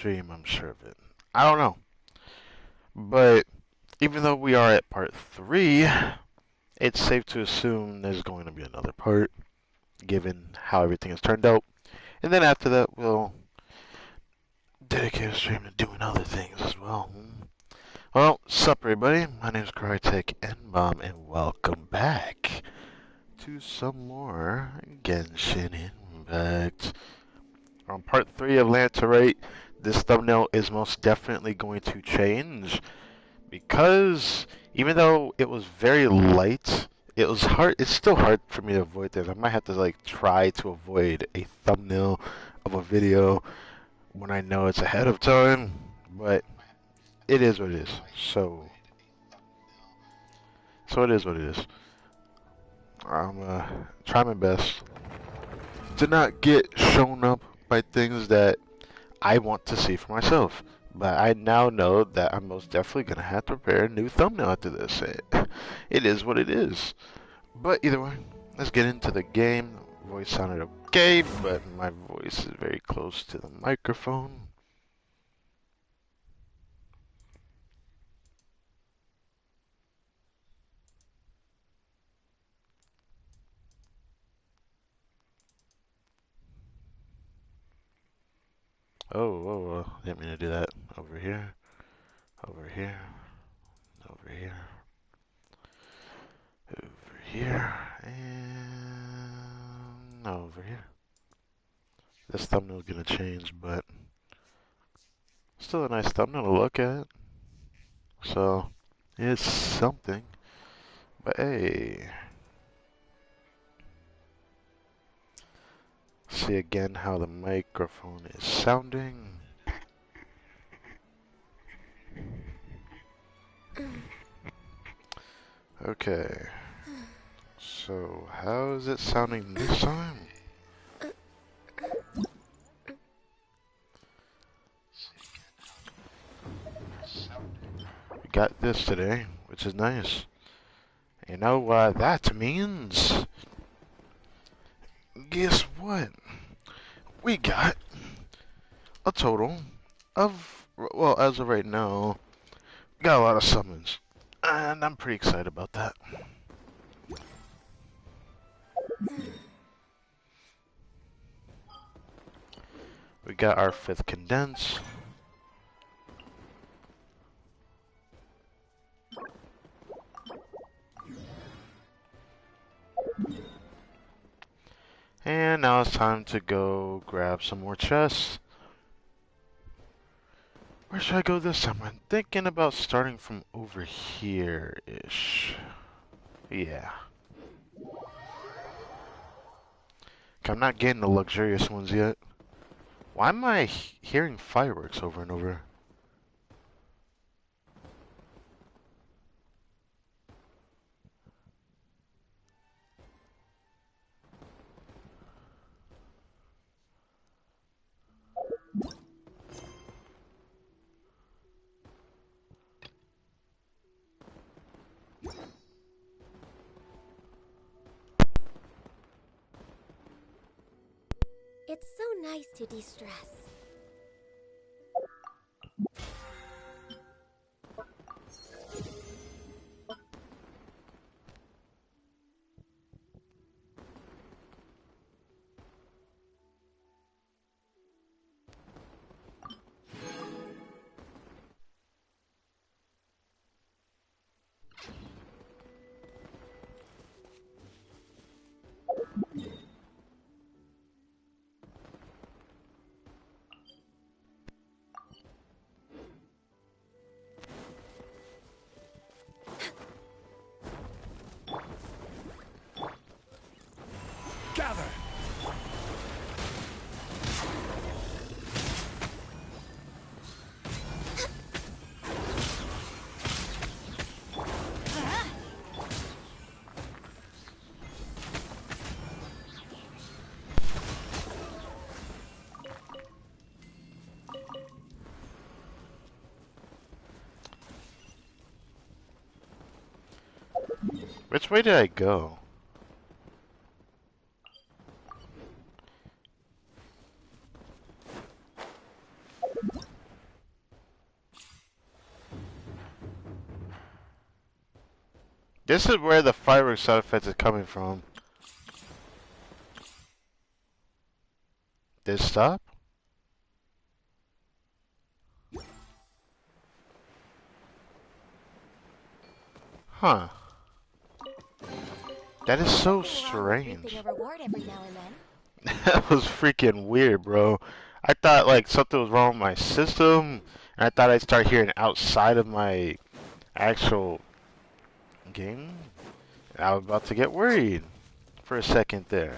stream, I'm sure of it. I don't know. But even though we are at part 3, it's safe to assume there's going to be another part, given how everything has turned out. And then after that, we'll dedicate a stream to doing other things as well. Well, sup everybody, my name is RITE N-Bomb, and welcome back to some more Genshin Impact. On part 3 of Land to Right, this thumbnail is most definitely going to change, because even though it was very light, it's still hard for me to avoid this. I might have to like try to avoid a thumbnail of a video when I know it's ahead of time, but it is what it is. So it is what it is. I'm try my best to not get shown up by things that I want to see for myself. But I now know that I'm most definitely going to have to prepare a new thumbnail after this. It is what it is. But either way, let's get into the game. Voice sounded okay, but my voice is very close to the microphone. Oh, didn't mean to do that. Over here, over here, over here, over here, and over here. This thumbnail's gonna change, but still a nice thumbnail to look at. So, it's something. But hey, see again how the microphone is sounding. Okay, so how is it sounding this time? We got this today, which is nice. You know what that means? Guess what? We got a total of, well, as of right now, we got a lot of summons. And I'm pretty excited about that. We got our 5th condense. And now it's time to go grab some more chests. Where should I go this time? I'm thinking about starting from over here-ish. Yeah. I'm not getting the luxurious ones yet. Why am I hearing fireworks over and over? It's so nice to de-stress. Gather! Which way did I go? This is where the fireworks sound effect is coming from. Did it stop? Huh. That is so strange. A reward every now and then. That was freaking weird, bro. I thought like something was wrong with my system, and I thought I'd start hearing outside of my actual game. I was about to get worried for a second there.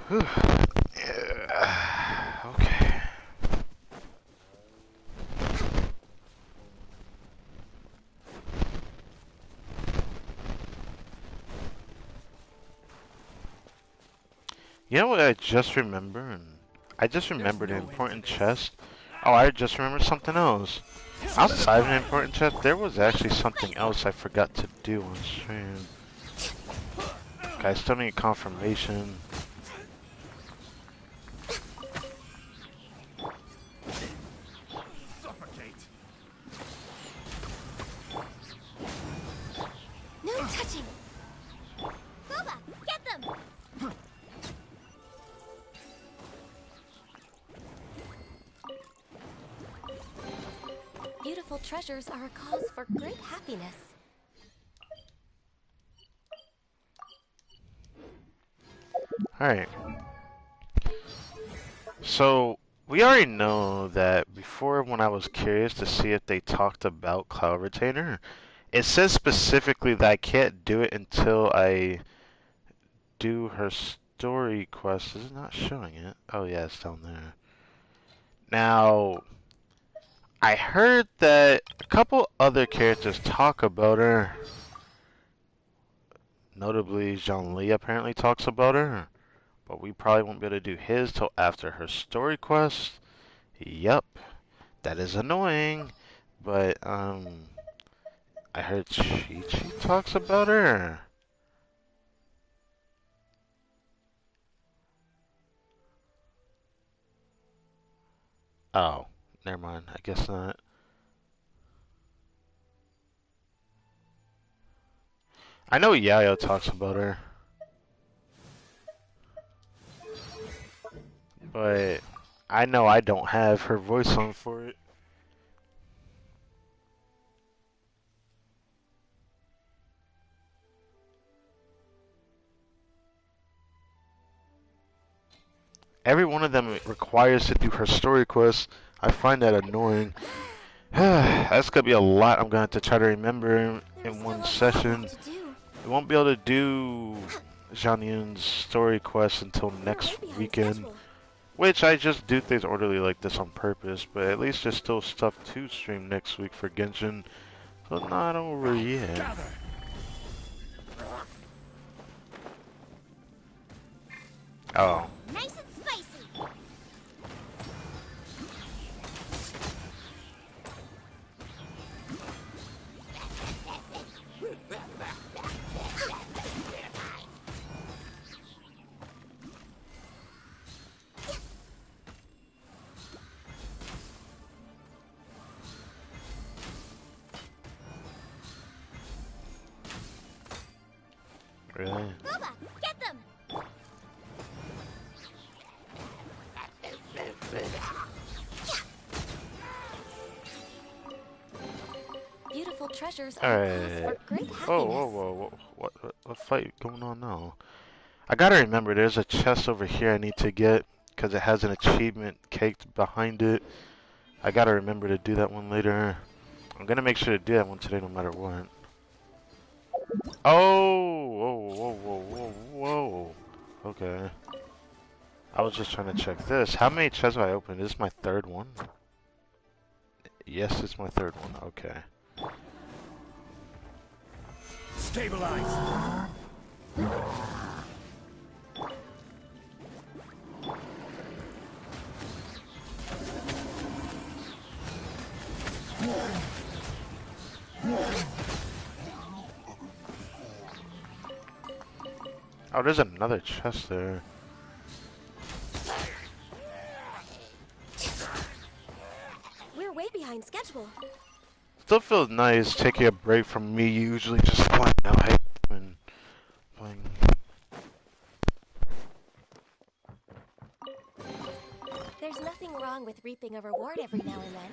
Whew. Yeah. Okay. You know what I just remembered? I just remembered an important chest. Oh, I just remembered something else. Outside of an important chest, there was actually something else I forgot to do on stream. Okay, I still need confirmation. No touching. Boba, get them. Beautiful treasures are a cause for great happiness. Alright. So, we already know that before when I was curious to see if they talked about Cloud Retainer, it says specifically that I can't do it until I do her story quest. Is it not showing it? Oh yeah, it's down there. Now, I heard that a couple other characters talk about her. Notably, Jean-Li apparently talks about her. But we probably won't be able to do his till after her story quest. Yup. That is annoying. But, I heard Chi-Chi talks about her. Oh, never mind. I guess not. I know Yayo talks about her. But I know I don't have her voice on for it. Every one of them requires to do her story quest. I find that annoying. That's gonna be a lot I'm gonna have to try to remember in one session. We won't be able to do Zhang Yun's story quest until next weekend. Which I just do things orderly like this on purpose, but at least there's still stuff to stream next week for Genshin. So not over yet. Oh. Nice and spicy. Really? Boba, get them. Beautiful treasures are a cause for great happiness. Whoa. What fight going on now? I gotta remember, there's a chest over here I need to get, because it has an achievement caked behind it. I gotta remember to do that one later. I'm gonna make sure to do that one today no matter what. Oh, whoa. Okay. I was just trying to check this. How many chests have I opened? Is this my third one? Yes, it's my third one. Okay. Stabilize. Oh, there's another chest there. way behind schedule. Still feels nice taking a break from me usually just playing out hey and playing. There's nothing wrong with reaping a reward every now and then.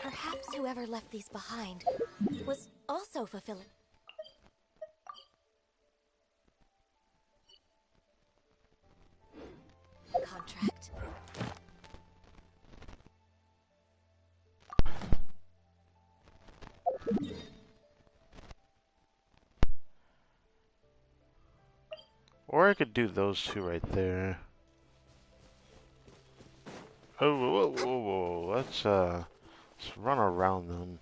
Perhaps whoever left these behind was also fulfilling contract. Or I could do those two right there. Oh, whoa, whoa, whoa. Let's run around them.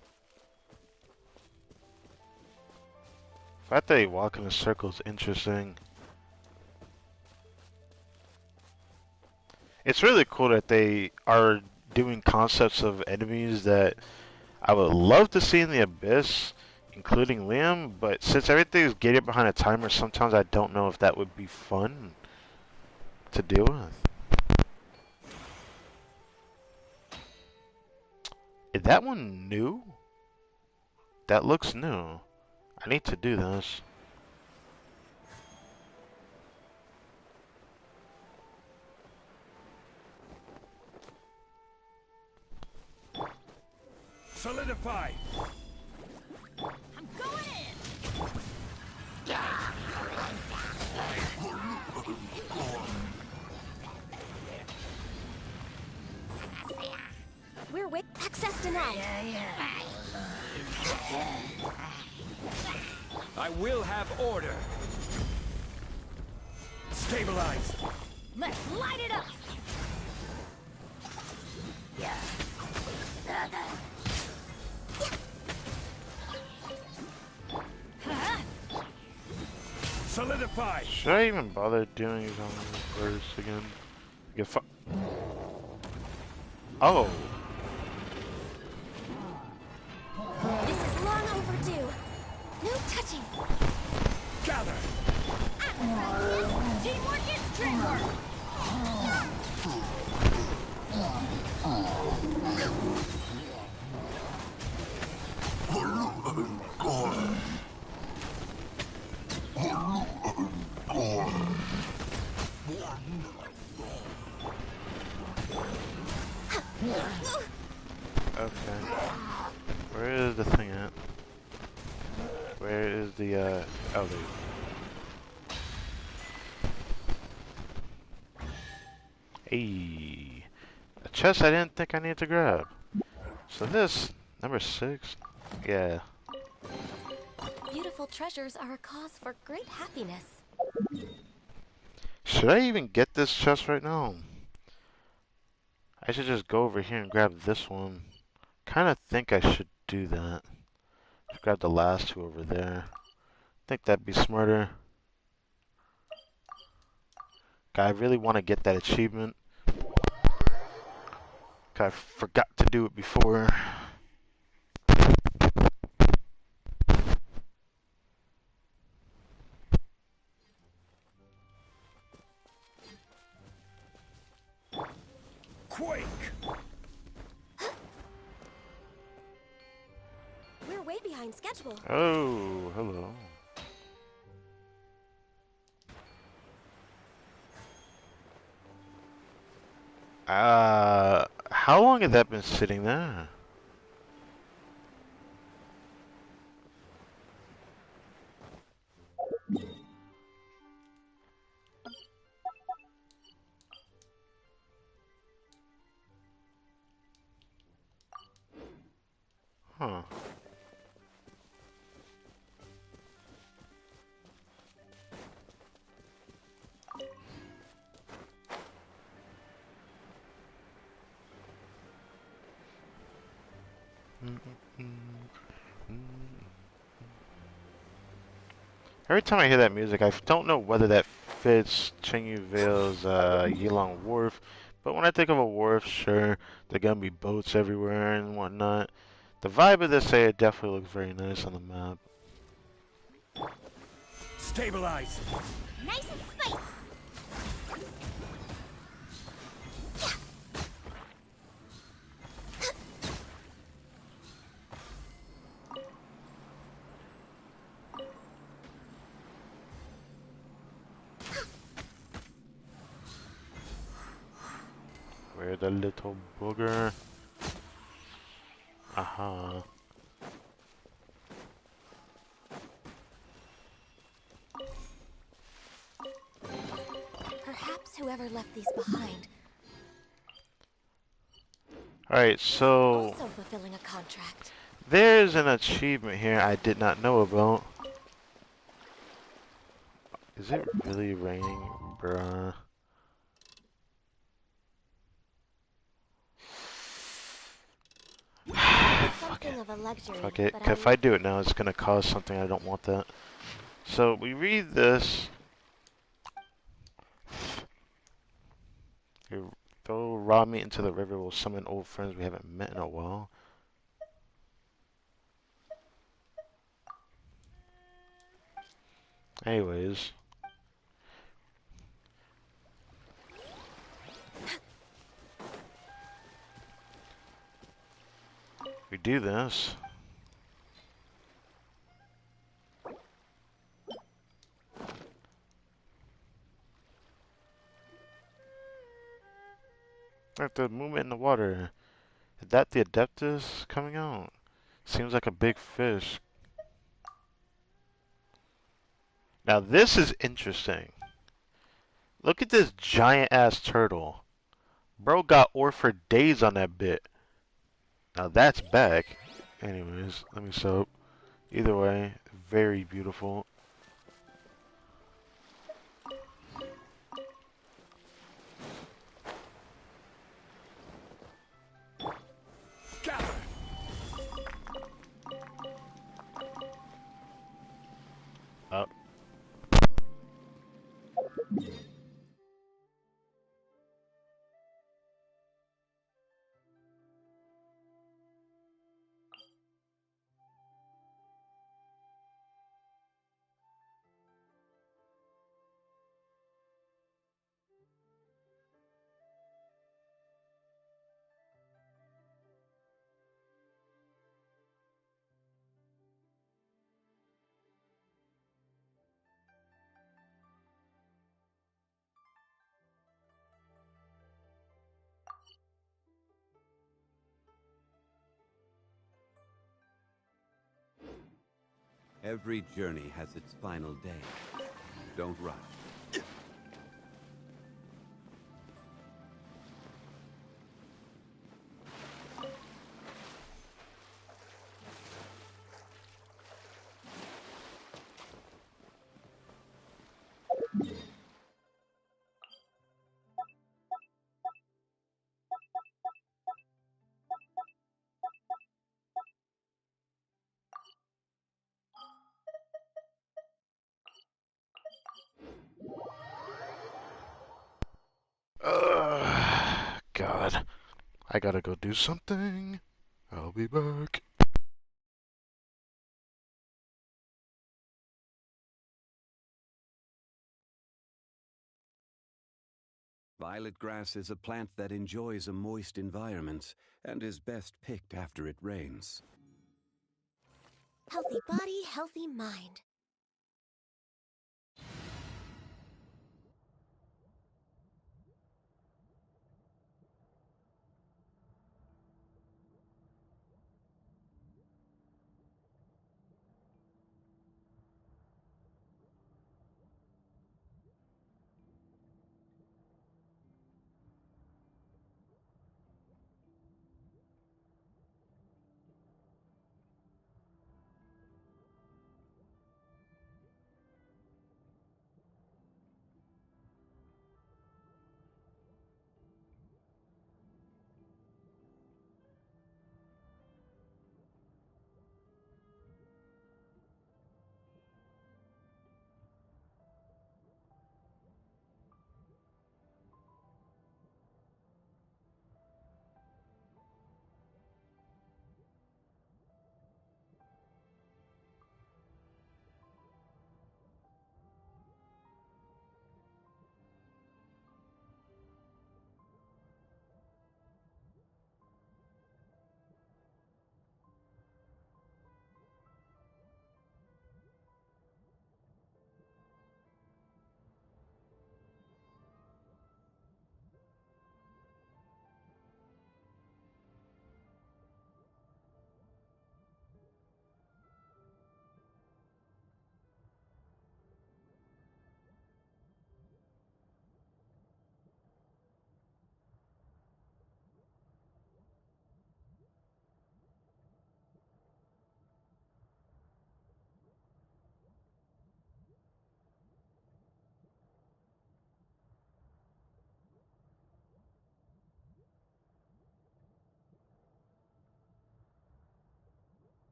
The fact that they walk in a circle is interesting. It's really cool that they are doing concepts of enemies that I would love to see in the Abyss, including Liam, but since everything is gated behind a timer, sometimes I don't know if that would be fun to deal with. Is that one new? That looks new. I need to do this. Solidify. I'm going in! We're with access denied. I will have order. Stabilize. Let's light it up! Solidify. Should I even bother doing these on first again? Get fu- Oh. This is long overdue. No touching. Gather. Teamwork is teamwork! Okay. Where is the thing at? Where is the, oh, there. Hey. A chest I didn't think I needed to grab. So this, number 6, yeah. Beautiful treasures are a cause for great happiness. Should I even get this chest right now? I should just go over here and grab this one. Kinda think I should do that. Just grab the last two over there. Think that'd be smarter. I really want to get that achievement. I forgot to do it before. Quake. We're way behind schedule. Oh, hello. How long has that been sitting there? Huh. Every time I hear that music, I don't know whether that fits Chingy Vale's Yilong Wharf, but when I think of a wharf, sure, there gonna be boats everywhere and whatnot. The vibe of this area definitely looks very nice on the map. Stabilize. Nice and spicy. Where the little booger? Aha. Perhaps whoever left these behind Alright, so also fulfilling a contract. there's an achievement here I did not know about. Is it really raining, bruh? Fuck it. Something of a luxury, Fuck it. but 'Cause if I do it now, it's gonna cause something. I don't want that. So we read this. You throw raw meat into the river will summon old friends we haven't met in a while. Anyways. We do this. Like the movement in the water. Is that the Adeptus coming out? Seems like a big fish. Now this is interesting. Look at this giant ass turtle. Bro got ore for days on that bit. Now that's back. Anyways, let me sub. Either way, very beautiful. Gather. Up. Every journey has its final day. Don't rush. God. I gotta go do something. I'll be back. Violet grass is a plant that enjoys a moist environment and is best picked after it rains. Healthy body, healthy mind.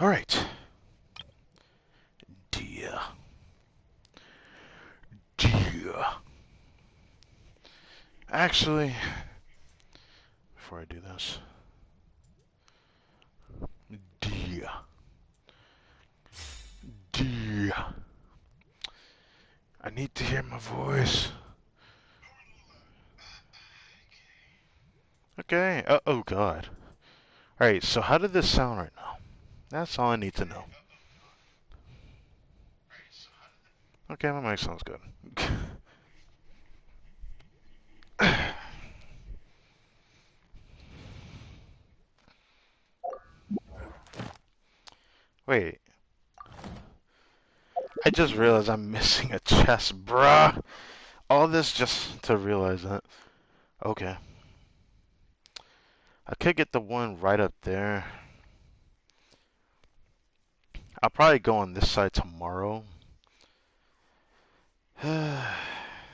Alright. Dear. Dear. Actually, before I do this. Dear. Dear. I need to hear my voice. Okay. Oh god. Alright, so how did this sound right now? That's all I need to know. Okay, my mic sounds good. Wait. I just realized I'm missing a chest, bruh. All this just to realize that. Okay. I could get the one right up there. I'll probably go on this side tomorrow. Yeah,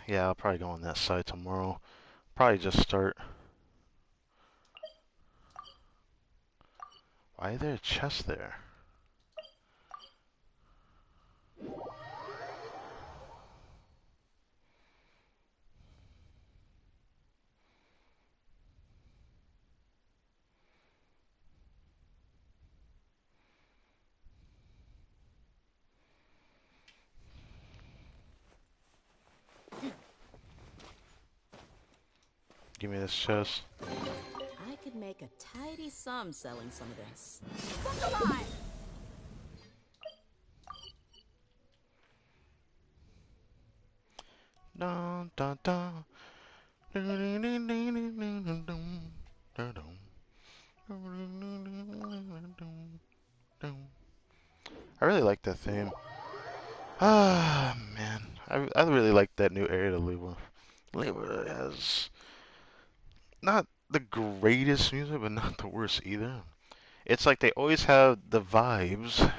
I'll probably go on that side tomorrow. Probably just start. Why is there a chest there? Give me this chest. I could make a tidy sum selling some of this. Come on! Dun, dun, dun. I really like that theme. Ah, man. I really like that new area to Lewa. Lewa has not the greatest music, but not the worst either. It's like they always have the vibes.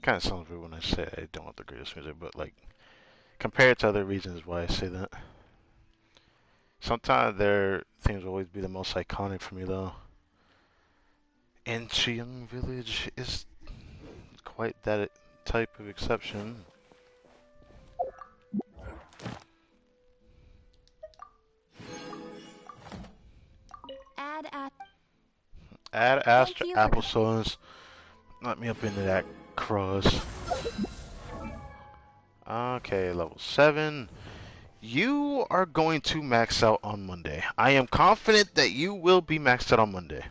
Kind of sounds weird when I say I don't want the greatest music, but like compared to other regions, why I say that. Sometimes their themes will always be the most iconic for me, though. And Chiang Village is quite that type of exception. Add Astra applesauce. Let me up into that cross. Okay, level 7. You are going to max out on Monday. I am confident that you will be maxed out on Monday.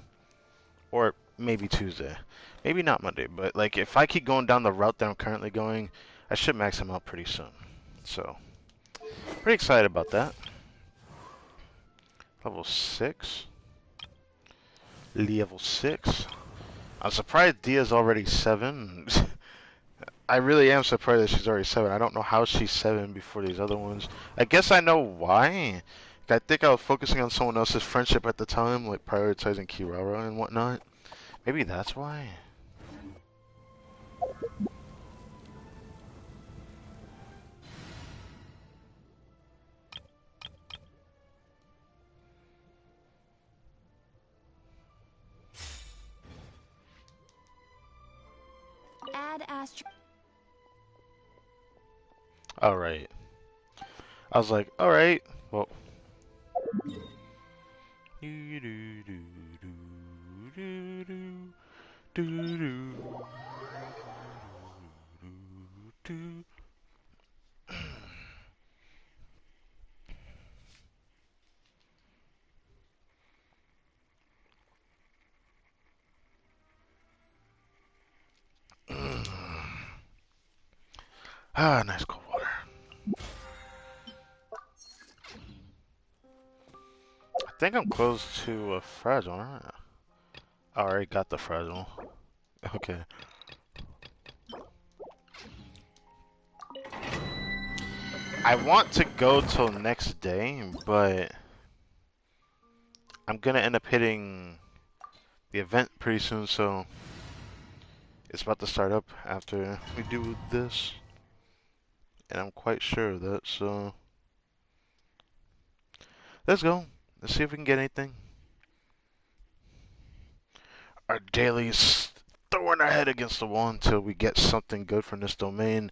Or maybe Tuesday. Maybe not Monday, but like if I keep going down the route that I'm currently going, I should max him out pretty soon. So, pretty excited about that. Level 6. Level 6. I'm surprised Dia's already 7. I really am surprised that she's already 7. I don't know how she's 7 before these other ones. I guess I know why. I think I was focusing on someone else's friendship at the time, like prioritizing Kirara and whatnot. Maybe that's why. Add Astra. Alright. I was like, alright. Well. Ah, nice cold water. I think I'm close to a fragile, aren't I? I already got the fragile. Okay. I want to go till next day, but I'm gonna end up hitting the event pretty soon, so it's about to start up after we do this. And I'm quite sure of that, so let's go. Let's see if we can get anything. our dailies, throwing our head against the wall until we get something good from this domain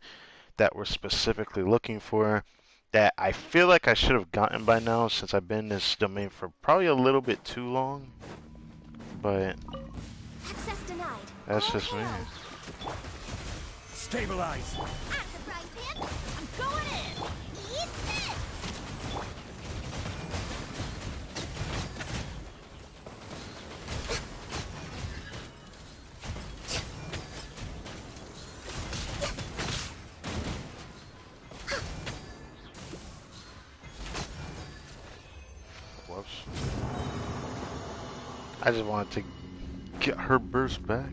that we're specifically looking for. That I feel like I should have gotten by now since I've been in this domain for probably a little bit too long. But Access denied. that's All just me. hail. Stabilize. At the frying pan, I'm going in. Eat this. Whoops. I just wanted to get her burst back.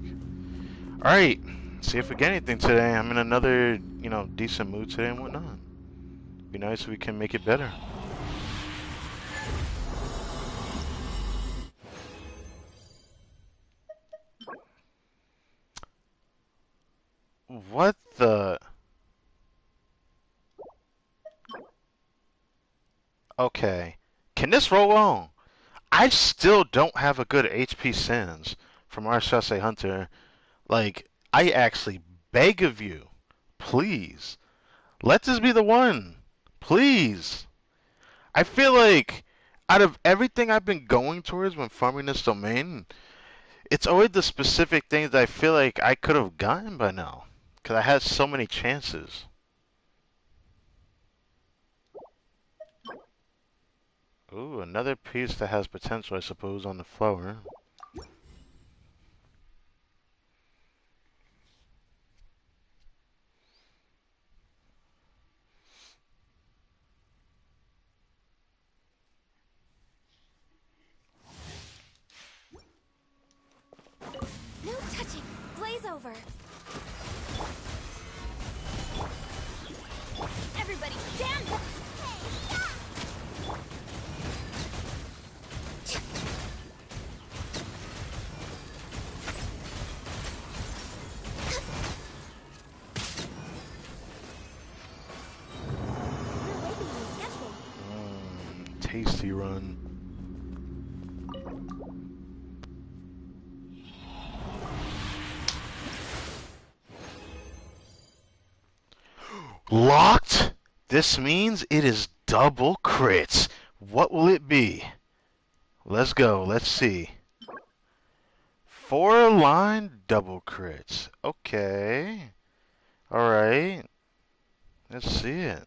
Alright, see if we get anything today. I'm in another, decent mood today and whatnot. Be nice if we can make it better. What the? Okay. Can this roll on? I still don't have a good HP Sans from our Chasse Hunter. Like, I actually beg of you, please, let this be the one. Please. I feel like out of everything I've been going towards when farming this domain, it's always the specific things that I feel like I could have gotten by now. Because I had so many chances. Ooh, another piece that has potential, I suppose, on the flower. No touching. Blaze over. Everybody stand back. We're waiting on schedule. Tasty run. Locked? This means it is double crits. What will it be? Let's go. Let's see. 4-line double crits. Okay. Alright. Let's see it.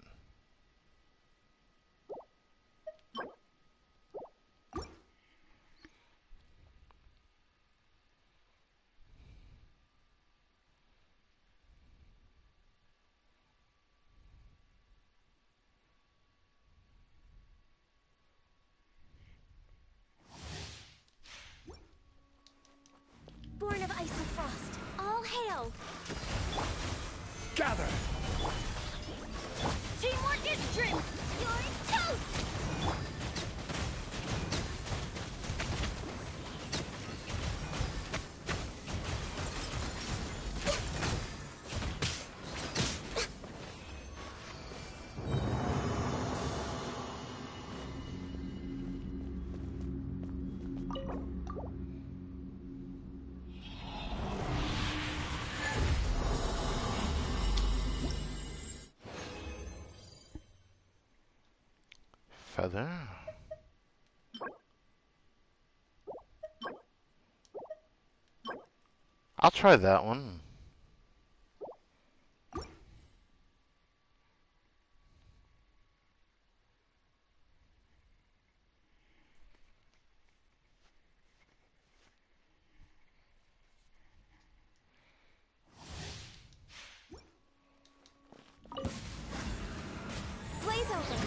Born of ice and frost. All hail. Gather. Teamwork is strength. You're toast. Feather. I'll try that one. Blaze over.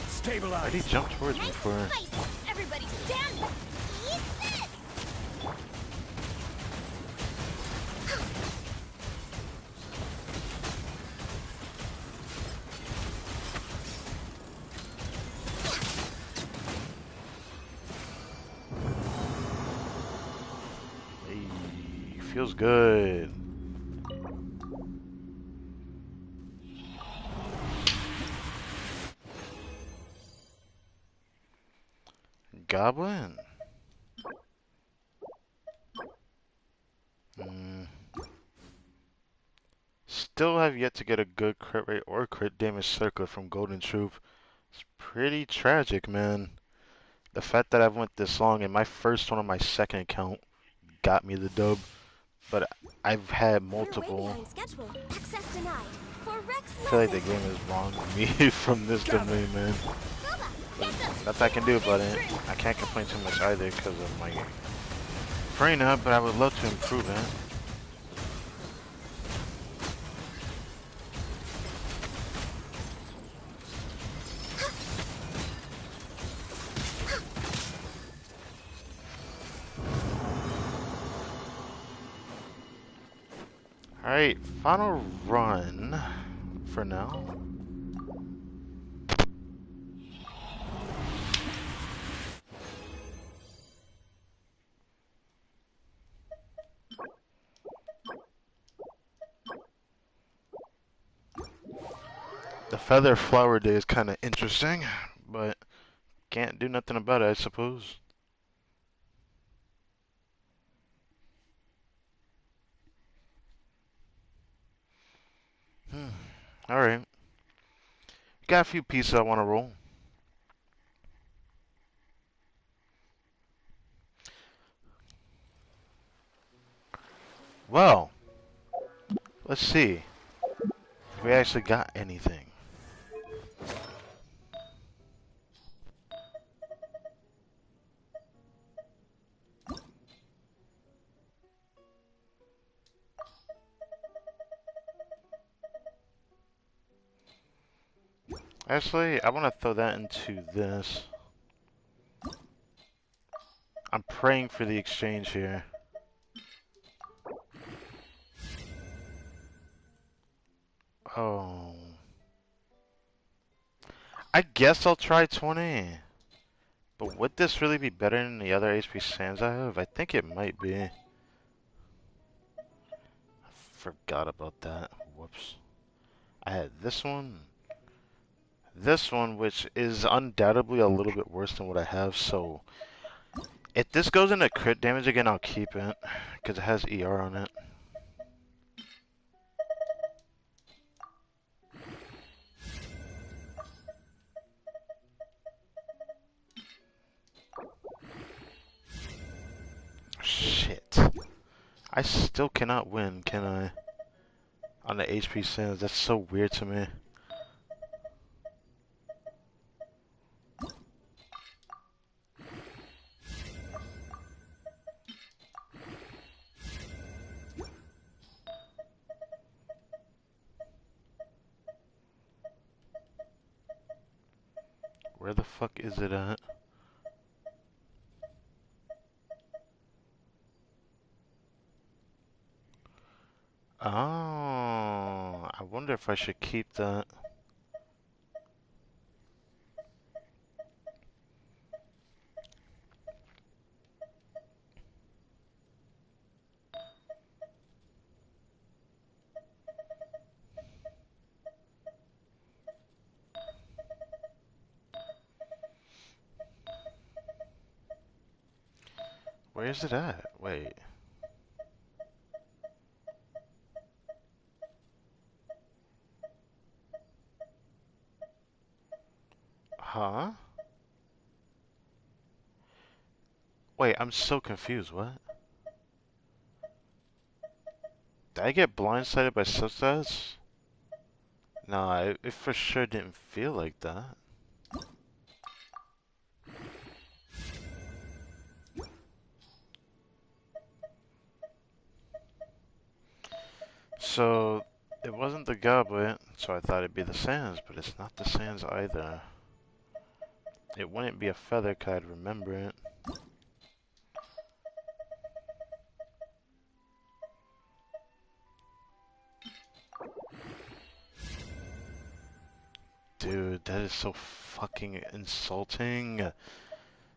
Stabilize. Why'd he jump towards me Nice for? and spicy. Everybody stand back. Eat this. Hey, feels good. Goblin. still have yet to get a good crit rate or crit damage circlet from Golden Troop. It's pretty tragic, man. The fact that I've went this long and my first one on my second account got me the dub, but I've had We're way multiple. behind schedule. Access denied. For Rex I feel like the Madness. game is wronging me from this Gather. domain, man. Goba, get them. Nothing I can do about it. I can't complain too much either because of my brain up, but I would love to improve it. Alright, final run for now. The feather flower day is kind of interesting, but can't do nothing about it, I suppose. Alright. Got a few pieces I want to roll. Well, let's see if we actually got anything. Actually, I want to throw that into this. I'm praying for the exchange here. Oh. I guess I'll try 20. But would this really be better than the other HP sands I have? I think it might be. I forgot about that. Whoops. I had this one. This one, which is undoubtedly a little bit worse than what I have, so if this goes into crit damage again, I'll keep it, because it has ER on it. Shit. I still cannot win, can I? On the HP sands, that's so weird to me. Where the fuck is it at? Oh, I wonder if I should keep that. Where is it at? Wait. Huh? Wait, I'm so confused. What? Did I get blindsided by substats? No, it for sure didn't feel like that. So, it wasn't the goblet, so I thought it'd be the sands, but it's not the sands either. It wouldn't be a feather, 'cause I'd remember it. Dude, that is so fucking insulting.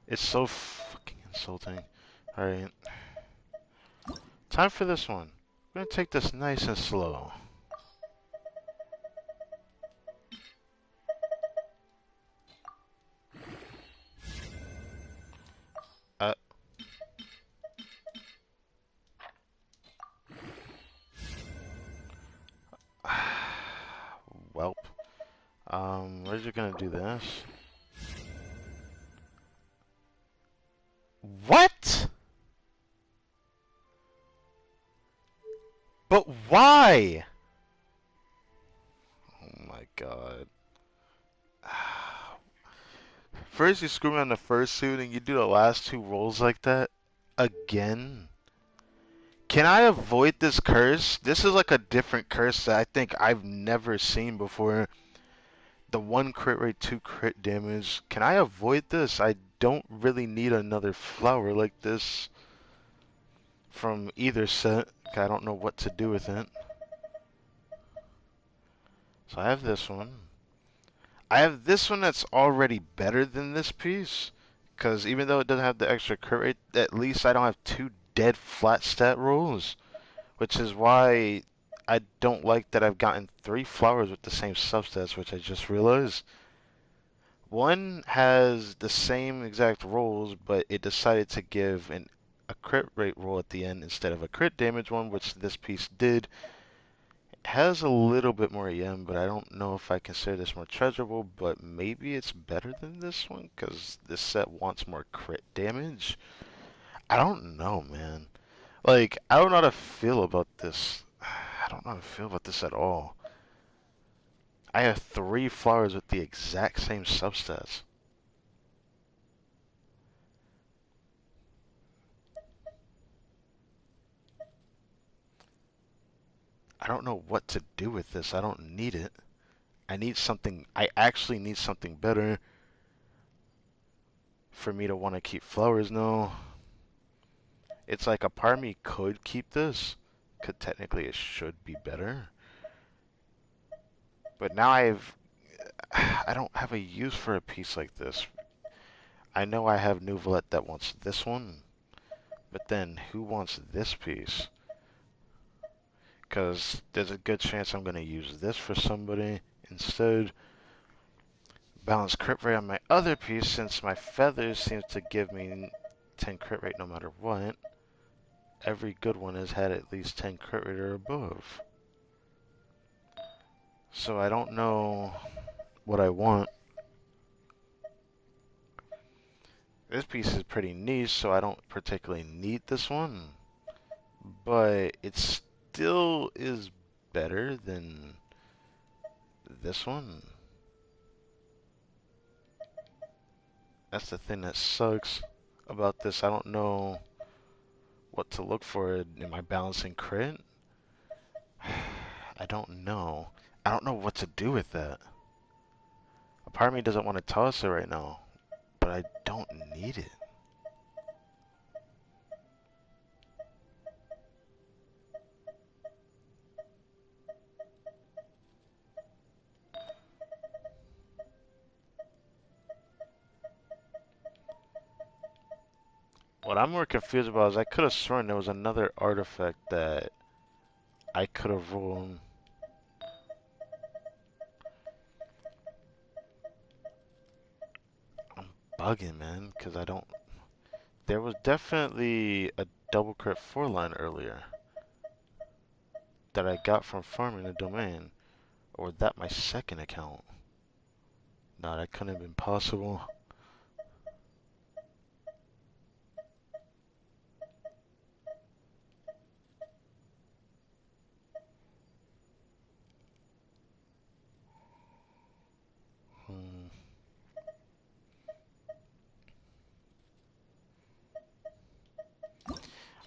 It's so fucking insulting. Alright. Time for this one. We're gonna take this nice and slow. Uh. is it gonna do this? What? But why? Oh my god. First you screw me on the first suit and you do the last two rolls like that? Again? Can I avoid this curse? This is like a different curse that I think I've never seen before. The 1 crit rate, 2 crit damage. Can I avoid this? I don't really need another flower like this from either set. I don't know what to do with it. So I have this one. I have this one that's already better than this piece. Because even though it doesn't have the extra crit rate, at least I don't have 2 dead flat stat rolls. Which is why I don't like that I've gotten 3 flowers with the same substats, which I just realized. One has the same exact rolls, but it decided to give a crit rate roll at the end instead of a crit damage one, which this piece did. It has a little bit more EM, but I don't know if I consider this more treasurable, but maybe it's better than this one, because this set wants more crit damage. I don't know, man. Like, I don't know how to feel about this. I don't know how to feel about this at all. I have 3 flowers with the exact same substats. I don't know what to do with this. I don't need it. I need something. I actually need something better for me to want to keep flowers. No. It's like a part of me could keep this. Could technically it should be better. But now I don't have a use for a piece like this. I know I have Nuvolette that wants this one. But then who wants this piece? Because there's a good chance I'm going to use this for somebody instead. Balance crit rate on my other piece, since my feathers seems to give me 10 crit rate no matter what. Every good one has had at least 10 crit rate or above. So I don't know what I want. This piece is pretty niche, so I don't particularly need this one. But it still is better than this one. That's the thing that sucks about this. I don't know what to look for. Am I balancing crit? I don't know. I don't know what to do with that. A part of me doesn't want to toss it right now, but I don't need it. What I'm more confused about is I could have sworn there was another artifact that I could have rolled. I'm bugging, man, because I don't... There was definitely a double crit 4 line earlier that I got from farming the domain. Or was that my second account? No, that couldn't have been possible.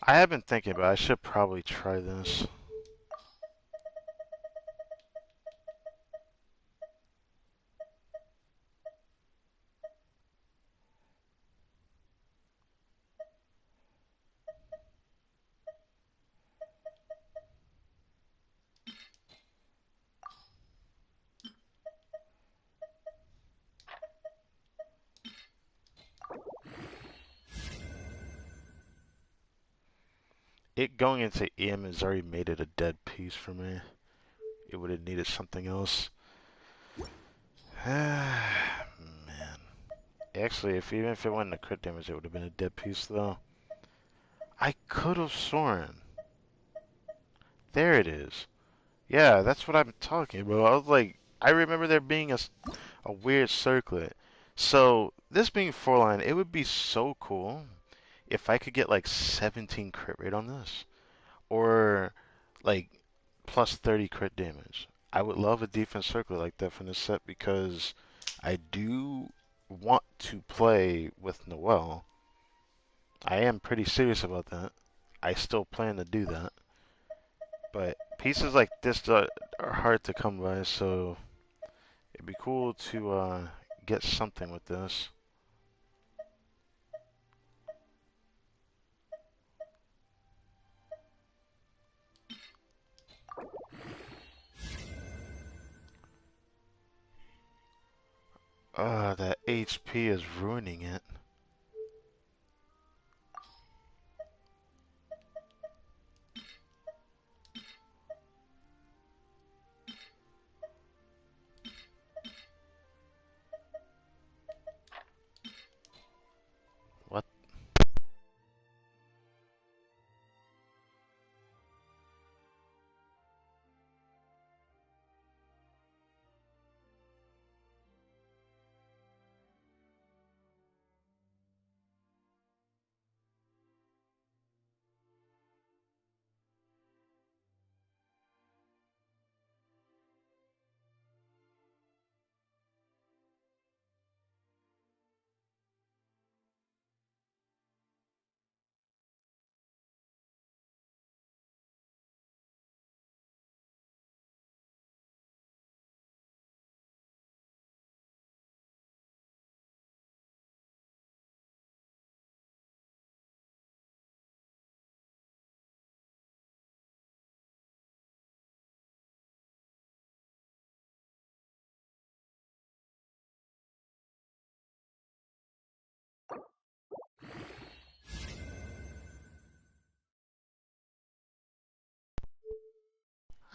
I have been thinking about it. I should probably try this. It going into EM has already made it a dead piece for me. It would have needed something else. Man. Actually, even if it went into crit damage, it would have been a dead piece, though. I could have sworn. There it is. Yeah, that's what I'm talking about. I was like, I remember there being a A weird circlet. So this being 4-line, it would be so cool if I could get like 17 crit rate on this, or like plus 30 crit damage. I would love a defense circlet like that from this set because I do want to play with Noelle. I am pretty serious about that. I still plan to do that. But pieces like this are hard to come by, so it'd be cool to get something with this. That HP is ruining it. What?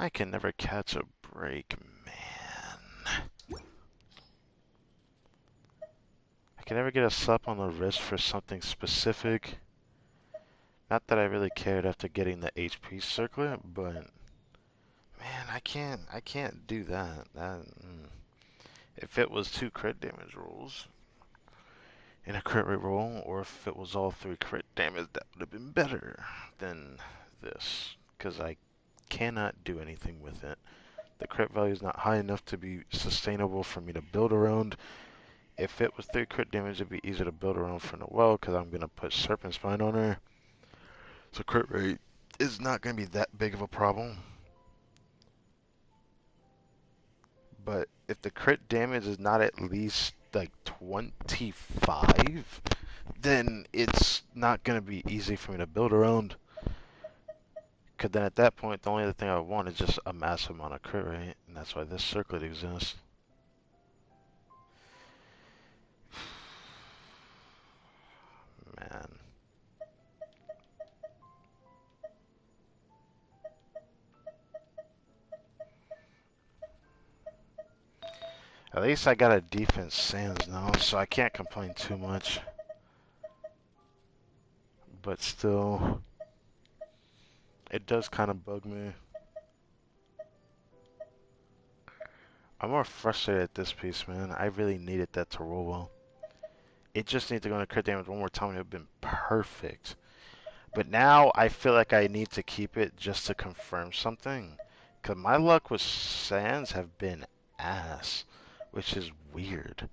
I can never catch a break, man. I can never get a slap on the wrist for something specific. Not that I really cared after getting the HP circlet, but man, I can't do that. If it was 2 crit damage rolls in a crit rate roll, or if it was all 3 crit damage, that would have been better than this, because I cannot do anything with it. The crit value is not high enough to be sustainable for me to build around. If it was 3 crit damage, it'd be easier to build around for Noelle, because I'm going to put Serpent Spine on her. So crit rate is not going to be that big of a problem. But if the crit damage is not at least like 25, then it's not going to be easy for me to build around. Because then at that point, the only other thing I want is just a massive amount of crit rate. And that's why this circlet exists. Man. At least I got a defense Sans now, so I can't complain too much. But still, it does kind of bug me. I'm more frustrated at this piece, man. I really needed that to roll well. It just needed to go into crit damage one more time and it would have been perfect. But now I feel like I need to keep it just to confirm something. Because my luck with Sans have been ass, which is weird.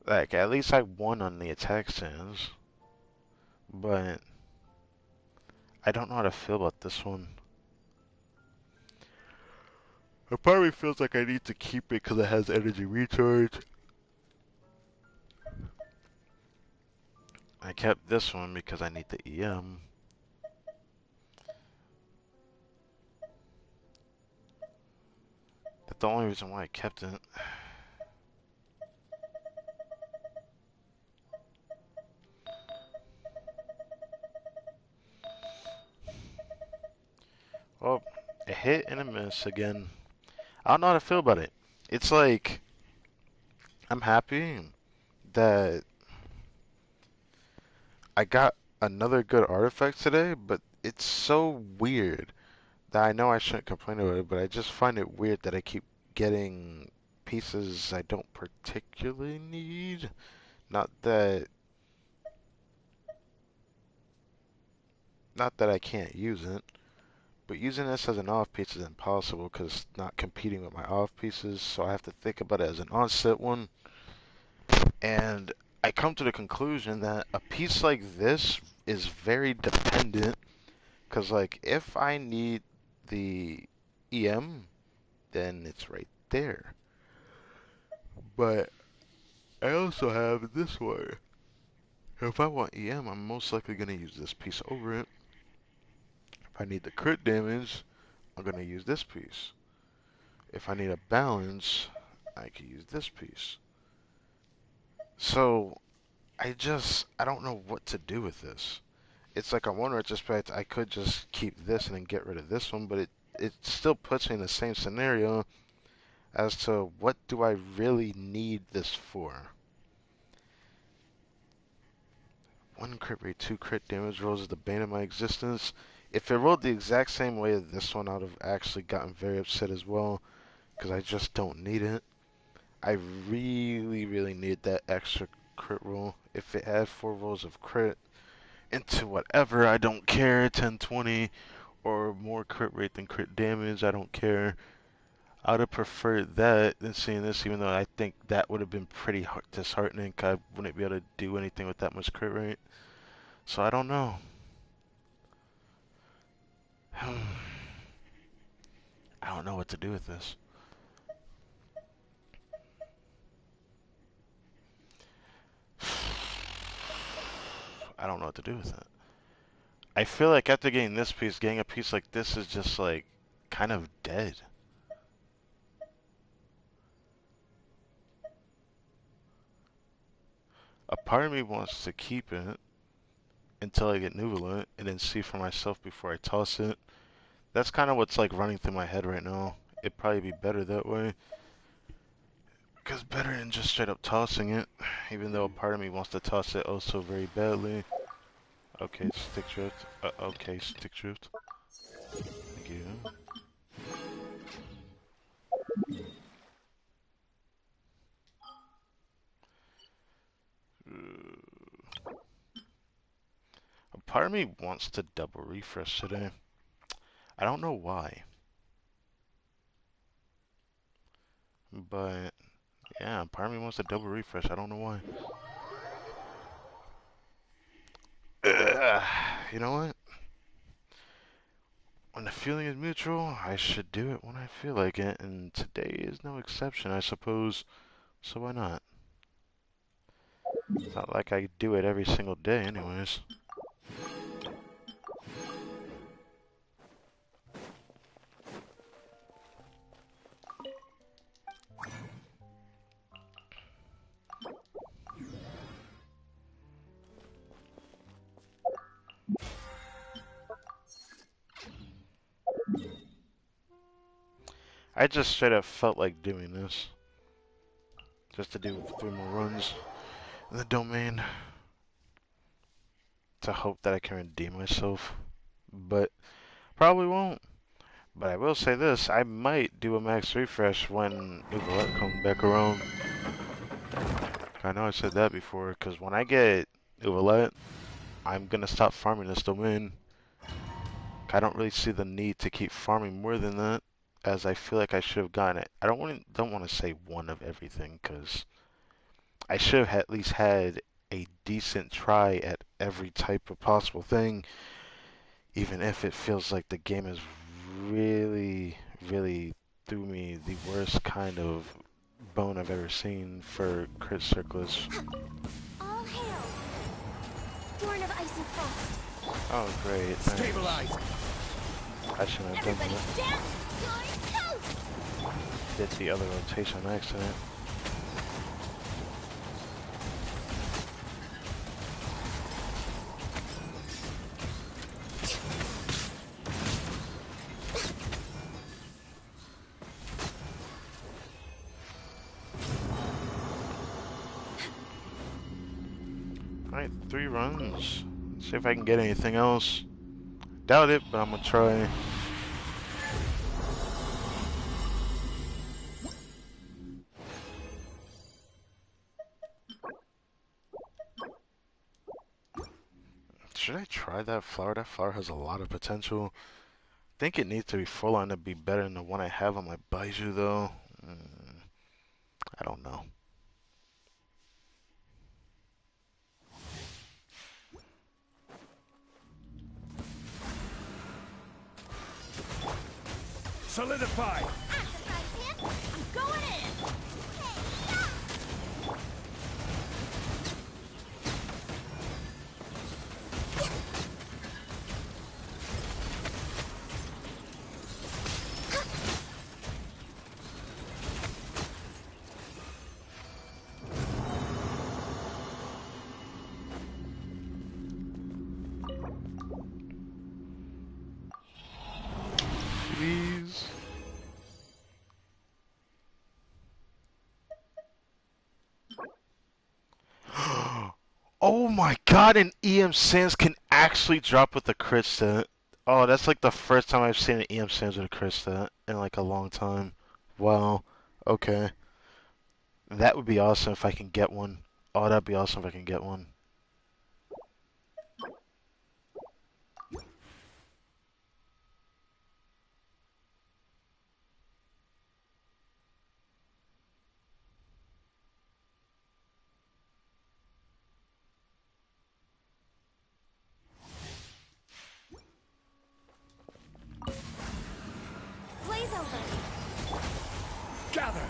Like, at least I won on the attack Sans. But I don't know how to feel about this one. It probably feels like I need to keep it because it has energy recharge. I kept this one because I need the EM. That's the only reason why I kept it. Well, a hit and a miss again. I don't know how to feel about it. It's like, I'm happy that I got another good artifact today, but it's so weird that I know I shouldn't complain about it, but I just find it weird that I keep getting pieces I don't particularly need. Not that I can't use it, but using this as an off piece is impossible because it's not competing with my off pieces, so I have to think about it as an onset one. And I come to the conclusion that a piece like this is very dependent, because like if I need the EM, then it's right there. But I also have this one. If I want EM, I'm most likely going to use this piece over it. If I need the crit damage, I'm going to use this piece. If I need a balance, I can use this piece. So I don't know what to do with this. It's like on one retrospect, I could just keep this and then get rid of this one, but it still puts me in the same scenario as to what do I really need this for. 1 crit rate, 2 crit damage rolls is the bane of my existence. If it rolled the exact same way as this one, I would have actually gotten very upset as well, because I just don't need it. I really, really need that extra crit roll. If it had 4 rolls of crit into whatever, I don't care, 10, 20, or more crit rate than crit damage, I don't care. I would have preferred that than seeing this, even though I think that would have been pretty disheartening, because I wouldn't be able to do anything with that much crit rate. So I don't know. I don't know what to do with this. I don't know what to do with it. I feel like after getting this piece, getting a piece like this is just like kind of dead. A part of me wants to keep it until I get Nuvola and then see for myself before I toss it. That's kind of what's like running through my head right now. It'd probably be better that way. Because better than just straight up tossing it, even though a part of me wants to toss it oh so very badly. Okay, stick drift. Okay, stick drift. Thank you. A part of me wants to double refresh today. I don't know why. But, yeah, part of me wants to double refresh. I don't know why. You know what? When the feeling is mutual, I should do it when I feel like it, and today is no exception, I suppose. So why not? It's not like I do it every single day anyways. I just straight up felt like doing this. Just to do 3 more runs in the domain. To hope that I can redeem myself. But probably won't. But I will say this, I might do a max refresh when Ouvrette comes back around. I know I said that before, because when I get Ouvrette, I'm going to stop farming this domain. I don't really see the need to keep farming more than that, as I feel like I should have gotten it. I don't want to say one of everything, because I should have at least had a decent try at every type of possible thing, even if it feels like the game is really, really threw me the worst kind of bone I've ever seen for crit circlets. All hail! Born of ice and frost. Oh great, thanks. Stabilize. I shouldn't have done Everybody that. stand your toes! Did the other rotation on accident. Alright, 3 runs. Let's see if I can get anything else. Doubt it, but I'm gonna try. Should I try that flower? That flower has a lot of potential. I think it needs to be full on to be better than the one I have on my Baiju, though. I don't know. Solidify! I'm going in! Please. Oh my god, an EM Sans can actually drop with a crit set. Oh, that's like the first time I've seen an EM Sans with a crit set in like a long time. Wow. Okay. That would be awesome if I can get one. Oh, that'd be awesome if I can get one. Blaze over. Gather!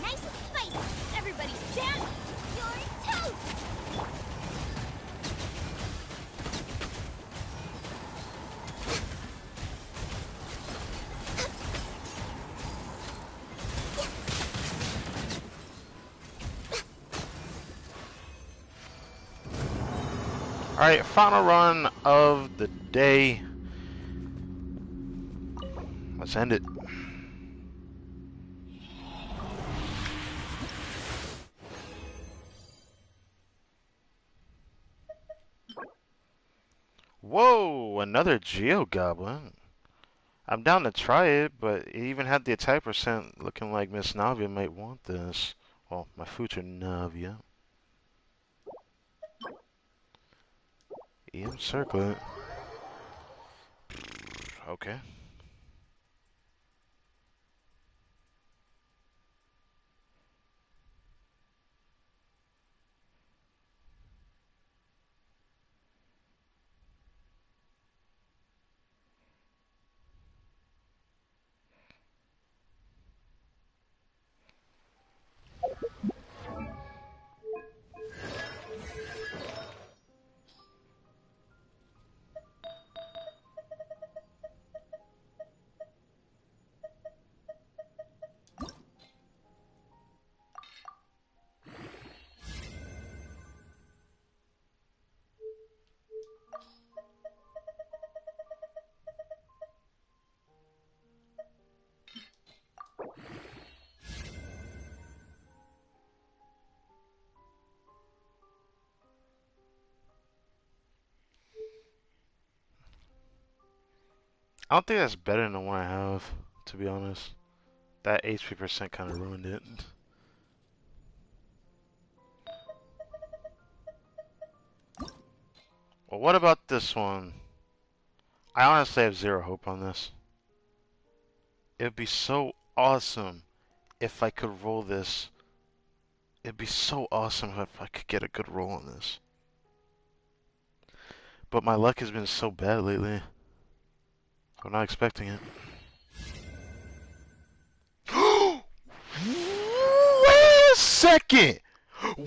Nice and spicy. Everybody stand. You're toast. Alright, final run of the day. Let's end it. Whoa, another Geo Goblin. I'm down to try it, but it even had the attack percent looking like Miss Navia might want this. Well, my future Navia. EM Circlet. Okay. I don't think that's better than the one I have, to be honest. That HP percent kind of ruined it. Well, what about this one? I honestly have zero hope on this. It would be so awesome if I could roll this. It'd be so awesome if I could get a good roll on this. But my luck has been so bad lately. I'm not expecting it. Wait a second!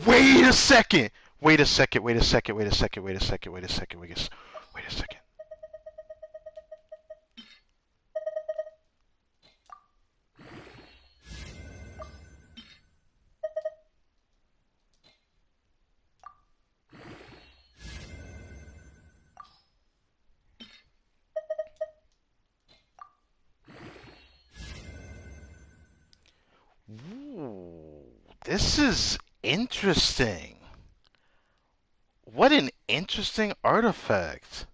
Wait a second! Wait a second, wait a second, wait a second, wait a second, wait a second, wait a second. Wait a second. Ooh, this is interesting. What an interesting artifact.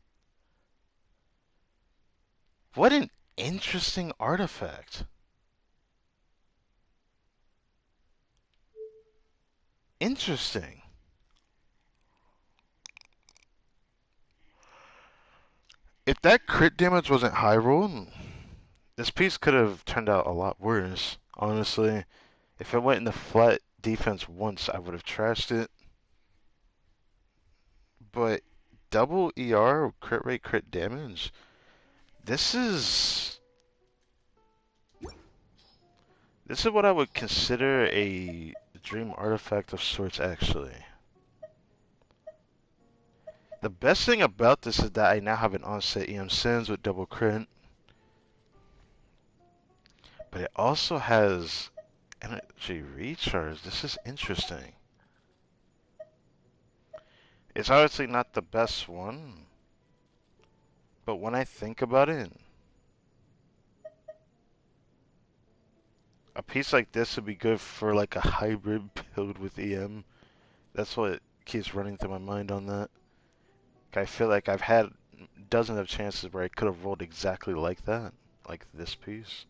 What an interesting artifact. Interesting. If that crit damage wasn't high roll, this piece could have turned out a lot worse. Honestly, if it went in the flat defense once, I would have trashed it. But double ER, crit rate, crit damage. This is what I would consider a dream artifact of sorts, actually. The best thing about this is that I now have an onset EM Sins with double crit. But it also has energy recharge. This is interesting. It's obviously not the best one. But when I think about it, a piece like this would be good for like a hybrid build with EM. That's what keeps running through my mind on that. I feel like I've had dozens of chances where I could have rolled exactly like that. Like this piece.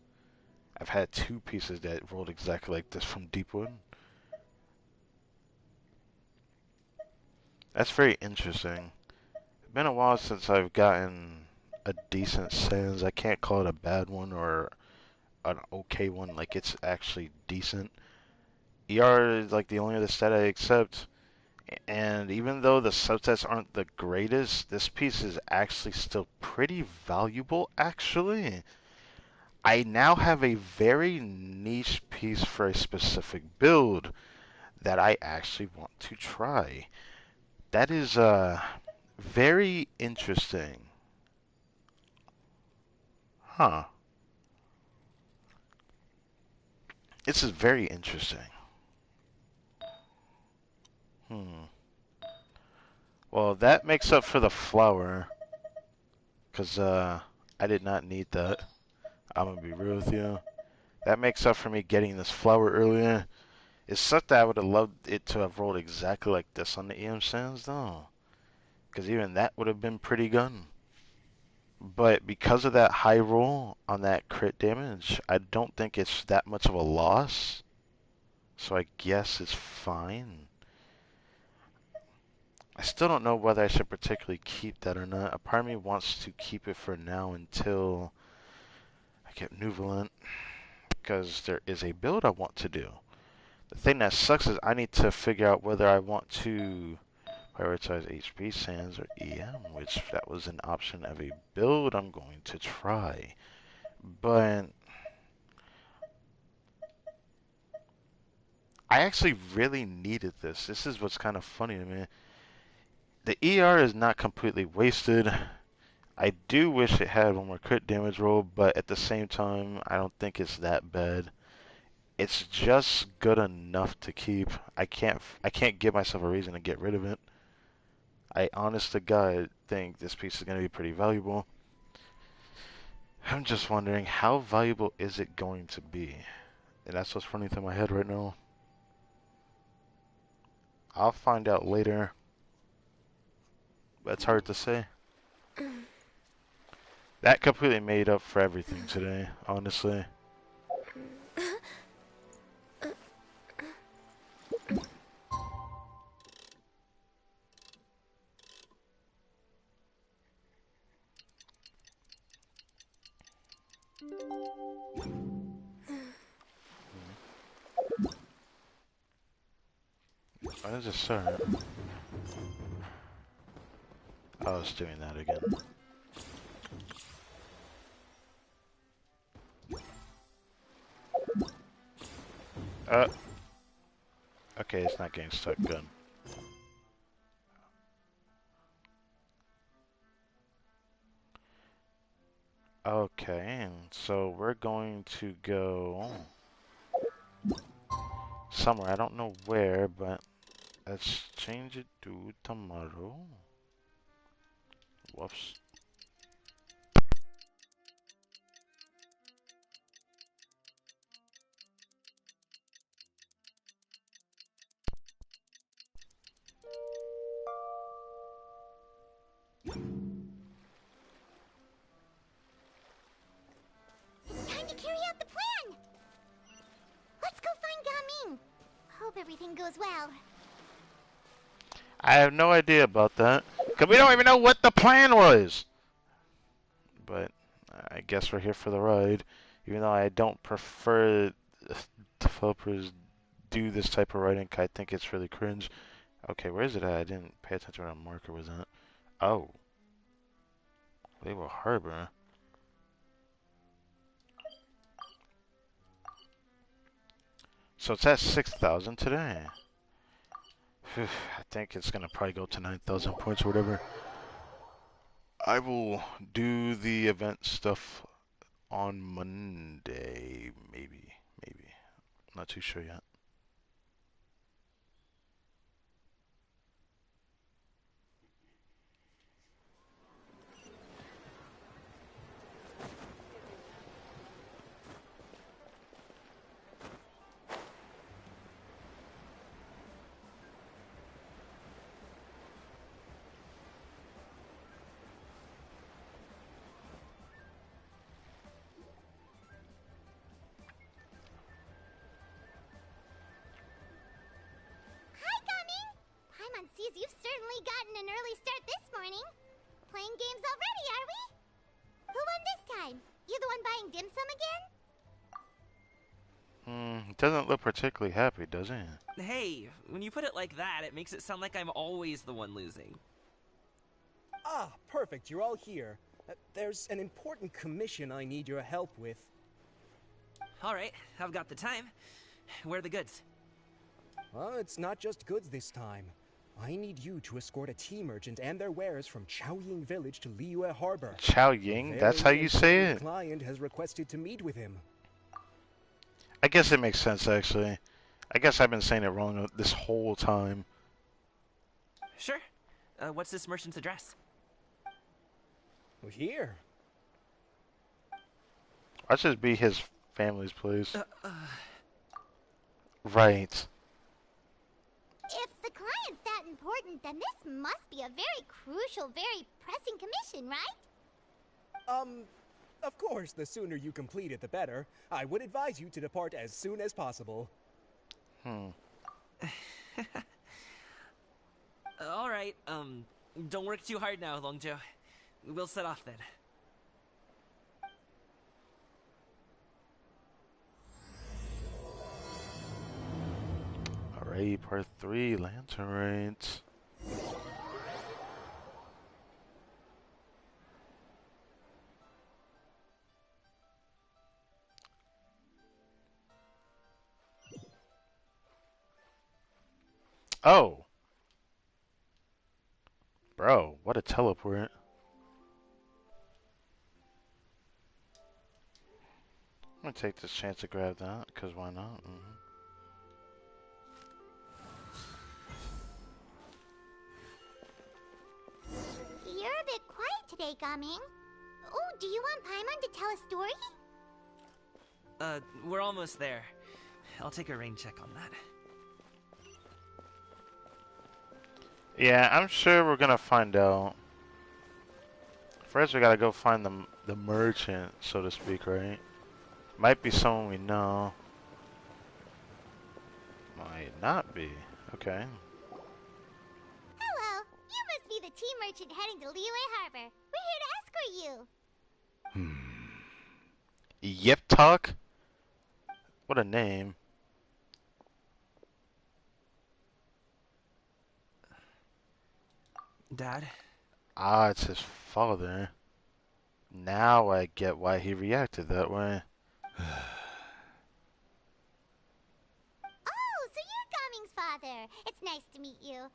I've had two pieces that rolled exactly like this from Deepwood. That's very interesting. It's been a while since I've gotten a decent Sans. I can't call it a bad one or an okay one. Like, it's actually decent. ER is like the only other stat I accept. And even though the subsets aren't the greatest, this piece is actually still pretty valuable, actually. I now have a very niche piece for a specific build that I actually want to try. That is very interesting. Huh. This is very interesting. Well, that makes up for the flower. Because, I did not need that. I'm gonna be real with you. That makes up for me getting this flower earlier. It's such that I would have loved it to have rolled exactly like this on the EM Sands, though. Because even that would have been pretty good. But because of that high roll on that crit damage, I don't think it's that much of a loss. So I guess it's fine. I still don't know whether I should particularly keep that or not. A part of me wants to keep it for now until I get Nuvolent, because there is a build I want to do. The thing that sucks is I need to figure out whether I want to prioritize HP Sands or EM, which that was an option of a build I'm going to try. But I actually really needed this. This is what's kind of funny to me. The ER is not completely wasted. I do wish it had one more crit damage roll, but at the same time, I don't think it's that bad. It's just good enough to keep. I can't give myself a reason to get rid of it. I honest to God think this piece is going to be pretty valuable. I'm just wondering, how valuable is it going to be? And that's what's running through my head right now. I'll find out later. That's hard to say. That completely made up for everything today, honestly. Why does it start? Oh, it's doing that again. Okay, it's not getting stuck. Good. Okay, so we're going to go somewhere. I don't know where, but let's change it to tomorrow. Whoops. It's time to carry out the plan! Let's go find Gaming! Hope everything goes well. I have no idea about that. Because we don't even know what the plan was! but I guess we're here for the ride. Even though I don't prefer developers do this type of writing, I think it's really cringe. Okay, where is it at? I didn't pay attention where the marker was at. Oh, Label Harbor. So it's at 6,000 today. I think it's gonna probably go to 9,000 points or whatever. I will do the event stuff on Monday, maybe. Not too sure yet. Hi, Gaming! Paimon sees you've certainly gotten an early start this morning. Playing games already, are we? Who won this time? You the one buying dim sum again? Doesn't look particularly happy, does he? Hey, when you put it like that, it makes it sound like I'm always the one losing. Ah, perfect, you're all here. There's an important commission I need your help with. Alright, I've got the time. Where are the goods? Well, it's not just goods this time. I need you to escort a tea merchant and their wares from Chaoying Village to Liyue Harbor. Chaoying? That's how you say it? The client has requested to meet with him. I guess it makes sense, actually. I guess I've been saying it wrong this whole time. Sure. What's this merchant's address? Here. That should be his family's place. Right. If the client's that important, then this must be a very crucial, very pressing commission, right? Of course, the sooner you complete it, the better. I would advise you to depart as soon as possible. Alright, don't work too hard now, Longjo. We'll set off then. Alright, part 3, Lantern Raids. Oh! Bro, what a teleport. I'm gonna take this chance to grab that, because why not? You're a bit quiet today, Gaming. Oh, do you want Paimon to tell a story? We're almost there. I'll take a rain check on that. Yeah, I'm sure we're gonna find out. First, we gotta go find the merchant, so to speak, right? Might be someone we know. Might not be. Okay. Hello, you must be the tea merchant heading to Liyue Harbor. We're here to escort you. Yip Talk? What a name. Dad? Ah, it's his father. Now I get why he reacted that way. Oh, so you're Gaming's father. It's nice to meet you.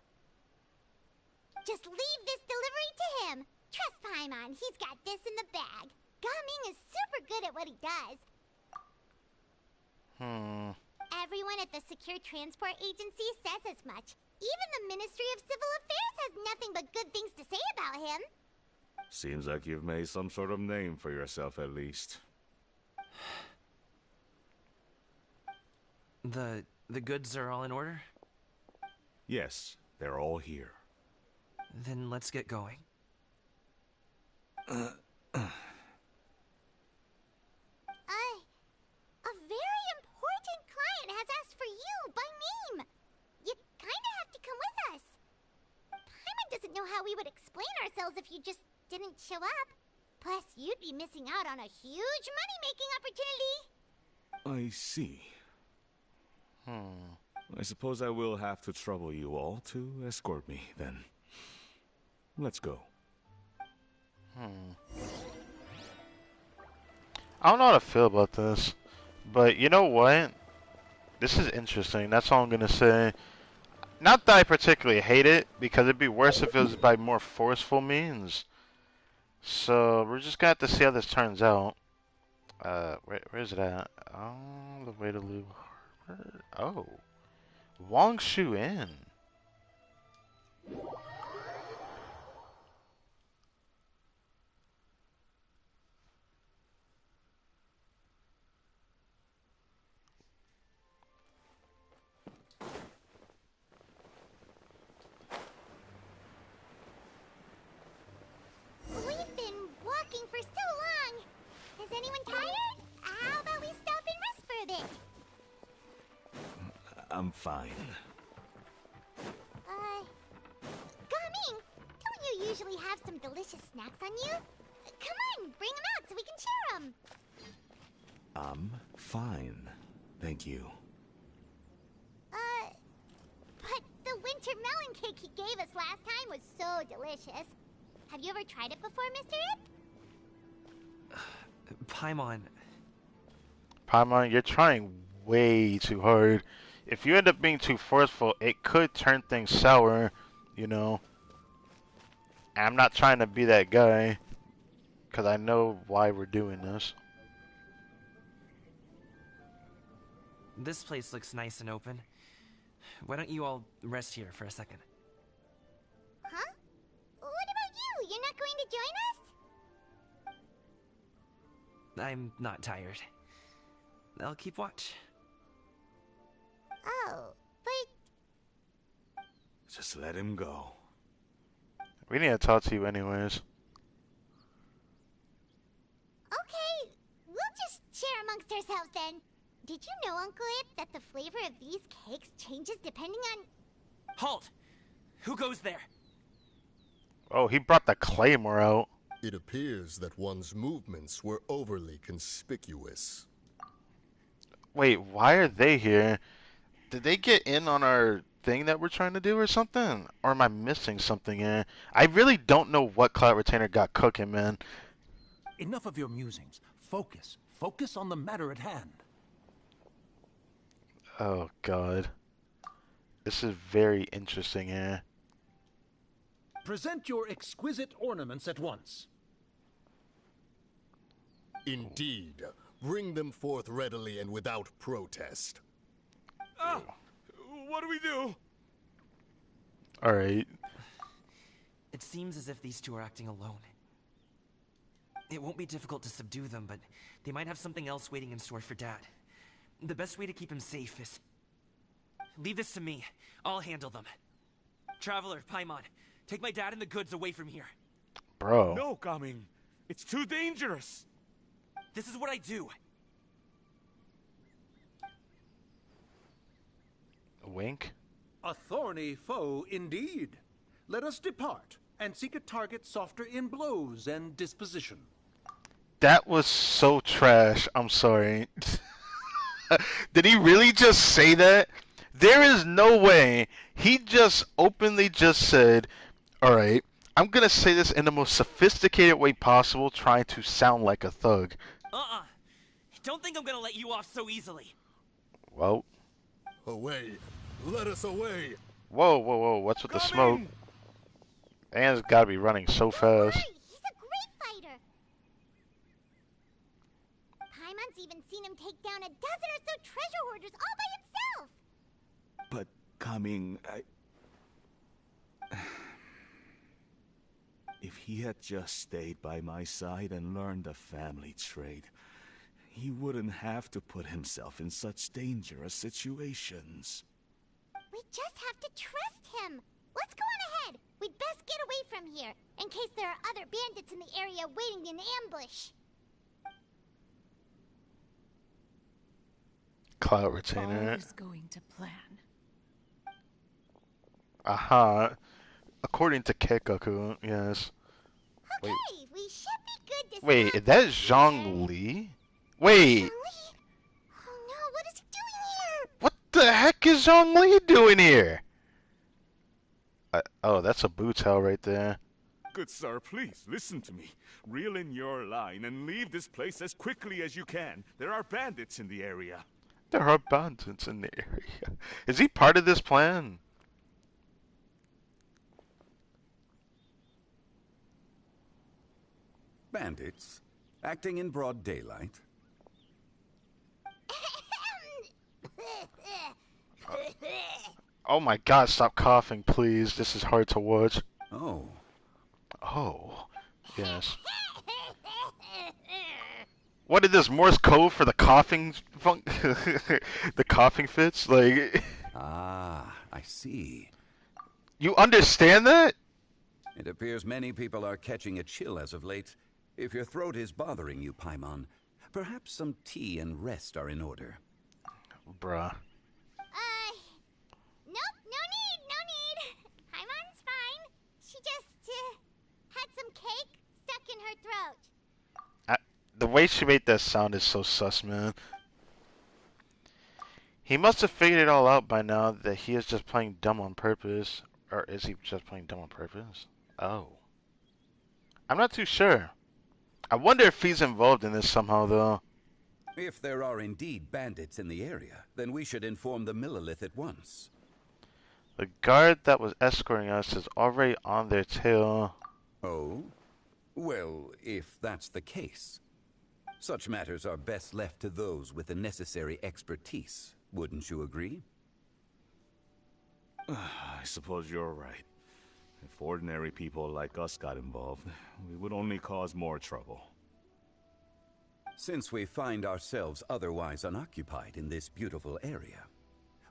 Just leave this delivery to him. Trust Paimon, he's got this in the bag. Gaming is super good at what he does. Everyone at the Secure Transport Agency says as much. Even the Ministry of Civil Affairs has nothing but good things to say about him. Seems like you've made some sort of name for yourself at least. The goods are all in order? Yes, they're all here. Then let's get going. A very important client has asked for you by name. You kinda have to come with us. Paimon doesn't know how we would explain ourselves if you just didn't show up. Plus, you'd be missing out on a huge money-making opportunity. I see. I suppose I will have to trouble you all to escort me, then. Let's go. I don't know how to feel about this, but you know what? This is interesting. That's all I'm gonna say. Not that I particularly hate it, because it'd be worse if it was by more forceful means. So we're just gonna have to see how this turns out. Where is it at? Oh, the way to Lu Harbor. Oh, Wangshu Inn. We've been walking for so long. Is anyone tired? How about we stop and rest for a bit? I'm fine. Gaming, don't you usually have some delicious snacks on you? Come on, bring them out so we can share them. I'm fine. Thank you. But the winter melon cake he gave us last time was so delicious. Have you ever tried it before, Mr. Ip? Paimon. Paimon, you're trying way too hard. If you end up being too forceful, it could turn things sour, you know. I'm not trying to be that guy, because I know why we're doing this. This place looks nice and open. Why don't you all rest here for a second? Huh? What about you? You're not going to join us? I'm not tired. I'll keep watch. Oh, but Just let him go. We need to talk to you anyways. okay, we'll just share amongst ourselves then. Did you know, Uncle Ip, that the flavor of these cakes changes depending on... Halt! Who goes there? Oh, he brought the claymore out. It appears that one's movements were overly conspicuous. Wait, why are they here? Did they get in on our thing that we're trying to do or something? Or am I missing something here? I really don't know what Cloud Retainer got cooking, man. Enough of your musings. Focus. Focus on the matter at hand. Oh, God. This is very interesting here. Present your exquisite ornaments at once. Indeed. Bring them forth readily and without protest. What do we do? Alright. It seems as if these two are acting alone. It won't be difficult to subdue them, but they might have something else waiting in store for Dad. The best way to keep him safe is... Leave this to me. I'll handle them. Traveler, Paimon, take my dad and the goods away from here. Bro. No, Gaming. It's too dangerous. This is what I do. Wink. A thorny foe indeed. Let us depart and seek a target softer in blows and disposition. That was so trash. I'm sorry. Did he really just say that? There is no way. He just openly just said, alright, I'm going to say this in the most sophisticated way possible, trying to sound like a thug. Don't think I'm gonna let you off so easily. Well. Away. Let us away. Whoa, whoa, whoa. What's with the smoke? Anne's got to be running so fast. He's a great fighter. Paimon's even seen him take down a dozen or so treasure hoarders all by himself. But, Gaming, If he had just stayed by my side and learned the family trade, he wouldn't have to put himself in such dangerous situations. We just have to trust him. Let's go on ahead. We'd best get away from here, in case there are other bandits in the area waiting in ambush. Cloud Retainer. All is going to plan. Aha. According to Kekaku, yes. Okay, Wait. we should be good to Wait, is that Zhang Li? Wait, Li? Oh no, what is he doing here? what the heck is Zhang Li doing here? Oh, that's a boot towel right there. Good sir, please listen to me. Reel in your line and leave this place as quickly as you can. There are bandits in the area. There are bandits in the area. Is he part of this plan? Bandits? Acting in broad daylight? Oh my god, stop coughing, please. This is hard to watch. Oh. Oh, yes. What is this, Morse code for the coughing the coughing fits? Like, Ah, I see. you understand that? It appears many people are catching a chill as of late. If your throat is bothering you, Paimon, perhaps some tea and rest are in order. Bruh. Nope, no need. Paimon's fine. She just, had some cake stuck in her throat. The way she made that sound is so sus, man. He must have figured it all out by now that he is just playing dumb on purpose. Or is he just playing dumb on purpose? Oh. I'm not too sure. I wonder if he's involved in this somehow, though. If there are indeed bandits in the area, then we should inform the Millilith at once. The guard that was escorting us is already on their tail. Oh? Well, if that's the case. Such matters are best left to those with the necessary expertise, wouldn't you agree? I suppose you're right. If ordinary people like us got involved, we would only cause more trouble. Since we find ourselves otherwise unoccupied in this beautiful area,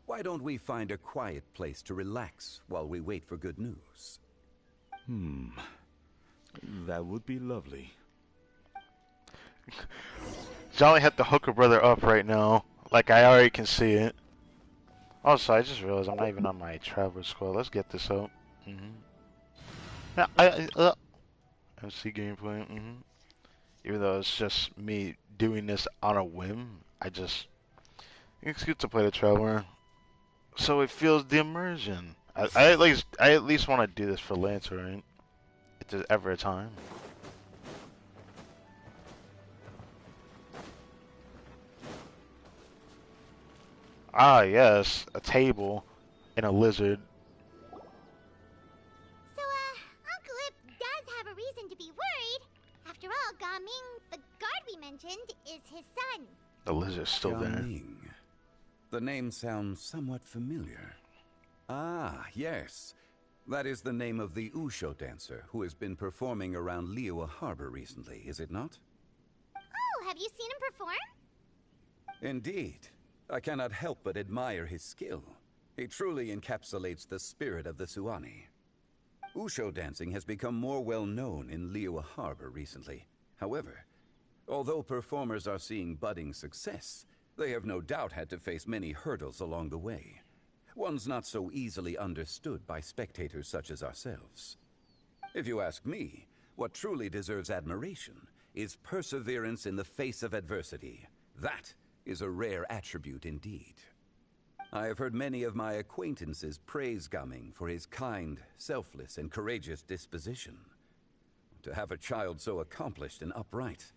why don't we find a quiet place to relax while we wait for good news? That would be lovely. Jolly had to hook her brother up right now. Like, I already can see it. Also, I just realized I'm not even on my Traveler Squad. Let's get this up. Now, MC gameplay. Even though it's just me doing this on a whim, it's good to play the Traveler. So it feels the immersion. I at least want to do this for Lancer, right? If there's ever a time. Ah, yes, a table and a lizard. So, Uncle Ip does have a reason to be worried. After all, Gaming, the guard we mentioned, is his son. The lizard's still there. Gaming. The name sounds somewhat familiar. Ah, yes. That is the name of the Usho dancer who has been performing around Liyue Harbor recently, is it not? Oh, have you seen him perform? Indeed. I cannot help but admire his skill. He truly encapsulates the spirit of the Suani. Usho dancing has become more well known in Liyue Harbor recently. However, although performers are seeing budding success, they have no doubt had to face many hurdles along the way. Ones not so easily understood by spectators such as ourselves. If you ask me, what truly deserves admiration is perseverance in the face of adversity. That is a rare attribute indeed. I have heard many of my acquaintances praise Gaming for his kind, selfless, and courageous disposition. To have a child so accomplished and upright,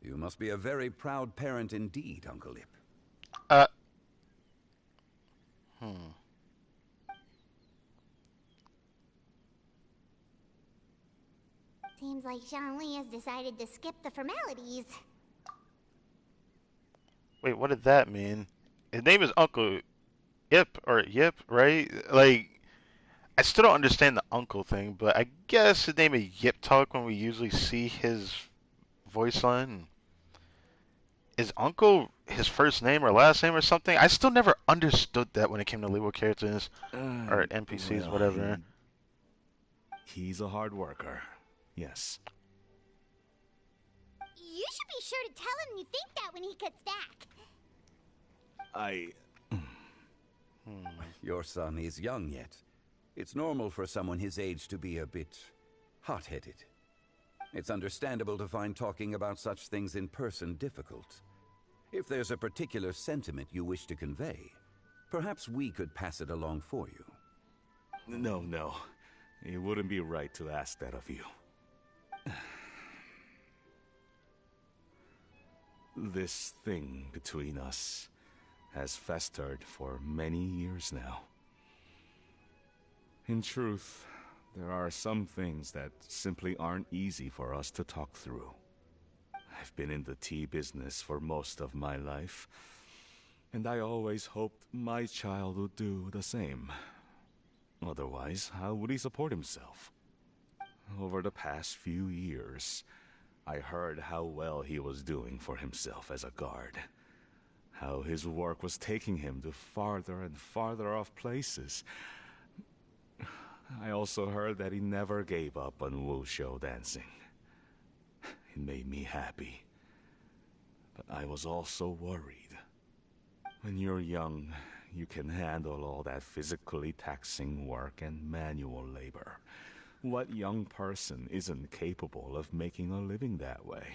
you must be a very proud parent indeed, Uncle Ip. Seems like Zhangli has decided to skip the formalities. Wait, what did that mean? His name is Uncle Ip, or Yip, right? Like, I still don't understand the uncle thing, but I guess his name is Yip Talk when we usually see his voice line. Is Uncle his first name or last name or something? I still never understood that when it came to Liyue characters, or NPCs, well, whatever. He's a hard worker. Yes. You should be sure to tell him you think that when he gets back. Your son is young yet. It's normal for someone his age to be a bit hot-headed. It's understandable to find talking about such things in person difficult. If there's a particular sentiment you wish to convey, perhaps we could pass it along for you. No. It wouldn't be right to ask that of you. This thing between us has festered for many years now. In truth, there are some things that simply aren't easy for us to talk through. I've been in the tea business for most of my life, and I always hoped my child would do the same. Otherwise, how would he support himself? Over the past few years, I heard how well he was doing for himself as a guard. How his work was taking him to farther and farther off places. I also heard that he never gave up on wushou dancing. It made me happy. But I was also worried. When you're young, you can handle all that physically taxing work and manual labor. What young person isn't capable of making a living that way?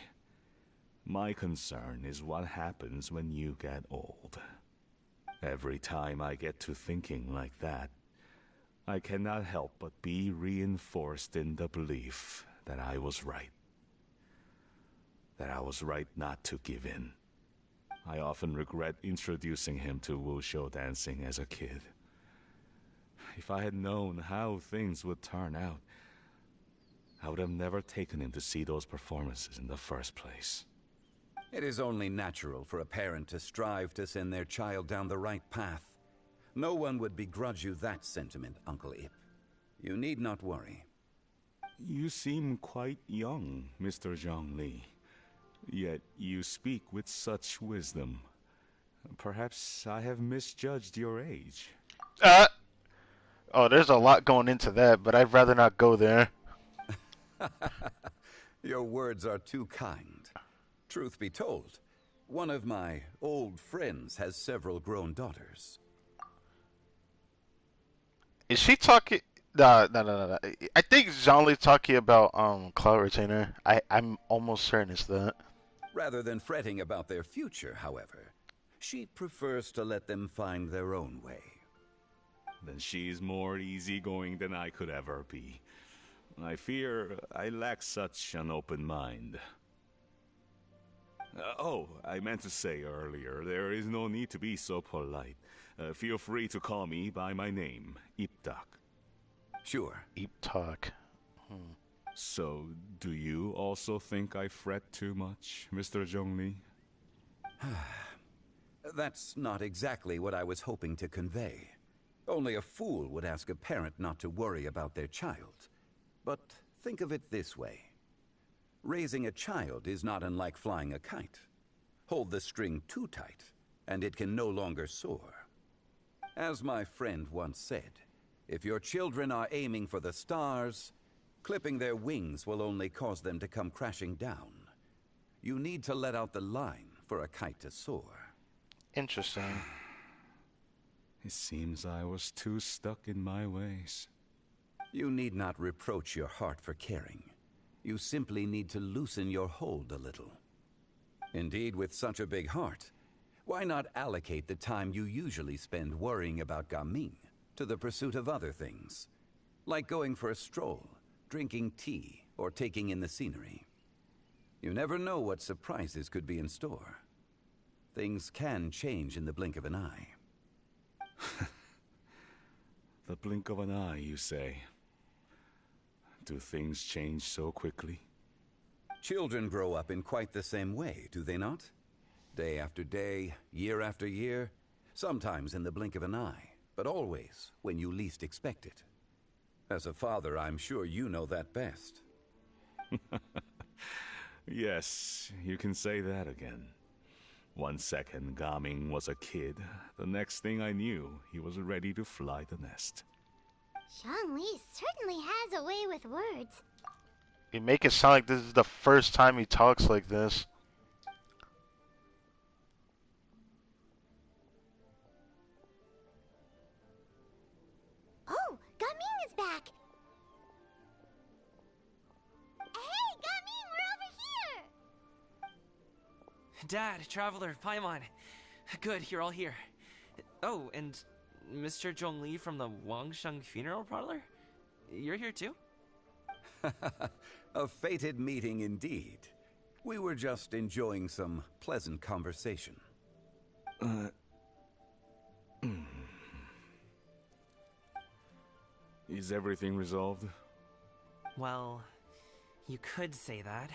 My concern is what happens when you get old. Every time I get to thinking like that, I cannot help but be reinforced in the belief that I was right. That I was right not to give in. I often regret introducing him to wushou dancing as a kid. If I had known how things would turn out, I would have never taken him to see those performances in the first place. It is only natural for a parent to strive to send their child down the right path. No one would begrudge you that sentiment, Uncle Ip. You need not worry. You seem quite young, Mr. Zhongli. Yet you speak with such wisdom. Perhaps I have misjudged your age. Oh, there's a lot going into that, but I'd rather not go there. Your words are too kind. Truth be told, one of my old friends has several grown daughters. Is she talking? No. I think Zhongli's talking about Cloud Retainer. I'm almost certain it's that. Rather than fretting about their future, however, she prefers to let them find their own way. Then she's more easygoing than I could ever be. I fear I lack such an open mind. I meant to say earlier, there is no need to be so polite. Feel free to call me by my name, Iptak. Sure. Iptak. So, do you also think I fret too much, Mr. Zhongli? That's not exactly what I was hoping to convey. Only a fool would ask a parent not to worry about their child. But think of it this way. Raising a child is not unlike flying a kite. Hold the string too tight, and it can no longer soar. As my friend once said, if your children are aiming for the stars, clipping their wings will only cause them to come crashing down. You need to let out the line for a kite to soar. Interesting. It seems I was too stuck in my ways. You need not reproach your heart for caring. You simply need to loosen your hold a little. Indeed, with such a big heart, why not allocate the time you usually spend worrying about Gaming to the pursuit of other things, like going for a stroll, drinking tea, or taking in the scenery? You never know what surprises could be in store. Things can change in the blink of an eye. The blink of an eye, you say? Do things change so quickly? Children grow up in quite the same way, do they not? Day after day, year after year, sometimes in the blink of an eye, but always when you least expect it. As a father, I'm sure you know that best. Yes, you can say that again. 1 second, Gaming was a kid. The next thing I knew, he was ready to fly the nest. Zhongli certainly has a way with words. You make it sound like this is the first time he talks like this. Oh, Gaming is back! Hey, Gaming! Dad, Traveler, Paimon. Good, you're all here. Oh, and Mr. Zhongli from the Wangsheng Funeral Parlor? You're here too? A fated meeting indeed. We were just enjoying some pleasant conversation. Is everything resolved? Well, you could say that.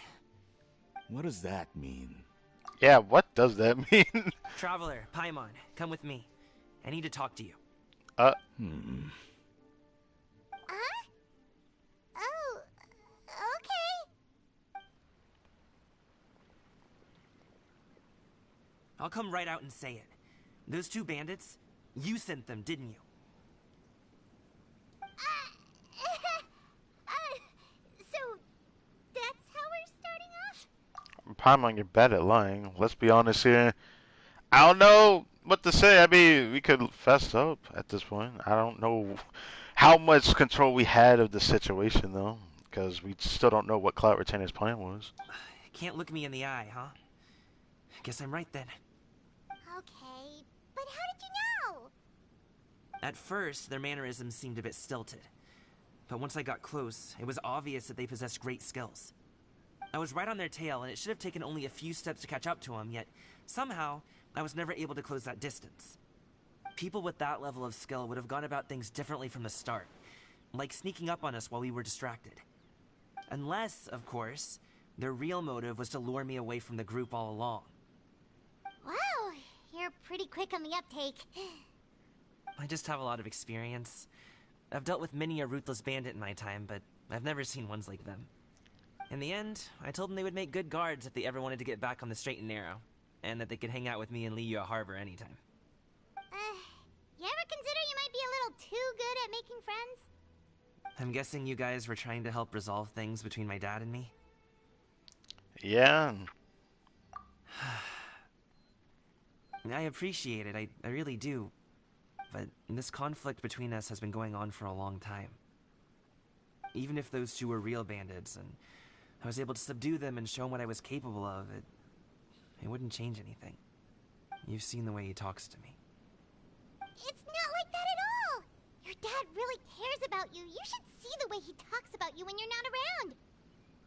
What does that mean? Yeah, what does that mean? Traveler, Paimon, come with me. I need to talk to you. Huh? Oh, okay. I'll come right out and say it. Those two bandits, you sent them, didn't you? So, that's how we're starting off? Paimon, you're bad at lying. Let's be honest here. I don't know what to say. I mean, we could fess up at this point. I don't know how much control we had of the situation, though, because we still don't know what Cloud Retainer's plan was. Can't look me in the eye, huh? Guess I'm right then. Okay, but how did you know? At first, their mannerisms seemed a bit stilted. But once I got close, it was obvious that they possessed great skills. I was right on their tail, and it should have taken only a few steps to catch up to them, yet somehow, I was never able to close that distance. People with that level of skill would have gone about things differently from the start, like sneaking up on us while we were distracted. Unless, of course, their real motive was to lure me away from the group all along. Wow, you're pretty quick on the uptake. I just have a lot of experience. I've dealt with many a ruthless bandit in my time, but I've never seen ones like them. In the end, I told them they would make good guards if they ever wanted to get back on the straight and narrow, and that they could hang out with me in Liyue Harbor anytime. You ever consider you might be a little too good at making friends? I'm guessing you guys were trying to help resolve things between my dad and me? Yeah. I appreciate it, I really do. But this conflict between us has been going on for a long time. Even if those two were real bandits, and I was able to subdue them and show him what I was capable of, it wouldn't change anything. You've seen the way he talks to me. It's not like that at all! Your dad really cares about you. You should see the way he talks about you when you're not around.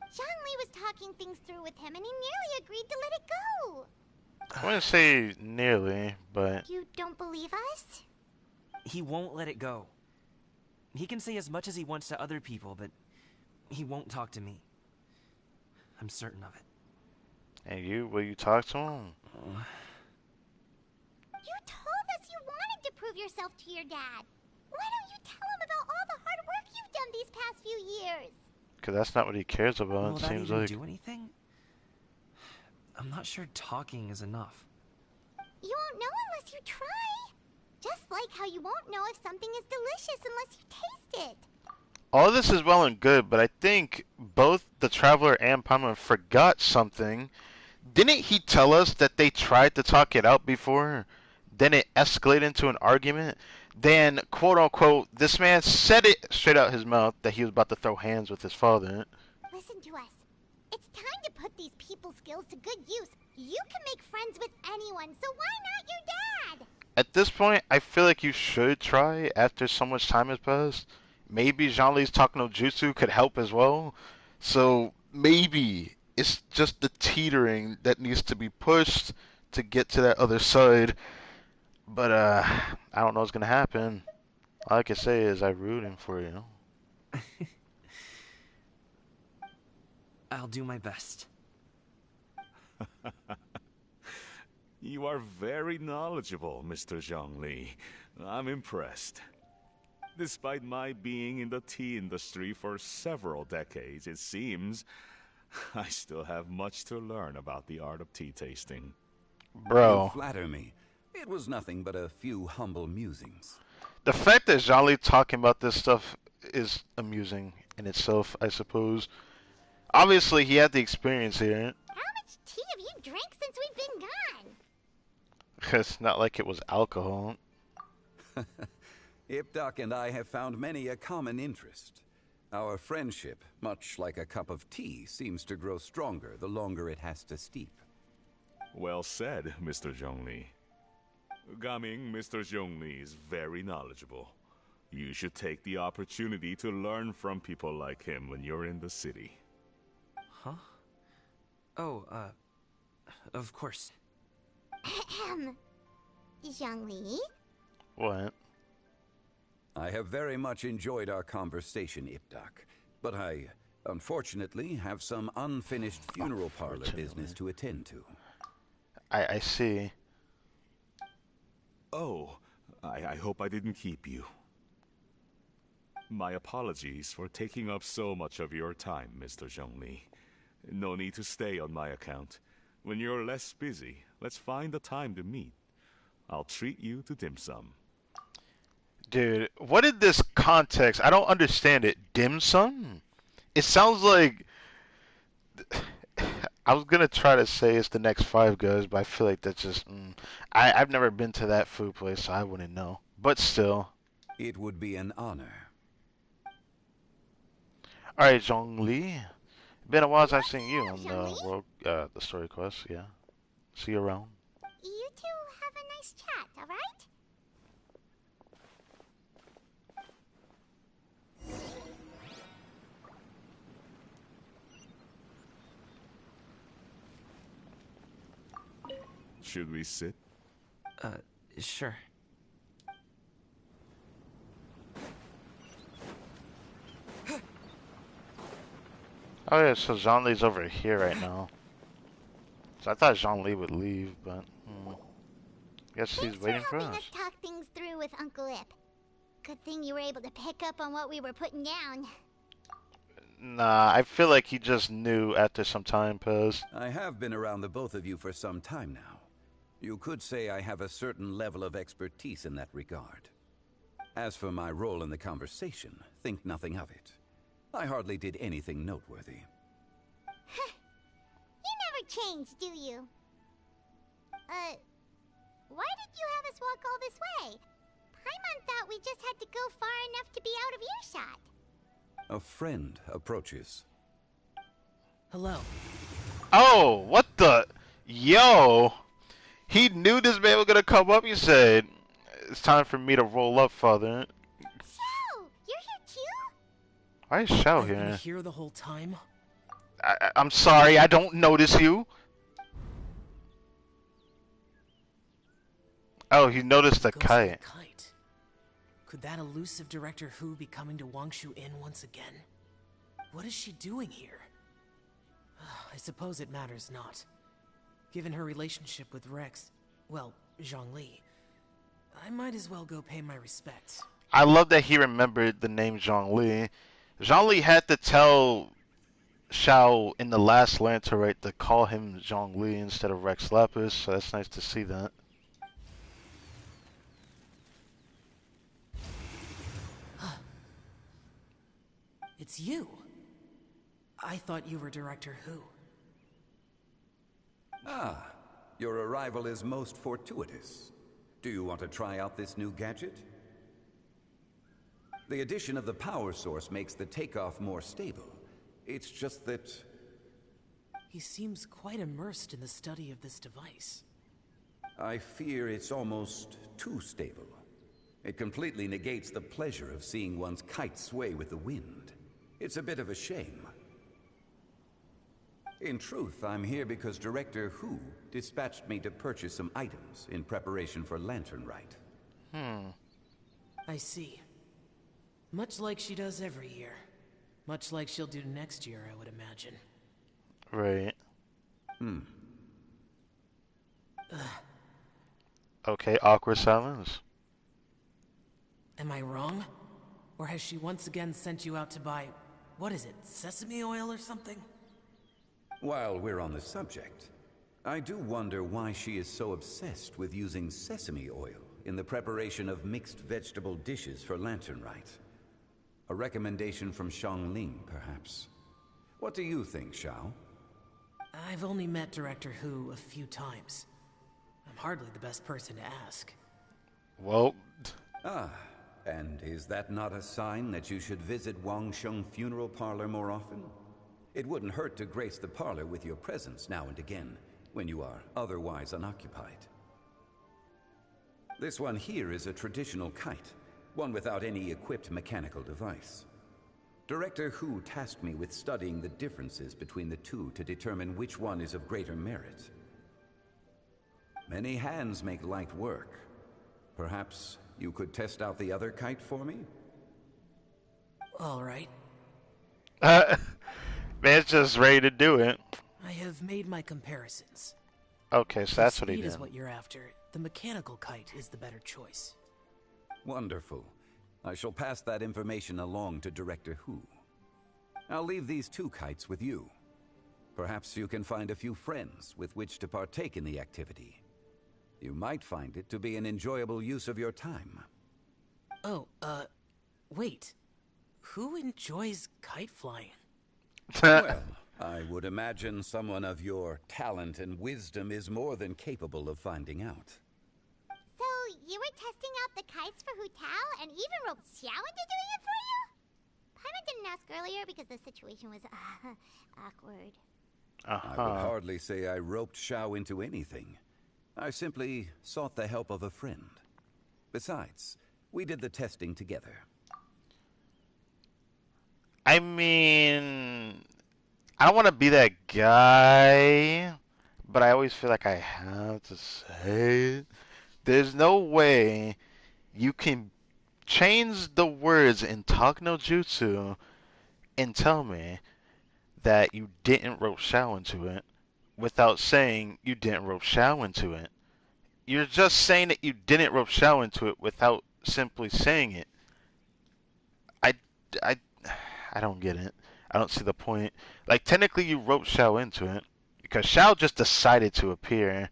Zhongli was talking things through with him, and he nearly agreed to let it go. I wouldn't say nearly, but... You don't believe us? He won't let it go. He can say as much as he wants to other people, but he won't talk to me. I'm certain of it. And you, will you talk to him? You told us you wanted to prove yourself to your dad. Why don't you tell him about all the hard work you've done these past few years? Because that's not what he cares about, Will it that seems even like. do anything? I'm not sure talking is enough. You won't know unless you try. Just like how you won't know if something is delicious unless you taste it. All this is well and good, but I think both the Traveler and Paimon forgot something. Didn't he tell us that they tried to talk it out before? Then it escalated into an argument? Then, quote unquote, this man said it straight out his mouth that he was about to throw hands with his father. Listen to us. It's time to put these people skills to good use. You can make friends with anyone, so why not your dad? At this point, I feel like you should try after so much time has passed. Maybe Zhongli's talk no jutsu could help as well. So maybe it's just the teetering that needs to be pushed to get to that other side. But I don't know what's gonna happen. All I can say is I'm rooting for you. I'll do my best. You are very knowledgeable, Mr. Zhongli. I'm impressed. Despite my being in the tea industry for several decades, it seems I still have much to learn about the art of tea tasting. Bro. You flatter me. It was nothing but a few humble musings. The fact that Zhongli talking about this stuff is amusing in itself, I suppose. Obviously, he had the experience here. How much tea have you drank since we've been gone? It's not like it was alcohol. Ipdak and I have found many a common interest. Our friendship, much like a cup of tea, seems to grow stronger the longer it has to steep. Well said, Mr. Zhongli. Gaming, Mr. Zhongli is very knowledgeable. You should take the opportunity to learn from people like him when you're in the city. Huh? Oh, of course. Ahem. Zhongli? What? I have very much enjoyed our conversation, Ipdak, but I, unfortunately, have some unfinished funeral parlor business to attend to. I see. Oh, I hope I didn't keep you. My apologies for taking up so much of your time, Mr. Zhongli. No need to stay on my account. When you're less busy, let's find a time to meet. I'll treat you to dim sum. Dude, what is this context? I don't understand it. Dim sum? It sounds like... I was gonna try to say it's the next Five Guys, but I feel like that's just... I've never been to that food place, so I wouldn't know. But still. It would be an honor. Alright, Zhongli. Been a while since I've seen you on the story quest, yeah. See you around. You two have a nice chat, alright? Should we sit? Sure. Oh yeah, so Zhongli's over here right now. So I thought Zhongli would leave, but... guess he's waiting for us. Thanks for helping us talk things through with Uncle Ip. Good thing you were able to pick up on what we were putting down. Nah, I feel like he just knew after some time passed. I have been around the both of you for some time now. You could say I have a certain level of expertise in that regard. As for my role in the conversation, think nothing of it. I hardly did anything noteworthy. You never change, do you? Why did you have us walk all this way? Paimon thought we just had to go far enough to be out of earshot. A friend approaches. Hello. Oh, what the... Yo! He knew this man was gonna come up, he said. It's time for me to roll up, father. Xiao! You're here too? Why is Xiao I've been here? here the whole time? I'm sorry, I don't notice you. Oh, he noticed the Ghost of kite. kite. Could that elusive Director Hu be coming to Wangshu Inn once again? What is she doing here? I suppose it matters not. Given her relationship with Rex, well, Zhongli, I might as well go pay my respects. I love that he remembered the name Zhongli. Zhongli had to tell Xiao in the last Lanterite to call him Zhongli instead of Rex Lapis, so that's nice to see that. It's you. I thought you were Director Hu. Ah, your arrival is most fortuitous. Do you want to try out this new gadget? The addition of the power source makes the takeoff more stable. It's just that... He seems quite immersed in the study of this device. I fear it's almost too stable. It completely negates the pleasure of seeing one's kite sway with the wind. It's a bit of a shame. In truth, I'm here because Director Hu dispatched me to purchase some items in preparation for Lantern Rite. I see. Much like she does every year. Much like she'll do next year, I would imagine. Right. Okay, awkward silence. Am I wrong? Or has she once again sent you out to buy, what is it, sesame oil or something? While we're on the subject, I do wonder why she is so obsessed with using sesame oil in the preparation of mixed vegetable dishes for Lantern Rite. A recommendation from Xiangling, perhaps. What do you think, Xiao? I've only met Director Hu a few times. I'm hardly the best person to ask. Well... Ah, and is that not a sign that you should visit Wangsheng Funeral Parlor more often? It wouldn't hurt to grace the parlor with your presence now and again, when you are otherwise unoccupied. This one here is a traditional kite, one without any equipped mechanical device. Director Hu tasked me with studying the differences between the two to determine which one is of greater merit. Many hands make light work. Perhaps you could test out the other kite for me? All right. Man's just ready to do it. I have made my comparisons. Okay, so that's what he Speed did. is what you're after. The mechanical kite is the better choice. Wonderful. I shall pass that information along to Director Hu. I'll leave these two kites with you. Perhaps you can find a few friends with which to partake in the activity. You might find it to be an enjoyable use of your time. Oh, wait. Who enjoys kite flying? Well, I would imagine someone of your talent and wisdom is more than capable of finding out. So, you were testing out the kites for Hu Tao and even roped Xiao into doing it for you? Paimon didn't ask earlier because the situation was, awkward. I would hardly say I roped Xiao into anything. I simply sought the help of a friend. Besides, we did the testing together. I mean, I don't want to be that guy, but I always feel like I have to say it. There's no way you can change the words in Talk No Jutsu and tell me that you didn't rope Shao into it without saying you didn't rope Shao into it. You're just saying that you didn't rope Shao into it without simply saying it. I, I, I don't get it. I don't see the point. Like, technically you roped Shao into it because Shao just decided to appear.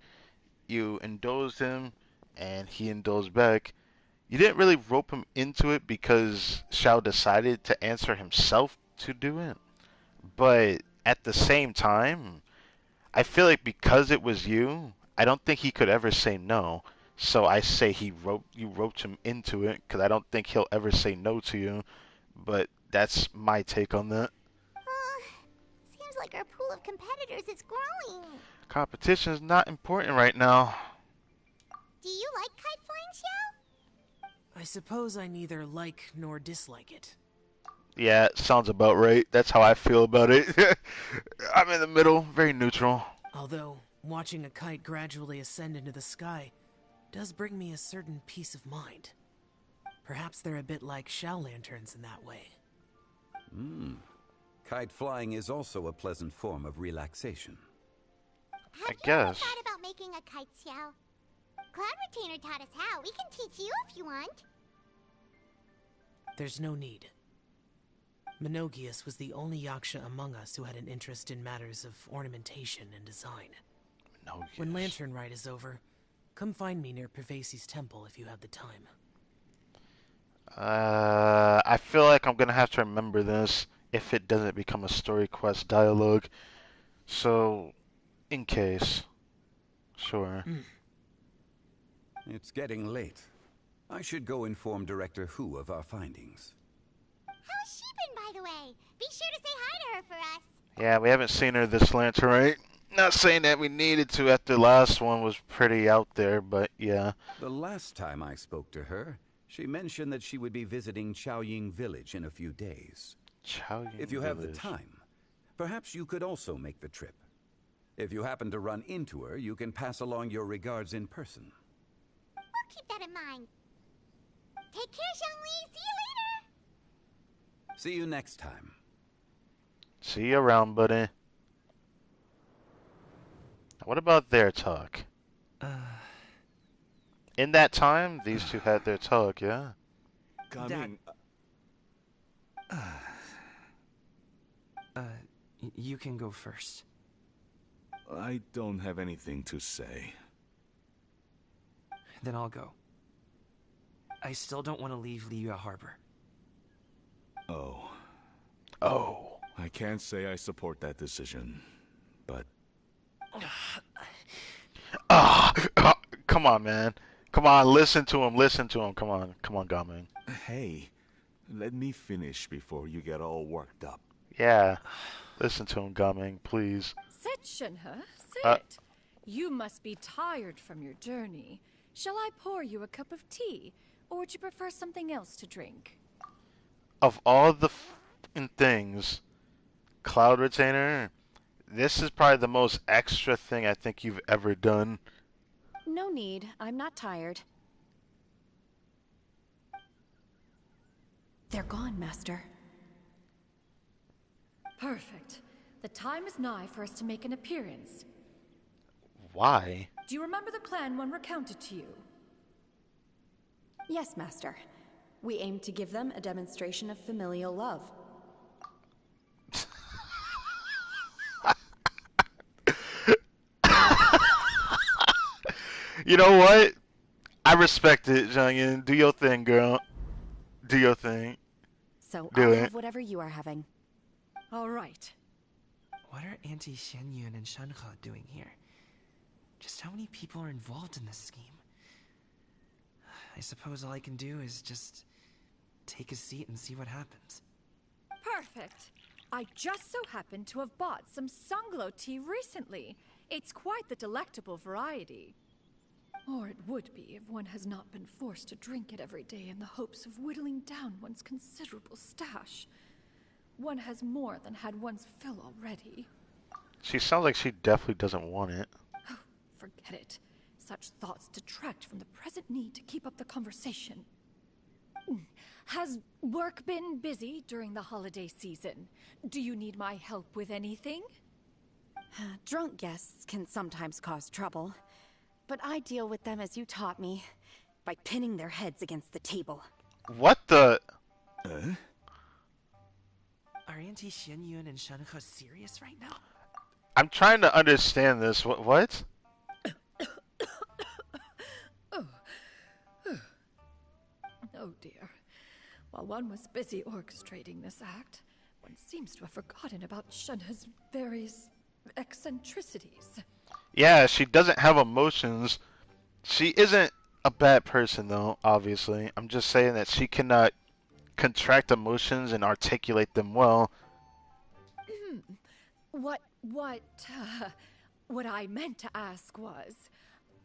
You indulged him and he indulged back. You didn't really rope him into it because Shao decided to answer himself to do it. But at the same time, I feel like because it was you, I don't think he could ever say no. So I say you roped him into it because I don't think he'll ever say no to you. But that's my take on that. Seems like our pool of competitors is growing. Competition is not important right now. Do you like kite flying, Xiao? I suppose I neither like nor dislike it. Yeah, sounds about right. That's how I feel about it. I'm in the middle, very neutral. Although, watching a kite gradually ascend into the sky does bring me a certain peace of mind. Perhaps they're a bit like Shao lanterns in that way. Kite flying is also a pleasant form of relaxation. Have you ever thought about making a kite, Xiao? Cloud Retainer taught us how. We can teach you if you want. There's no need. Menogias was the only Yaksha among us who had an interest in matters of ornamentation and design. When Lantern Rite is over, come find me near Pervasi's temple if you have the time. I feel like I'm gonna have to remember this if it doesn't become a story quest dialogue. So, in case. Sure. It's getting late. I should go inform Director Hu of our findings. How's she been, by the way? Be sure to say hi to her for us. Yeah, we haven't seen her this lantern, right? Not saying that we needed to after the last one was pretty out there, but yeah. The last time I spoke to her, she mentioned that she would be visiting Chaoying Village in a few days. If you have the time, perhaps you could also make the trip. If you happen to run into her, you can pass along your regards in person. We'll keep that in mind. Take care, Zhongli. See you later. See you next time. See you around, buddy. What about their talk? In that time, these two had their talk, yeah? Coming. You can go first. I don't have anything to say. Then I'll go. I still don't want to leave Liyue Harbor. Oh. Oh. I can't say I support that decision, but... Come on, man. Come on, listen to him, Come on, Gaming. Hey, let me finish before you get all worked up. Yeah, listen to him, Gaming, please. Sit, Shinhe, sit. You must be tired from your journey. Shall I pour you a cup of tea, or would you prefer something else to drink? Of all the things, Cloud Retainer, this is probably the most extra thing I think you've ever done. No need. I'm not tired. They're gone, Master. Perfect. The time is nigh for us to make an appearance. Why? Do you remember the plan one recounted to you? Yes, Master. We aim to give them a demonstration of familial love. You know what? I respect it, Zhang. Do your thing, girl. Do your thing. So Do I'll it. have whatever you are having. All right. What are Auntie Xianyun and Shanhe doing here? Just how many people are involved in this scheme? I suppose all I can do is just take a seat and see what happens. Perfect. I just so happen to have bought some Sunglow tea recently. It's quite the delectable variety. Or it would be if one has not been forced to drink it every day in the hopes of whittling down one's considerable stash. One has more than had one's fill already. She sounds like she definitely doesn't want it. Oh, forget it. Such thoughts detract from the present need to keep up the conversation. Has work been busy during the holiday season? Do you need my help with anything? Drunk guests can sometimes cause trouble, but I deal with them as you taught me, by pinning their heads against the table. What the? Are Auntie Xianyun and Shanhe serious right now? I'm trying to understand this. What? Oh dear. While one was busy orchestrating this act, one seems to have forgotten about Shenhe's various eccentricities. Yeah, she doesn't have emotions. She isn't a bad person, though, obviously. I'm just saying that she cannot contract emotions and articulate them well. What I meant to ask was,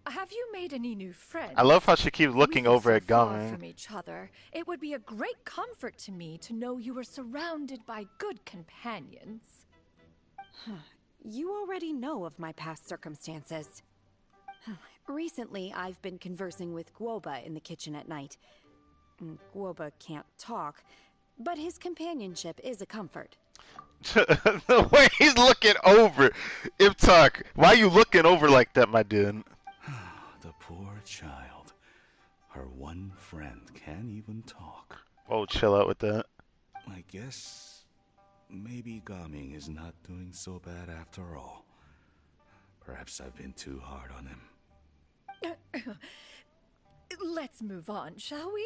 have you made any new friends? I love how she keeps looking We live over so at far Gamin. from each other. It would be a great comfort to me to know you were surrounded by good companions. You already know of my past circumstances. Recently, I've been conversing with Guoba in the kitchen at night. Guoba can't talk, but his companionship is a comfort. The way he's looking over. Iptak, why are you looking over like that, my dude? The poor child. Her one friend can't even talk. Oh, chill out with that. I guess maybe Gaming is not doing so bad after all. Perhaps I've been too hard on him. Let's move on, shall we?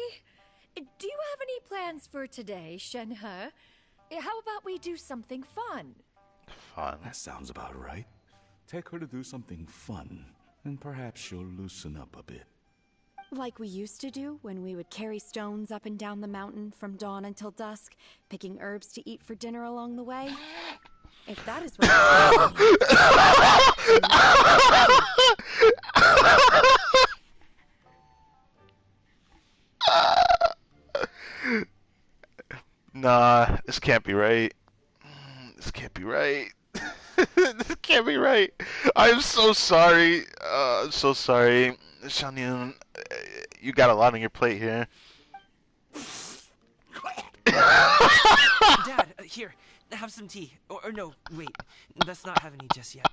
Do you have any plans for today, Shenhe? How about we do something fun? Fun. That sounds about right. Take her to do something fun, and perhaps she'll loosen up a bit. Like we used to do when we would carry stones up and down the mountain from dawn until dusk, picking herbs to eat for dinner along the way? If that is what Nah, this can't be right. This can't be right. This can't be right. I'm so sorry. I'm so sorry. Xianyun, you got a lot on your plate here. Dad, here, have some tea. Or no, wait, let's not have any just yet.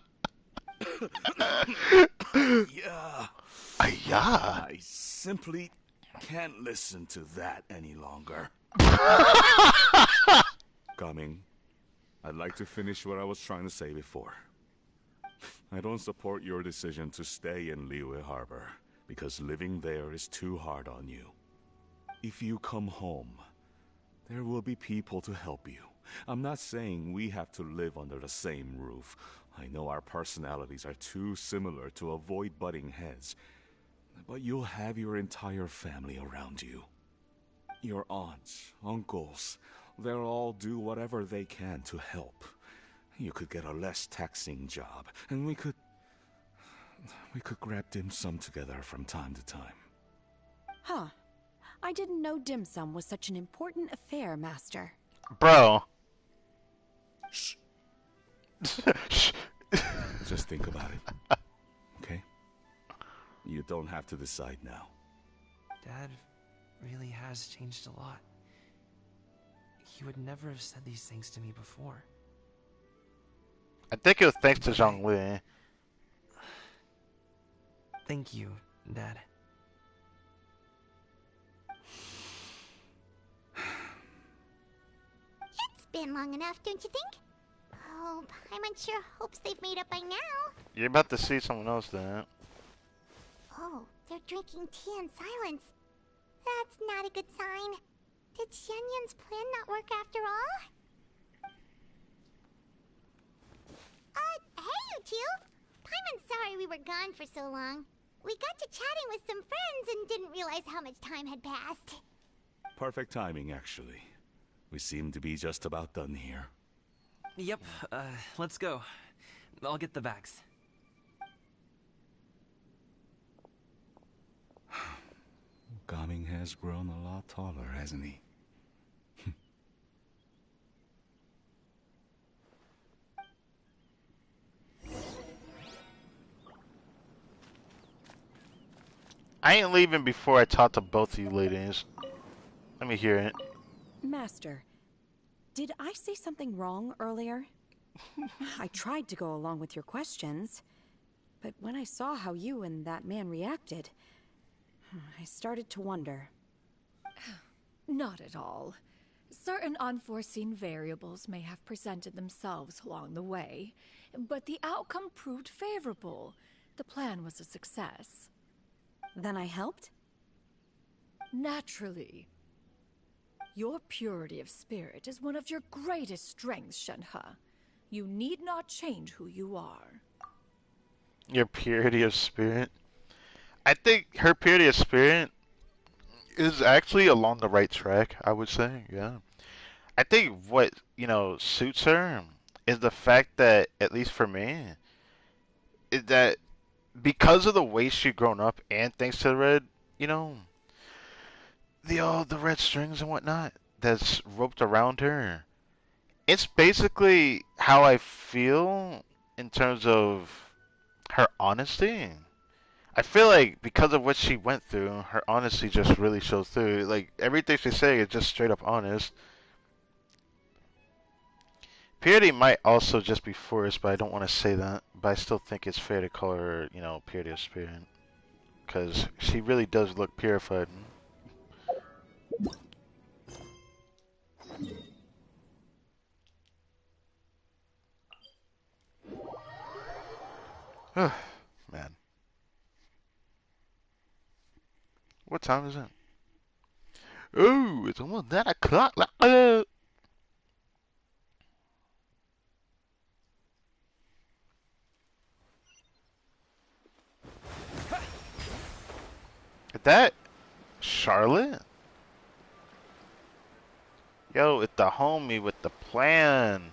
Yeah. Yeah. I simply can't listen to that any longer. Coming. I'd like to finish what I was trying to say before. I don't support your decision to stay in Liyue Harbor, because living there is too hard on you. If you come home, there will be people to help you. I'm not saying we have to live under the same roof. I know our personalities are too similar to avoid butting heads. But you'll have your entire family around you. Your aunts, uncles, they'll all do whatever they can to help. You could get a less taxing job, and we could... We could grab dim sum together from time to time. Huh. I didn't know dim sum was such an important affair, Master. Bro. Shh. Just think about it. Okay? You don't have to decide now. Dad really has changed a lot. He would never have said these things to me before. I think it was thanks to Zhongli. Thank you, Dad. It's been long enough, don't you think? Oh, Paimon sure hopes they've made up by now. You're about to see someone else then. Oh, they're drinking tea in silence. That's not a good sign. Did Xianyun's plan not work after all? Hey you two! Paimon's sorry we were gone for so long. We got to chatting with some friends and didn't realize how much time had passed. Perfect timing, actually. We seem to be just about done here. Yep, let's go. I'll get the bags. Gaming has grown a lot taller, hasn't he? I ain't leaving before I talk to both of you ladies. Let me hear it. Master, did I say something wrong earlier? I tried to go along with your questions, but when I saw how you and that man reacted, I started to wonder. Not at all. Certain unforeseen variables may have presented themselves along the way, but the outcome proved favorable. The plan was a success. Then I helped? Naturally. Your purity of spirit is one of your greatest strengths, Shenhe. You need not change who you are. Your purity of spirit? I think her purity of spirit is actually along the right track, I would say, yeah. I think what, suits her is the fact that, at least for me, is that because of the way she's grown up and thanks to the red, the red strings and whatnot that's roped around her, it's basically how I feel in terms of her honesty. I feel like because of what she went through, her honesty just really shows through. Like, everything she's saying is just straight up honest. Purity might also just be forced, but I don't want to say that. But I still think it's fair to call her, purity of spirit. Because she really does look purified. Man. What time is it? Oh, it's almost 9 o'clock. Is that Charlotte? Yo, it's the homie with the plan.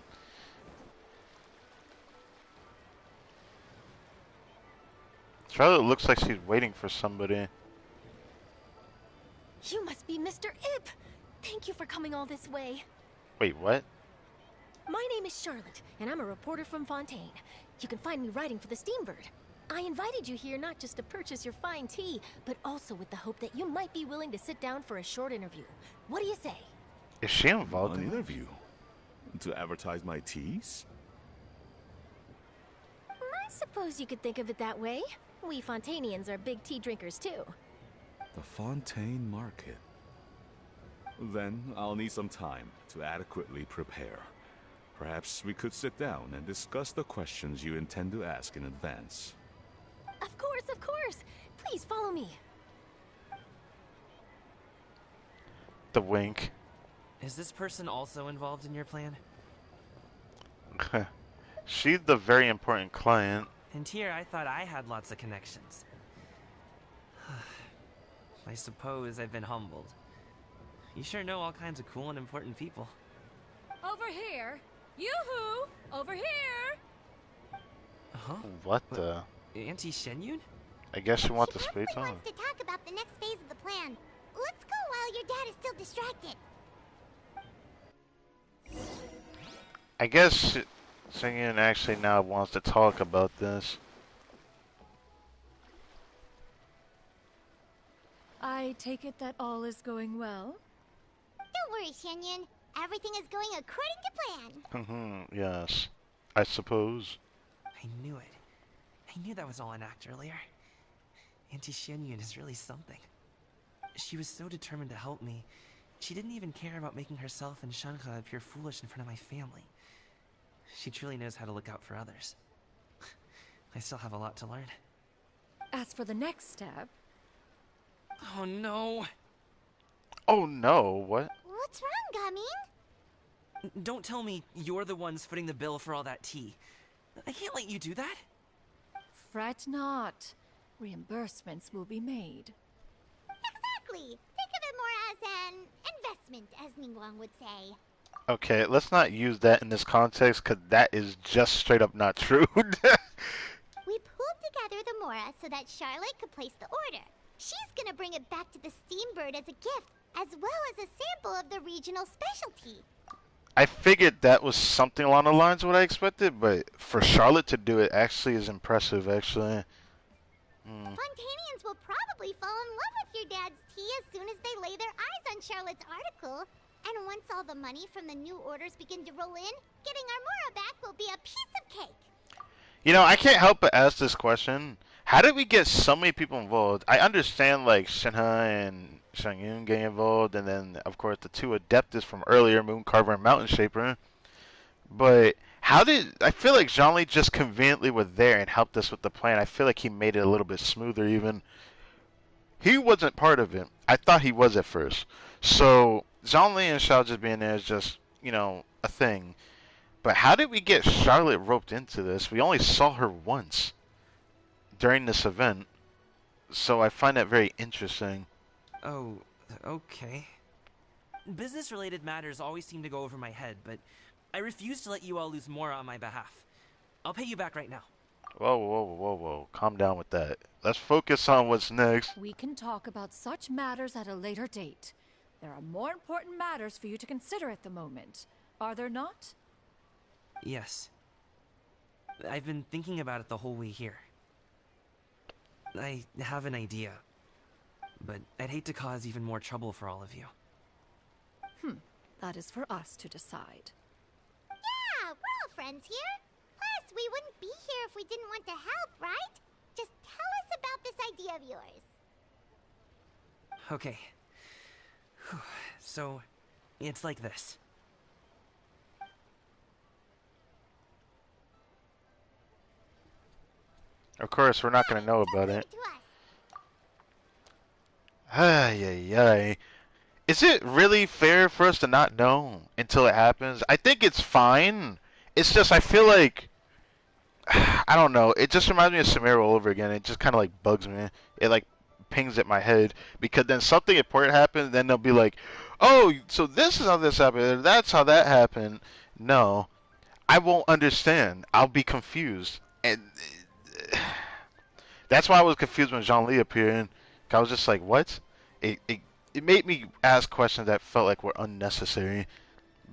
Charlotte looks like she's waiting for somebody. You must be Mr. Ip! Thank you for coming all this way. Wait, what? My name is Charlotte, and I'm a reporter from Fontaine. You can find me writing for the Steambird. I invited you here not just to purchase your fine tea, but also with the hope that you might be willing to sit down for a short interview. What do you say? Is she involved in in an interview? To advertise my teas? I suppose you could think of it that way. We Fontainians are big tea drinkers too. The Fontaine Market. Then I'll need some time to adequately prepare. Perhaps we could sit down and discuss the questions you intend to ask in advance. Of course, of course. Please follow me. The wink. Is this person also involved in your plan? She's the very important client. And here I thought I had lots of connections. I suppose I've been humbled. You sure know all kinds of cool and important people. Over here! Yoo-hoo! Over here! Huh? What the? Auntie Shenyun? I guess you want the She space probably on. wants to talk about the next phase of the plan. Let's go while your dad is still distracted. I guess Singin actually now wants to talk about this. I take it that all is going well? Don't worry, Shenyun. Everything is going according to plan. Yes. I suppose. I knew it. I knew that was all an act earlier. Auntie Shenyun is really something. She was so determined to help me. She didn't even care about making herself and Shanha appear foolish in front of my family. She truly knows how to look out for others. I still have a lot to learn. As for the next step... Oh no! Oh no, what? What's wrong, Gaming? Don't tell me you're the ones footing the bill for all that tea. I can't let you do that. Fret not. Reimbursements will be made. Exactly. Think of it more as an investment, as Ningguang would say. Okay, let's not use that in this context, because that is just straight up not true. We pulled together the Mora so that Charlotte could place the order. She's gonna bring it back to the Steambird as a gift, as well as a sample of the regional specialty. I figured that was something along the lines of what I expected, but for Charlotte to do it actually is impressive, actually. Fontanians will probably fall in love with your dad's tea as soon as they lay their eyes on Charlotte's article. And once all the money from the new orders begin to roll in, getting our Mora back will be a piece of cake. You know, I can't help but ask this question. How did we get so many people involved? I understand, like, Shinha and Shangyun getting involved, and then, of course, the two Adeptus from earlier, Mooncarver and Mountain Shaper. But how did... I feel like Zhongli just conveniently were there and helped us with the plan. I feel like he made it a little bit smoother, even. He wasn't part of it. I thought he was at first. So, Zhongli and Xiao just being there is just, you know, a thing. But how did we get Charlotte roped into this? We only saw her once during this event. So I find that very interesting. Oh, okay. Business-related matters always seem to go over my head, but I refuse to let you all lose more on my behalf. I'll pay you back right now. Whoa, whoa, whoa, whoa. Calm down with that. Let's focus on what's next. We can talk about such matters at a later date. There are more important matters for you to consider at the moment. Are there not? Yes. I've been thinking about it the whole way here. I have an idea, but I'd hate to cause even more trouble for all of you. That is for us to decide. Yeah, we're all friends here. Plus, we wouldn't be here if we didn't want to help, right? Just tell us about this idea of yours. Okay. So, it's like this. Of course, we're not going to know about it. To us. Ay, ay, ay. Is it really fair for us to not know until it happens? I think it's fine. It's just, I feel like... I don't know. It just reminds me of Samira all over again. It just kind of, like, bugs me. It, like, pings at my head. Because then something important happens, then they'll be like, oh, so this is how this happened, or that's how that happened. No. I won't understand. I'll be confused. And... that's why I was confused when Zhongli appeared. I was just like, what? It made me ask questions that felt like were unnecessary.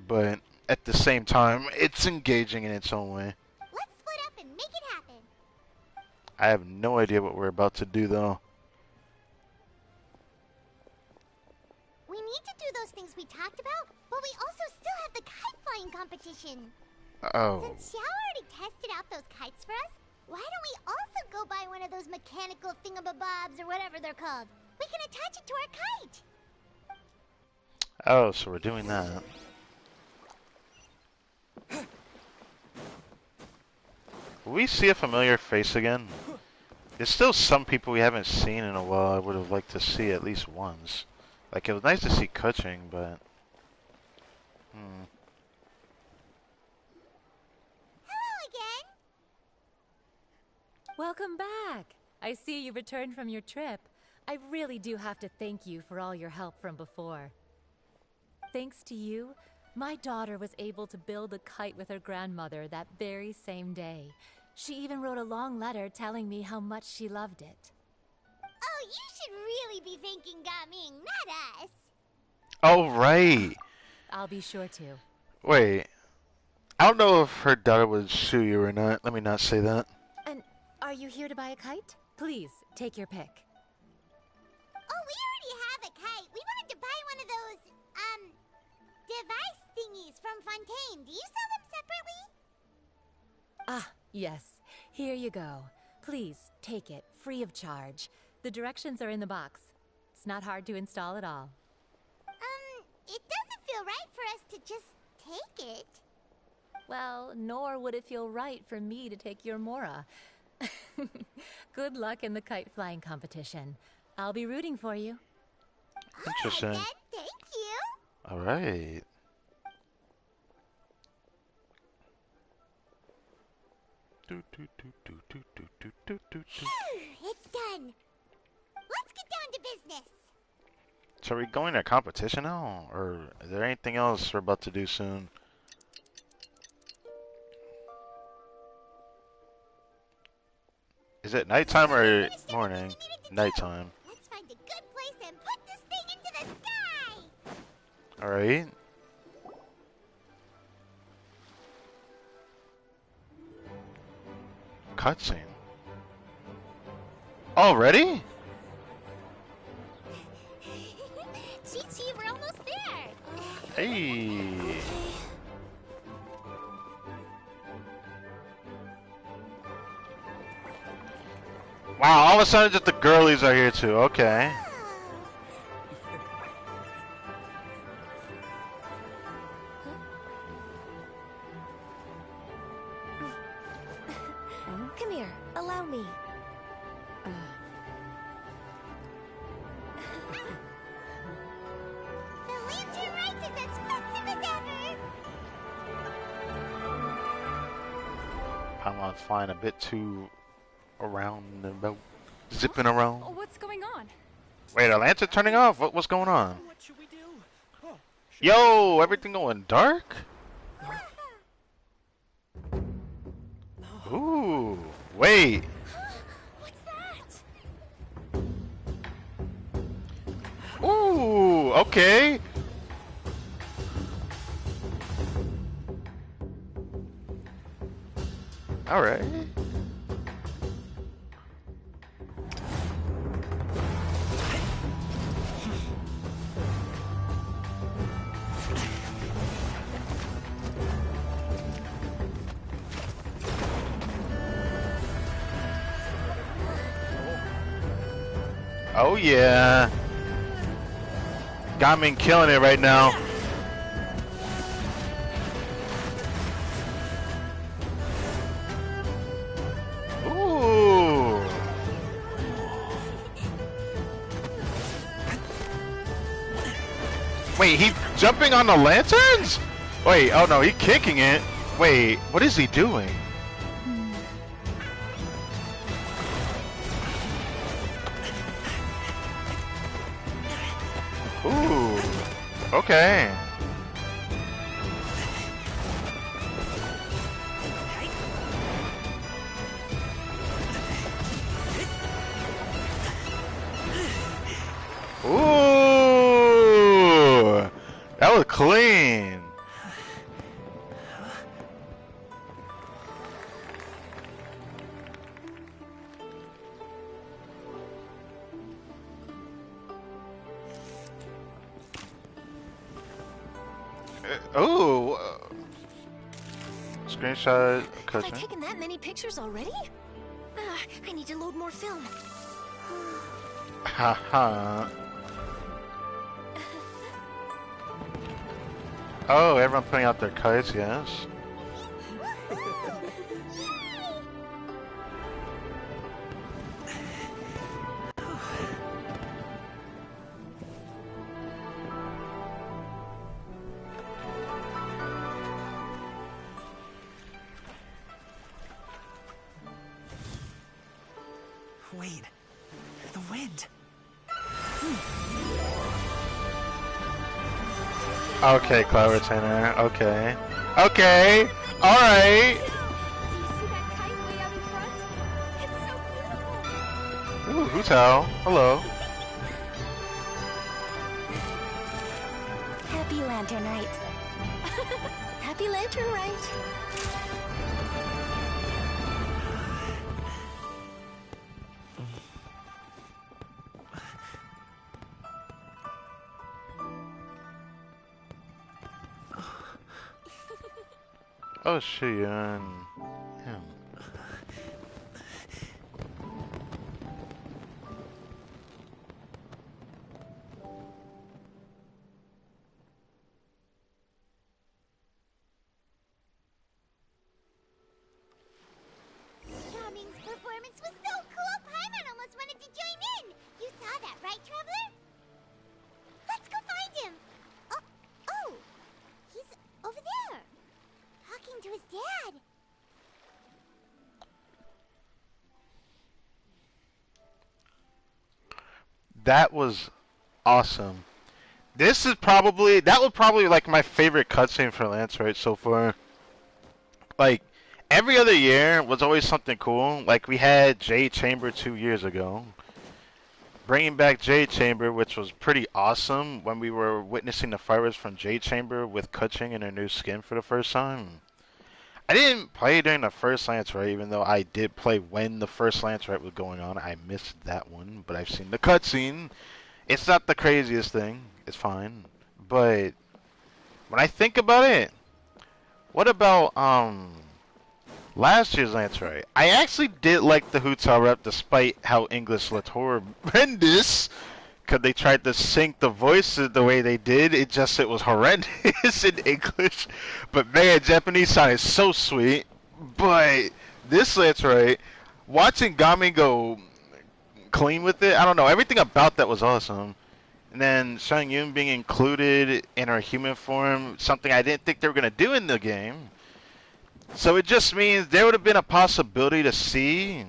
But at the same time, it's engaging in its own way. Let's split up and make it happen. I have no idea what we're about to do, though. We need to do those things we talked about, but we also still have the kite flying competition. Oh. Since Xiao already tested out those kites for us, why don't we also go buy one of those mechanical thingamabobs or whatever they're called? We can attach it to our kite. Oh, so we're doing that. Will we see a familiar face again? There's still some people we haven't seen in a while I would have liked to see at least once. Like, it was nice to see Kuching, but... Hello again. Welcome back. I see you returned from your trip. I really do have to thank you for all your help from before. Thanks to you, my daughter was able to build a kite with her grandmother that very same day. She even wrote a long letter telling me how much she loved it. Oh, you should really be thanking Gaming, not us. Oh, right. I'll be sure to. Wait. I don't know if her daughter would sue you or not. Let me not say that. And are you here to buy a kite? Please, take your pick. Oh, we already have a kite. We wanted to buy one of those, device thingies from Fontaine. Do you sell them separately? Ah, yes. Here you go. Please, take it, free of charge. The directions are in the box. It's not hard to install at all. It doesn't feel right for us to just take it. Well, nor would it feel right for me to take your Mora. Good luck in the kite flying competition. I'll be rooting for you. Interesting. Then, thank you. All right. It's done. Let's get down to business. So are we going to competition now? Or is there anything else we're about to do soon? Is it nighttime or morning? Nighttime. Let's find a good place and put this thing into the sky. Alright. Cutscene. Already? Chi-Chi, we're almost there. Hey. Wow, all of a sudden just the girlies are here too. Okay. Come here, allow me. The Lantern Rite is as festive as ever. I'm flying a bit too around and about, zipping around. Oh, what's going on? Wait, a lantern turning off? What's going on? What should we do? Oh, Yo, everything going dark? Ooh, wait. What's that? Ooh, okay. All right. Oh yeah. Gamin killing it right now. Ooh. Wait, he jumping on the lanterns? Wait, oh no, he kicking it. Wait, what is he doing? Ooh, okay. Ooh, that was clean. Ooh. Screenshot Have I cutscene. taken that many pictures already? I need to load more film. Haha. Oh, everyone putting out their kites, yes. Wait, the wind. Okay, Cloud Retainer. Okay. Okay. Alright. Do you see that kite way out Tao. Hello. Happy Lantern Rite. Happy Lantern Rite. Oh shit, yeah. Gaming's performance was so cool, Paimon almost wanted to join in. You saw that, right, Traveler? Let's go find him. Oh, he's over there, talking to his dad. That was awesome. This is probably that was probably like my favorite cutscene for Lance right so far. Like every other year was always something cool. Like we had Jade Chamber 2 years ago. Bringing back Jade Chamber, which was pretty awesome when we were witnessing the fireworks from Jade Chamber with Kuching in her new skin for the first time. I didn't play during the first Lance Rite, even though I did play when the first Lance Rite was going on. I missed that one, but I've seen the cutscene. It's not the craziest thing. It's fine. But when I think about it, what about last year's Lance Rite? I actually did like the Hootah rep despite how English looked horrendous. Because they tried to sync the voices the way they did. It was horrendous in English. But man, Japanese sounded so sweet. But this Lance Rite, watching Gami go clean with it, I don't know. Everything about that was awesome. And then Shang Yun being included in her human form, something I didn't think they were going to do in the game. So it just means there would have been a possibility to see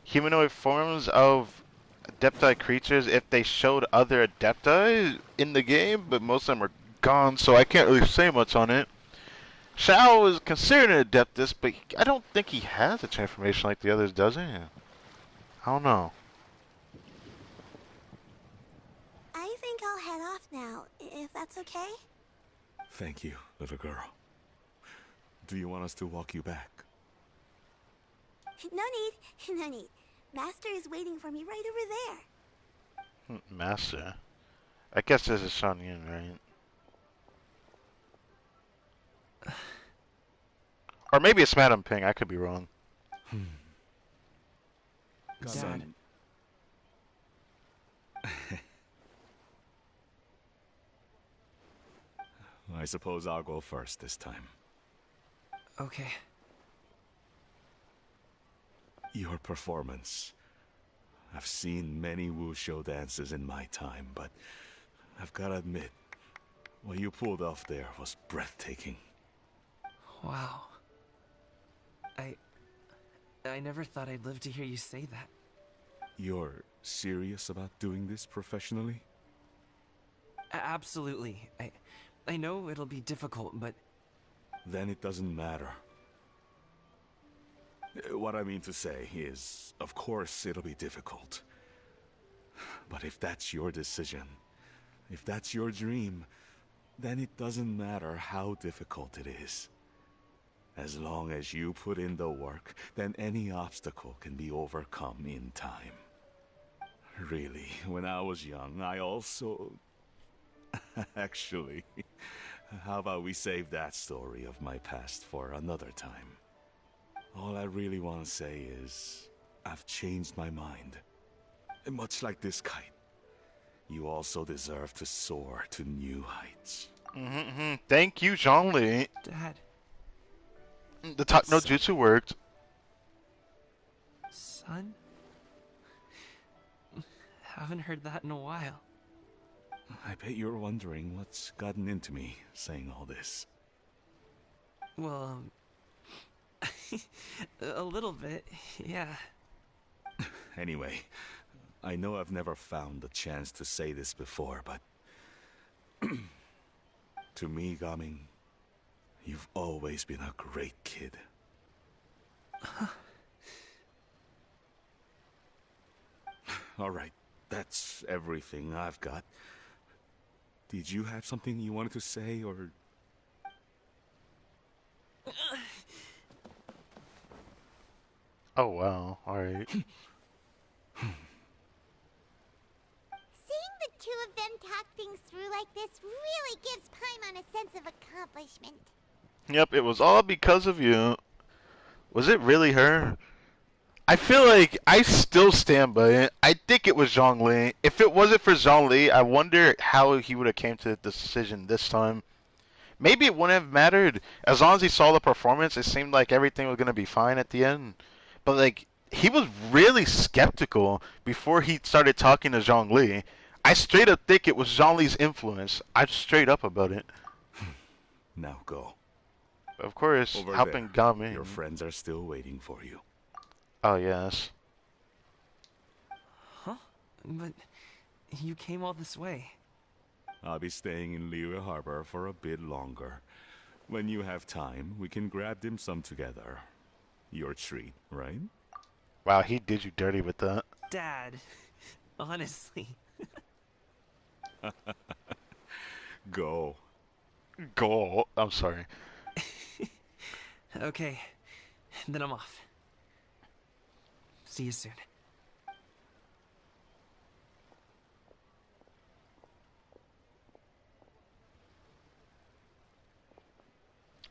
humanoid forms of Adepti creatures if they showed other Adepti in the game, but most of them are gone, so I can't really say much on it. Shao is considered an Adeptus, but I don't think he has a transformation like the others, does he? I don't know. I think I'll head off now, if that's okay. Thank you, little girl. Do you want us to walk you back? No need, no need. Master is waiting for me right over there. Master? I guess this is Shang Yun, right? Or maybe it's Madam Ping, I could be wrong. Dad. I suppose I'll go first this time. Okay. Your performance. I've seen many wushou dances in my time, but I've got to admit, what you pulled off there was breathtaking. Wow. I never thought I'd live to hear you say that. You're serious about doing this professionally? Absolutely. I know it'll be difficult, but... Then it doesn't matter. What I mean to say is, of course it'll be difficult. But if that's your decision, if that's your dream, then it doesn't matter how difficult it is. As long as you put in the work, then any obstacle can be overcome in time. Really, when I was young, I also... Actually, how about we save that story of my past for another time? All I really want to say is, I've changed my mind. And much like this kite, you also deserve to soar to new heights. Thank you, Zhongli. Dad. The talk no jutsu worked. Son? Haven't heard that in a while. I bet you're wondering what's gotten into me saying all this. Well, a little bit, yeah. Anyway, I know I've never found the chance to say this before, but... to me, Gaming, you've always been a great kid. Alright, that's everything I've got. Did you have something you wanted to say, or... Oh, wow. Alright. Seeing the two of them talk things through like this really gives Paimon a sense of accomplishment. Yep, it was all because of you. Was it really her? I feel like I still stand by it. I think it was Zhongli. If it wasn't for Zhongli, I wonder how he would have came to the decision this time. Maybe it wouldn't have mattered. As long as he saw the performance, it seemed like everything was going to be fine at the end. But, like, he was really skeptical before he started talking to Zhongli. I straight up think it was Zhongli's influence. I'm straight up about it. Now go. Of course, Over helping there. Gamin. Your friends are still waiting for you. Oh, yes. Huh? But you came all this way. I'll be staying in Liyue Harbor for a bit longer. When you have time, we can grab dim sum together. Your treat, right? Wow, he did you dirty with that. Dad, honestly. Go. Go. I'm sorry. Okay, then I'm off. See you soon.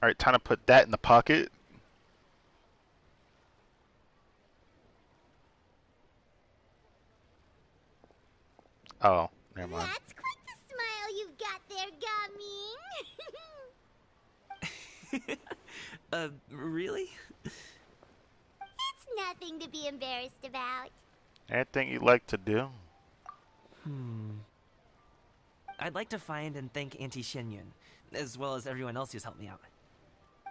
Alright, time to put that in the pocket. Oh, never mind. That's quite the smile you've got there, Gamin. Really? It's nothing to be embarrassed about. Anything you like to do? I'd like to find and thank Auntie Xinyun, as well as everyone else who's helped me out.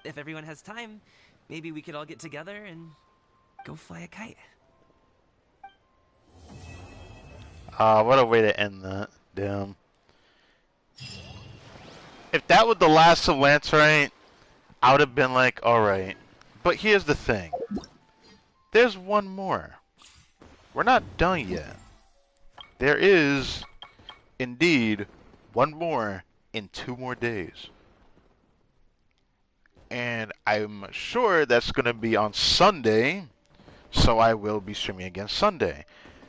If everyone has time, maybe we could all get together and go fly a kite. What a way to end that. Damn. If that was the last of Lancerite, I would have been like, alright. But here's the thing. There's one more. We're not done yet. There is, indeed, one more in 2 more days. And I'm sure that's going to be on Sunday, so I will be streaming again Sunday.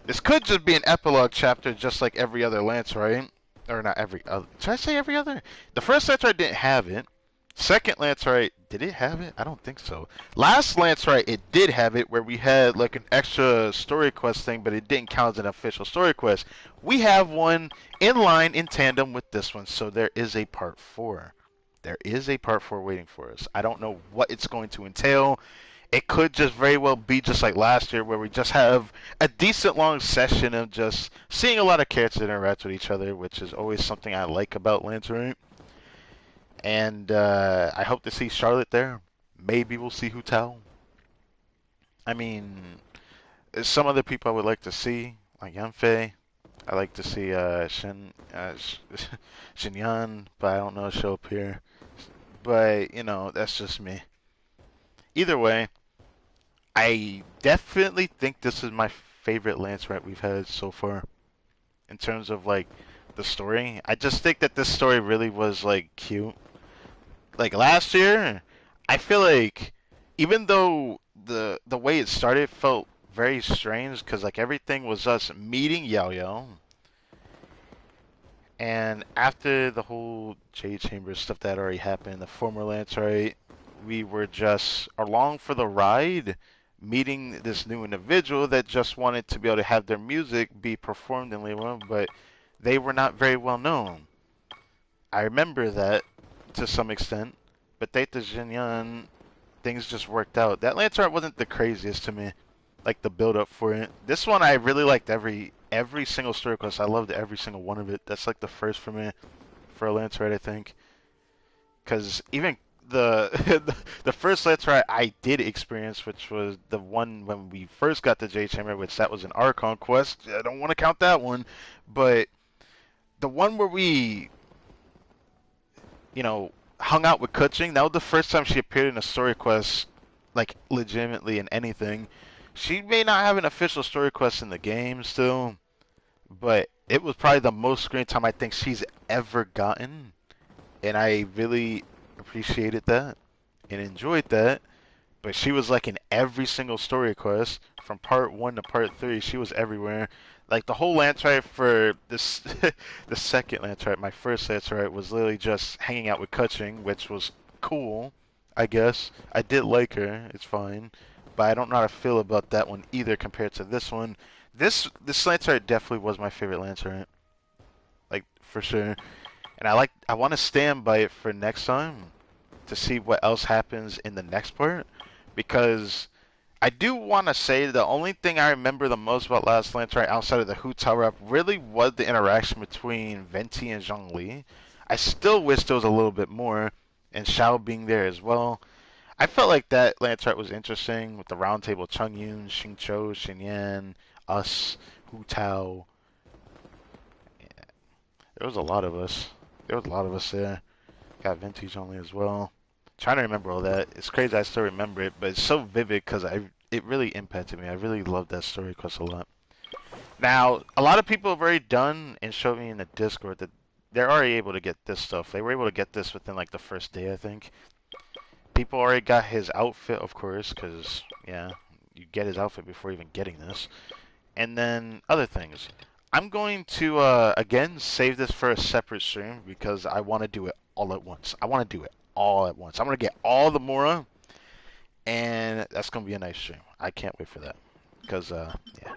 This could just be an epilogue chapter just like every other Lancerite. Or not every other. Did I say every other? The first Lancerite didn't have it. Second Lancerite, did it have it? I don't think so. Last Lancerite, it did have it, where we had like an extra story quest thing, but it didn't count as an official story quest. We have one in line in tandem with this one, so there is a part 4. There is a part 4 waiting for us. I don't know what it's going to entail. It could just very well be just like last year, where we just have a decent long session of just seeing a lot of characters interact with each other, which is always something I like about Lancerite. And I hope to see Charlotte there. Maybe we'll see Hu Tao. I mean, some other people I would like to see, like Yanfei. I like to see Xinyan, but I don't know if she'll appear. But, you know, that's just me. Either way, I definitely think this is my favorite Lancerite we've had so far. In terms of, like, the story. I just think that this story really was, like, cute. Like, last year, I feel like, even though the way it started felt very strange, because, like, everything was us meeting Yao Yao. And after the whole Jade Chamber stuff that already happened, the former Lancerite, we were just along for the ride, meeting this new individual that just wanted to be able to have their music be performed in Liyue, but they were not very well known. I remember that to some extent, but Data Jinyan, things just worked out. That Lancerite wasn't the craziest to me, like the build up for it. This one I really liked every single story quest. I loved every single one of it. That's like the first for me for a Lancerite, I think. Because even the first Lancerite I did experience, which was the one when we first got the Jade Chamber, which that was an Archon quest. I don't want to count that one, but the one where we, you know, hung out with Kuching, that was the first time she appeared in a story quest, like legitimately in anything. She may not have an official story quest in the game still, but it was probably the most screen time I think she's ever gotten, and I really appreciated that and enjoyed that. But she was like in every single story quest from part 1 to part 3. She was everywhere. Like the whole Lantrite for this, the second Lantrite, my first Lantrite, was literally just hanging out with Kutching, which was cool, I guess. I did like her. It's fine, but I don't know how to feel about that one either compared to this one. This Lantrite definitely was my favorite Lantrite, like for sure. And I want to stand by it for next time to see what else happens in the next part, because I do want to say the only thing I remember the most about Last Lanterns outside of the Hu Tower up really was the interaction between Venti and Zhongli. I still wish there was a little bit more, and Shao being there as well. I felt like that Lantern was interesting with the round table Chungyun, Xingqiu, Xinyan, us, Hu Tao. Yeah, there was a lot of us. There was a lot of us there. Got Venti Zhongli as well. Trying to remember all that. It's crazy I still remember it, but it's so vivid because it really impacted me. I really loved that story quest a lot. Now, a lot of people have already done and showed me in the Discord that they're already able to get this stuff. They were able to get this within like the first day, I think. People already got his outfit, of course, because, yeah, you get his outfit before even getting this. And then other things. I'm going to, again, save this for a separate stream because I want to do it all at once. I want to do it all at once. I'm going to get all the Mora, and that's going to be a nice stream. I can't wait for that because, yeah.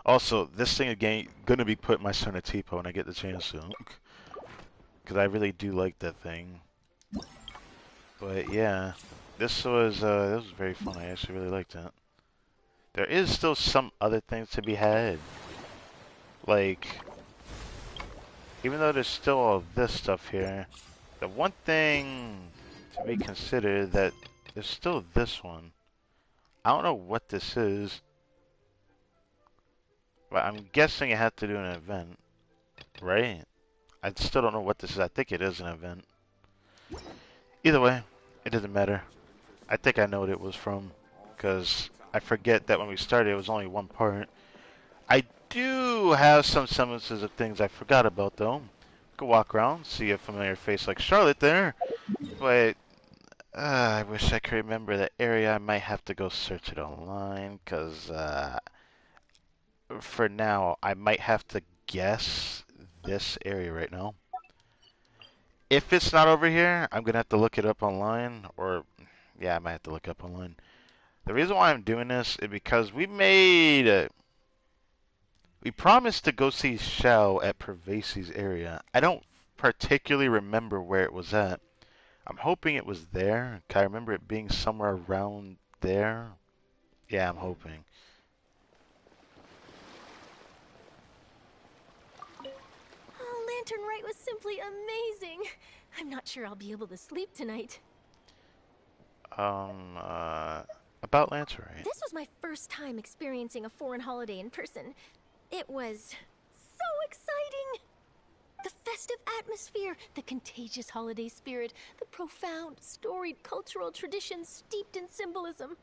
Also, this thing again going to be put in my Sonatipo when I get the chance to, because I really do like that thing. But yeah, this was very fun. I actually really liked it. There is still some other things to be had. Like, even though there's still all this stuff here, the one thing to be considered that there's still this one. I don't know what this is, but I'm guessing it had to do an event, right? I still don't know what this is. I think it is an event. Either way, it doesn't matter. I think I know what it was from, because I forget that when we started it was only one part. I do have some semblances of things I forgot about, though. Go walk around, see a familiar face like Charlotte there, but I wish I could remember the area. I might have to go search it online, because for now, I might have to guess this area right now. If it's not over here, I'm going to have to look it up online, or, yeah, I might have to look it up online. The reason why I'm doing this is because we promised to go see Shao at Pervasi's area. I don't particularly remember where it was at. I'm hoping it was there. I remember it being somewhere around there. Yeah, I'm hoping. Oh, Lantern Rite was simply amazing. I'm not sure I'll be able to sleep tonight. About Lantern Rite. This was my first time experiencing a foreign holiday in person. It was so exciting! The festive atmosphere, the contagious holiday spirit, the profound, storied cultural traditions steeped in symbolism.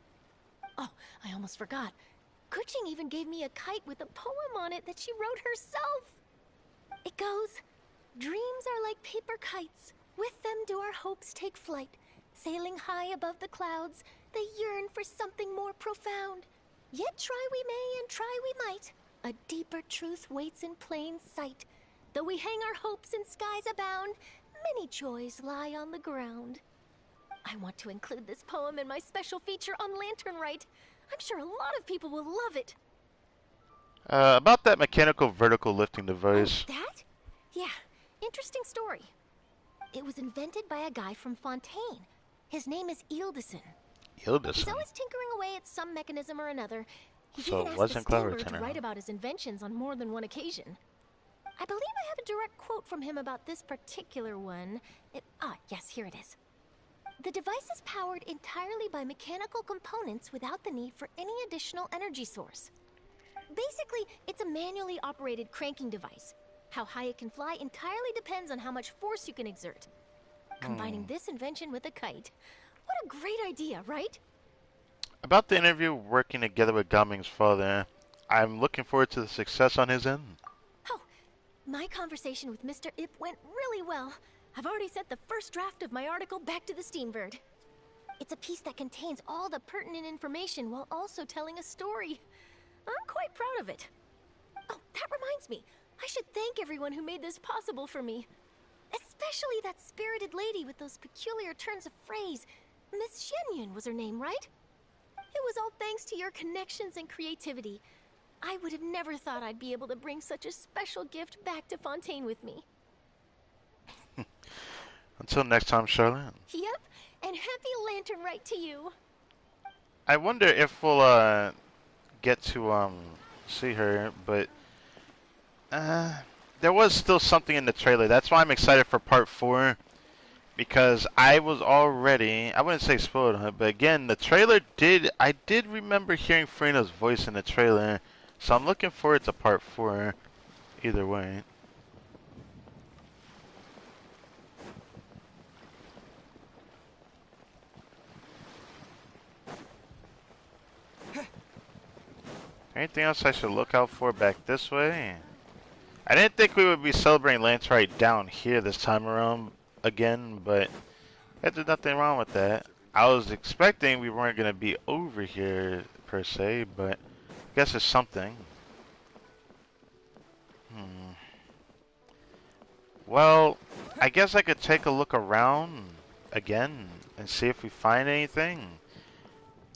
Oh, I almost forgot. Kuching even gave me a kite with a poem on it that she wrote herself. It goes, "Dreams are like paper kites. With them do our hopes take flight. Sailing high above the clouds, they yearn for something more profound. Yet try we may and try we might. A deeper truth waits in plain sight. Though we hang our hopes in skies abound, many joys lie on the ground." I want to include this poem in my special feature on Lantern Rite. I'm sure a lot of people will love it. About that mechanical vertical lifting device. Oh, that? Yeah, interesting story. It was invented by a guy from Fontaine. His name is Ildison. He's always tinkering away at some mechanism or another. He's So even it asked wasn't the Clever Steamboat to Tenor. write about his inventions on more than one occasion. I believe I have a direct quote from him about this particular one. Yes, here it is. "The device is powered entirely by mechanical components without the need for any additional energy source. Basically, it's a manually operated cranking device. How high it can fly entirely depends on how much force you can exert. Combining this invention with a kite. What a great idea, right?" About the interview working together with Gaming's father, I'm looking forward to the success on his end. Oh, my conversation with Mr. Ip went really well. I've already sent the first draft of my article back to the Steambird. It's a piece that contains all the pertinent information while also telling a story. I'm quite proud of it. Oh, that reminds me. I should thank everyone who made this possible for me. Especially that spirited lady with those peculiar turns of phrase. Miss Shenyun was her name, right? It was all thanks to your connections and creativity. I would have never thought I'd be able to bring such a special gift back to Fontaine with me. Until next time, Charlotte. Yep, and happy Lantern Rite to you. I wonder if we'll get to see her, but there was still something in the trailer. That's why I'm excited for part 4, because I was already, I wouldn't say spoiled on it, but again, the trailer I did remember hearing Farina's voice in the trailer, so I'm looking forward to part 4 either way. Anything else I should look out for back this way? I didn't think we would be celebrating Lance Rite down here this time around again, but there's nothing wrong with that. I was expecting we weren't going to be over here per se, but I guess it's something. Well, I guess I could take a look around again and see if we find anything.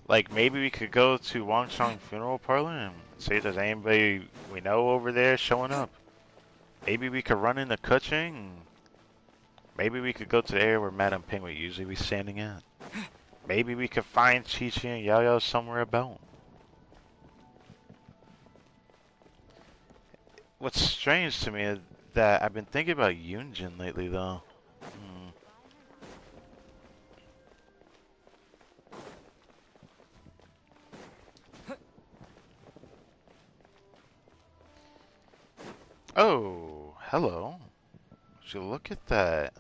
Like, maybe we could go to Wangchang Funeral Parlor and see if there's anybody we know over there showing up. Maybe we could run into Kuching. Maybe we could go to the area where Madame Ping would usually be standing at. Maybe we could find Chi-Chi and Yao-Yao somewhere about. What's strange to me is that I've been thinking about Yunjin lately, though. Oh, hello. Would you look at that?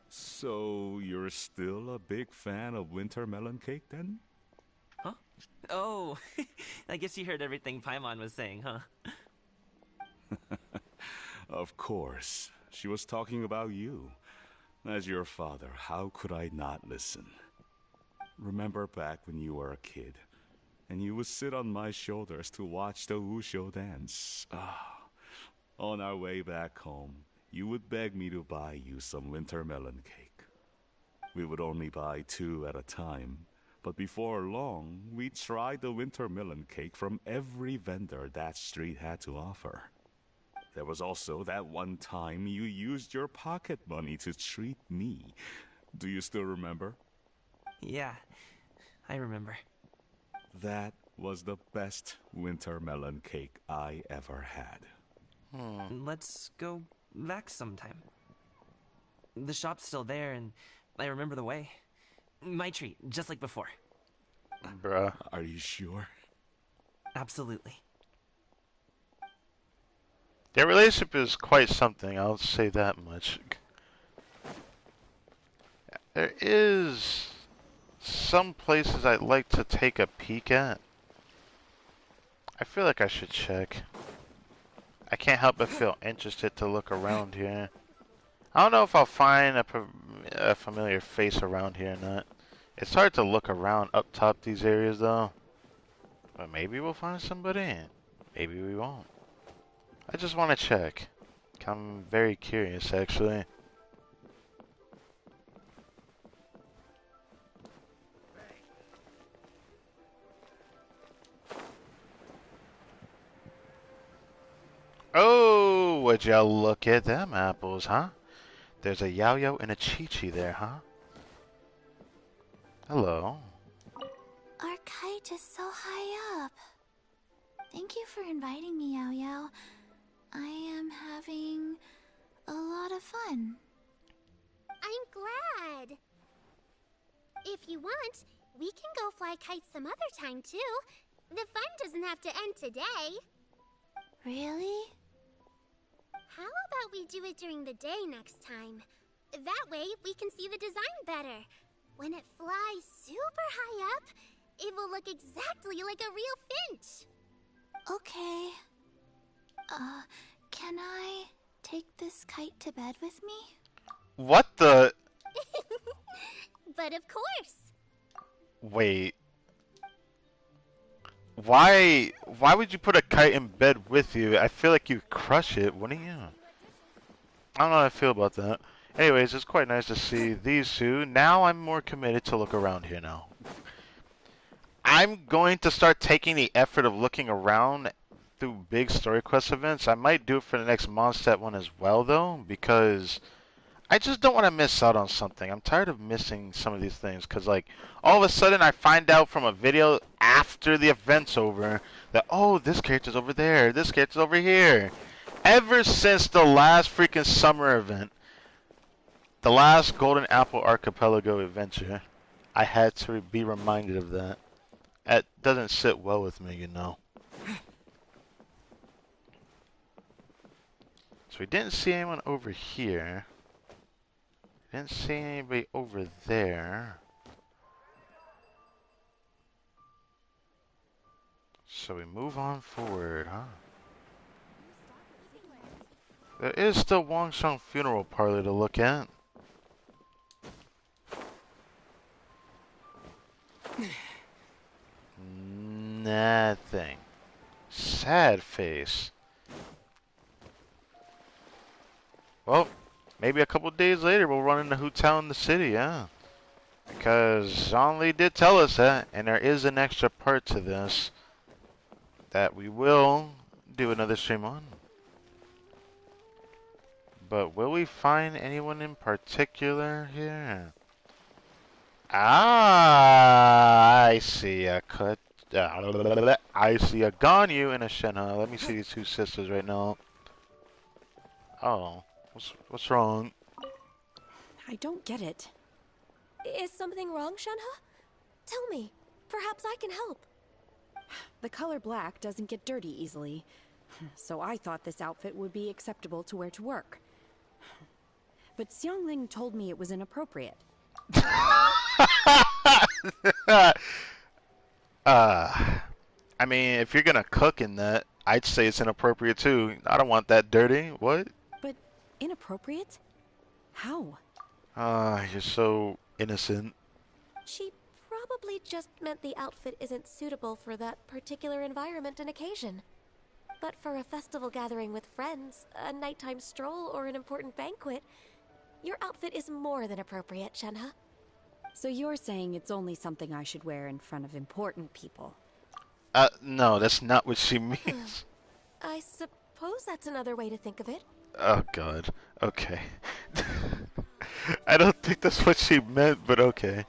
So, you're still a big fan of winter melon cake, then? Huh? Oh, I guess you heard everything Paimon was saying, huh? Of course. She was talking about you. As your father, how could I not listen? Remember back when you were a kid, and you would sit on my shoulders to watch the Wushu dance. On our way back home, you would beg me to buy you some winter melon cake. We would only buy 2 at a time, but before long, we tried the winter melon cake from every vendor that street had to offer. There was also that one time you used your pocket money to treat me. Do you still remember? Yeah, I remember. That was the best winter melon cake I ever had. Let's go back sometime. The shop's still there, and I remember the way. My treat, just like before. Bruh. Are you sure? Absolutely. Their relationship is quite something, I'll say that much. There is some places I'd like to take a peek at. I feel like I should check. I can't help but feel interested to look around here. I don't know if I'll find a familiar face around here or not. It's hard to look around up top these areas though. But maybe we'll find somebody. Maybe we won't. I just want to check. I'm very curious actually. Oh, would y'all look at them apples, huh? There's a Yao-Yao and a Chi-Chi there, huh? Hello. Our kite is so high up. Thank you for inviting me, Yao-Yao. I am having a lot of fun. I'm glad. If you want, we can go fly kites some other time, too. The fun doesn't have to end today. Really? How about we do it during the day next time? That way, we can see the design better. When it flies super high up, It will look exactly like a real finch. Okay. Can I take this kite to bed with me? What the? But of course. Wait. Why would you put a kite in bed with you? I feel like you'd crush it, wouldn't you? I don't know how I feel about that. Anyways, it's quite nice to see these two. Now I'm more committed to look around here now. I'm going to start taking the effort of looking around through big story quest events. I might do it for the next Mondstadt one as well, though, because I just don't want to miss out on something. I'm tired of missing some of these things, because, like, all of a sudden I find out from a video after the event's over that, oh, this character's over there, this character's over here. Ever since the last freaking summer event, the last Golden Apple Archipelago adventure, I had to be reminded of that. That doesn't sit well with me, you know. So we didn't see anyone over here. Didn't see anybody over there. So we move on forward, huh? There is still Wangsheng Funeral Parlor to look at. Nothing. Sad face. Well, maybe a couple days later we'll run into Hu Tao in the city, yeah. Because Zhongli did tell us that, and there is an extra part to this that we will do another stream on. But will we find anyone in particular here? Ah, I see a cut. I see a Ganyu and a Shenhe. Let me see these two sisters right now. Oh, what's wrong? I don't get it. Is something wrong, Shenhe? Tell me. Perhaps I can help. The color black doesn't get dirty easily, so I thought this outfit would be acceptable to wear to work. But Xiangling told me it was inappropriate. I mean, if you're gonna cook in that, I'd say it's inappropriate too. I don't want that dirty. What? But inappropriate? How? You're so innocent. She probably just meant the outfit isn't suitable for that particular environment and occasion. But for a festival gathering with friends, a nighttime stroll, or an important banquet, your outfit is more than appropriate, Shenhe. So you're saying it's only something I should wear in front of important people? No, that's not what she means. I suppose that's another way to think of it. Oh, God. Okay. I don't think that's what she meant, but okay.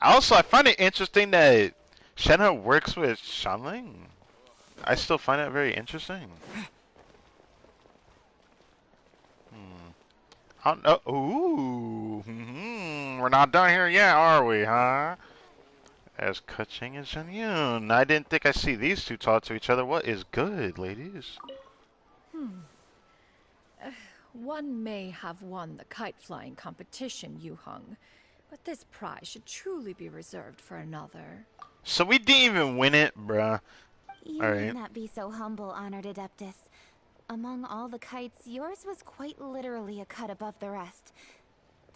Also, I find it interesting that Shenhe works with Xiangling. I still find that very interesting. Ooh. We're not done here yet, are we, huh? As Keqing and Shen Yun. I didn't think I'd see these two talk to each other. What is good, ladies? One may have won the kite flying competition, Yu Heng, but this prize should truly be reserved for another. So we didn't even win it, bruh. You need not be so humble, Honored Adeptus. Among all the kites, yours was quite literally a cut above the rest.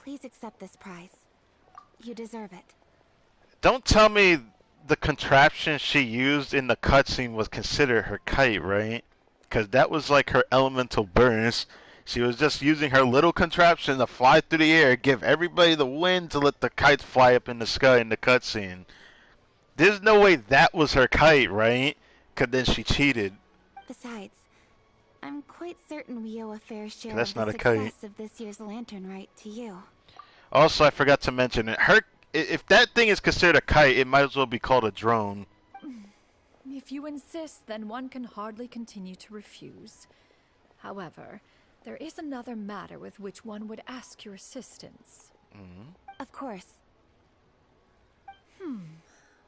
Please accept this prize. You deserve it. Don't tell me the contraption she used in the cutscene was considered her kite, right? Because that was like her elemental burst. She was just using her little contraption to fly through the air, give everybody the wind to let the kites fly up in the sky in the cutscene. There's no way that was her kite, right? Because then she cheated. Besides, I'm quite certain we owe a fair share That's of not the a kite. success of this year's lantern rite to you. Also, I forgot to mention it. If that thing is considered a kite, it might as well be called a drone. If you insist, then one can hardly continue to refuse. However, there is another matter with which one would ask your assistance. Of course.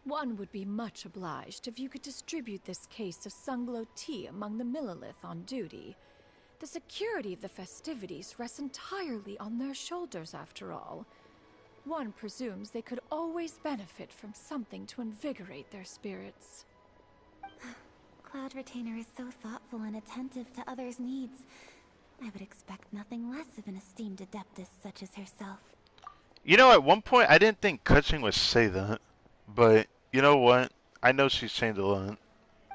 One would be much obliged if you could distribute this case of Sunglow tea among the Millilith on duty. The security of the festivities rests entirely on their shoulders, after all. One presumes they could always benefit from something to invigorate their spirits. Cloud Retainer is so thoughtful and attentive to others' needs. I would expect nothing less of an esteemed adeptus such as herself. You know, at one point I didn't think Kuching would say that, but you know what? I know she's changed a lot.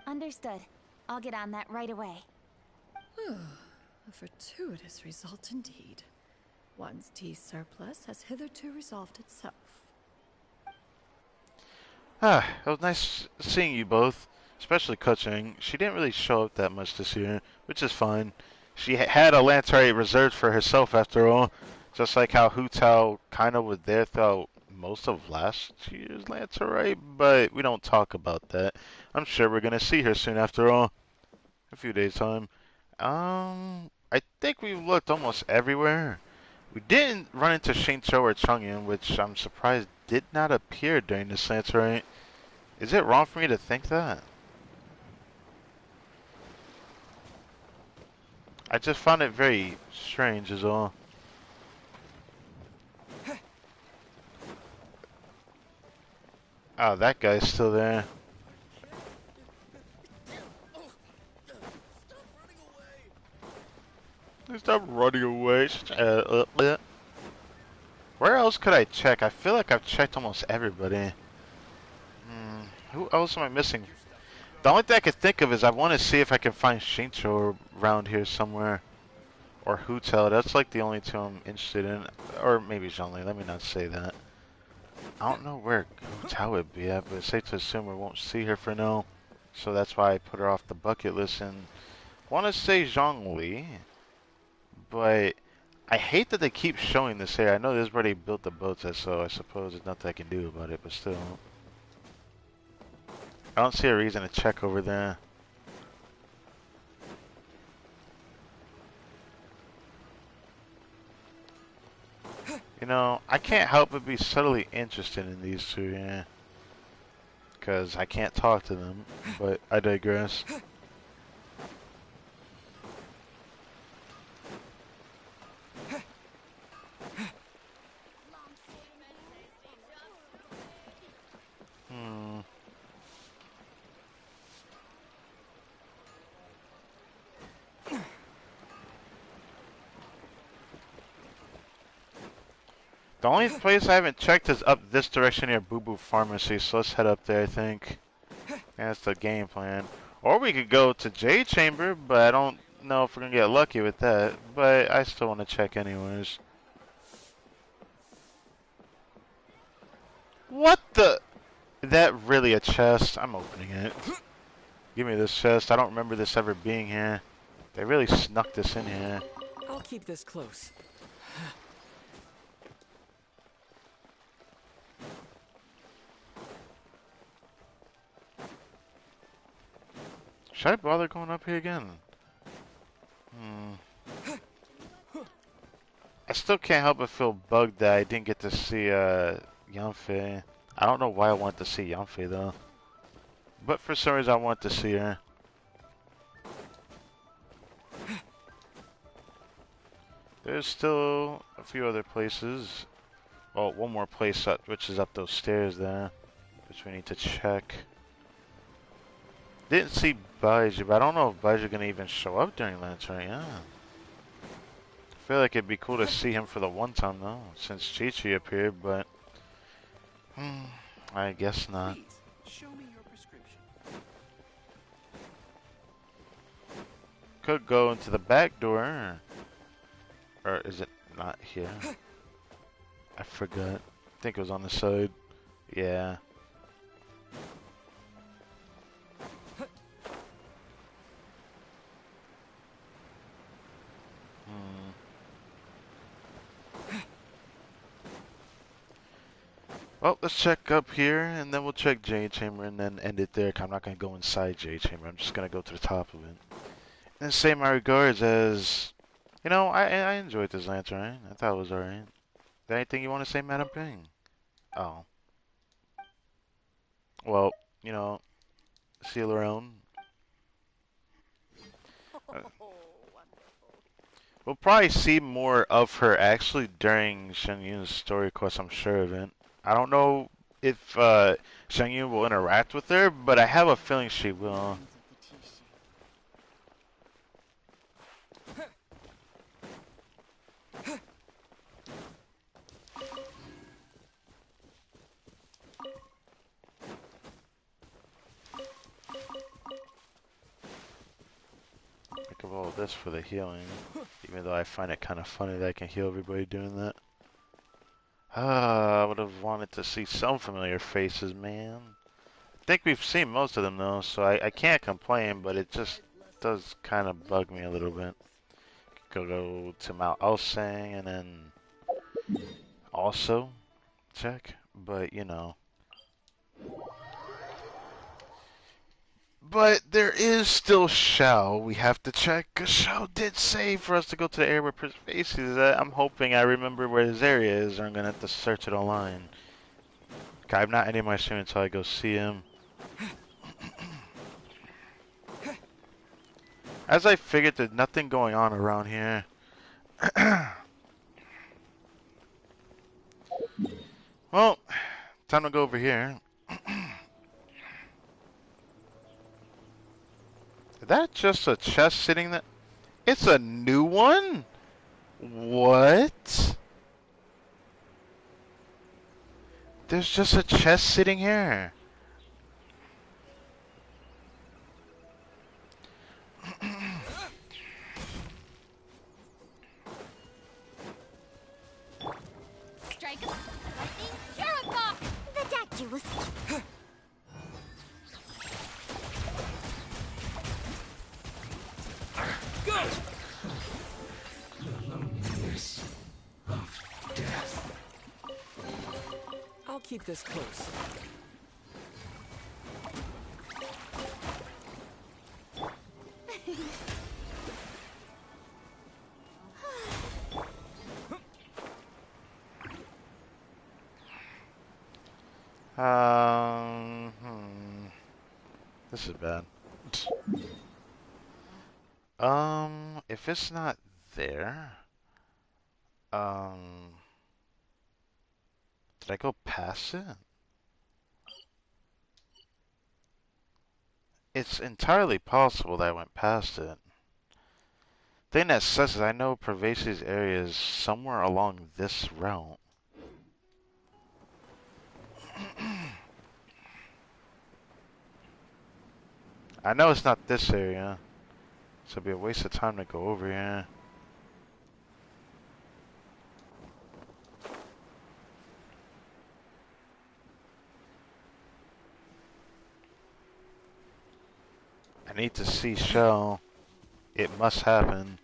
Understood. I'll get on that right away. A fortuitous result indeed. One's tea surplus has hitherto resolved itself. It was nice seeing you both, especially Kuching. She didn't really show up that much this year, which is fine. She had a Lantern reserved for herself after all, just like how Hu Tao kind of was there throughout most of last year's Lantern, but we don't talk about that. I'm sure we're gonna see her soon after all. A few days time. I think we've looked almost everywhere. We didn't run into Shincho or Chongyun, which I'm surprised did not appear during this Lantern. Is it wrong for me to think that? I just found it very strange is all. Oh, that guy's still there. Stop running away. Where else could I check? I feel like I've checked almost everybody. Who else am I missing? The only thing I can think of is I want to see if I can find Shincho around here somewhere. Or Hutel. That's like the only two I'm interested in. Or maybe Zhongli. Let me not say that. I don't know where Hutel would be at, but it's safe to assume we won't see her for now. So that's why I put her off the bucket list and want to say Zhongli. But I hate that they keep showing this here. I know this is where they built the boats at, so I suppose there's nothing I can do about it, but still. I don't see a reason to check over there. You know, I can't help but be subtly interested in these two, yeah. Because I can't talk to them, but I digress. The only place I haven't checked is up this direction near Boo Boo Pharmacy, so let's head up there, I think. That's the game plan. Or we could go to J Chamber, but I don't know if we're gonna get lucky with that. But I still want to check anyways. What the? Is that really a chest? I'm opening it. Give me this chest. I don't remember this ever being here. They really snuck this in here. I'll keep this close. Should I bother going up here again? I still can't help but feel bugged that I didn't get to see Yanfei. I don't know why I want to see Yanfei though. But for some reason I want to see her. There's still a few other places. Oh, one more place up, which is up those stairs there, which we need to check. Didn't see Baiju, but I don't know if Baiju gonna even show up during Lantern, yeah. I feel like it'd be cool to see him for the one time though, since Chi-Chi appeared, but I guess not. Please, show me your prescription. Could go into the back door. Or is it not here? I forgot. I think it was on the side. Yeah. Well, let's check up here, and then we'll check J Chamber, and then end it there. 'Cause I'm not going to go inside J Chamber. I'm just going to go to the top of it. And say my regards as... You know, I enjoyed this Lantern. I thought it was alright. Is there anything you want to say, Madam Ping? Oh. Well, you know, see you around. We'll probably see more of her actually during Shen Yun's story quest, I'm sure of it. I don't know if Shen Yun will interact with her, but I have a feeling she will. Think of all this for the healing, even though I find it kind of funny that I can heal everybody doing that. I would have wanted to see some familiar faces, man. I think we've seen most of them though, so I can't complain, but it just does kind of bug me a little bit. Go to Mount Elsang and then also check, but you know. But there is still Shao we have to check, because Shao did say for us to go to the area where Prince Face is at. I'm hoping I remember where his area is, or I'm going to have to search it online. I'm not ending my stream until I go see him. As I figured, there's nothing going on around here. Well, time to go over here. Is that just a chest sitting there? It's a new one? What? There's just a chest sitting here. Strike him. Lightning. Jericho! The deck was... Go! I'll keep this close. This is bad. If it's not there, did I go past it? It's entirely possible that I went past it. Thing that sucks is I know Pervasive's area is somewhere along this route. I know it's not this area, so it'd be a waste of time to go over here. I need to see Shell. It must happen.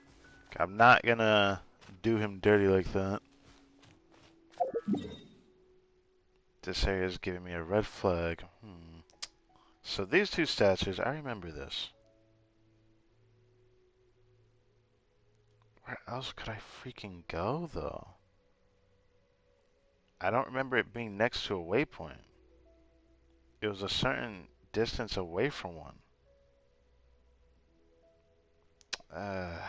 I'm not gonna do him dirty like that. This area is giving me a red flag. So these two statues, I remember this. Where else could I freaking go, though? I don't remember it being next to a waypoint. It was a certain distance away from one. Man.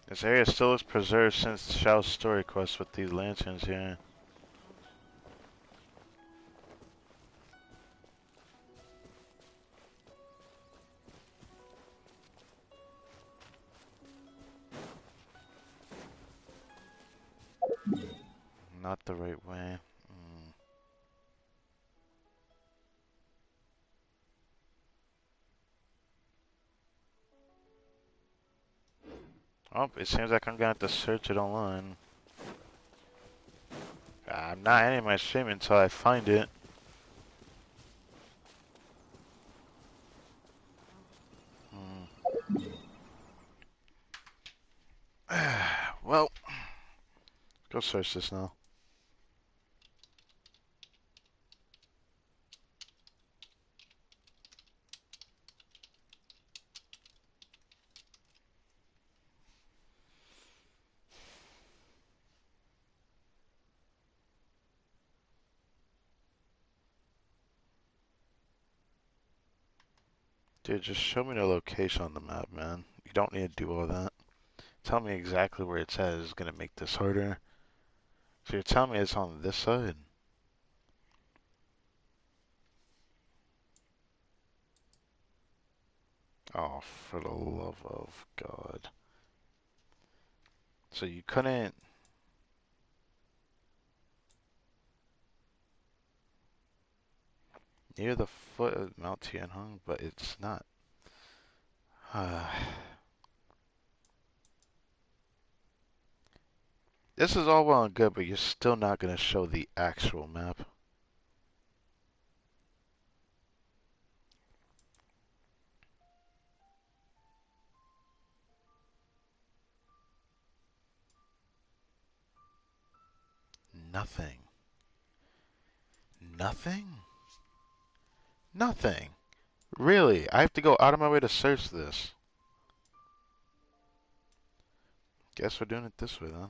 This area still looks preserved since Shao's story quest with these lanterns here. Not the right way. Oh, it seems like I'm gonna have to search it online. I'm not ending my stream until I find it. Well, let's go search this now. Dude, just show me the location on the map, man. You don't need to do all that. Tell me exactly where it's at is gonna make this harder. So you're telling me it's on this side? Oh, for the love of God. So you couldn't... Near the foot of Mount Tianheng, but it's not. This is all well and good, but you're still not going to show the actual map. Nothing. Nothing? Nothing. Really? I have to go out of my way to search this. Guess we're doing it this way then.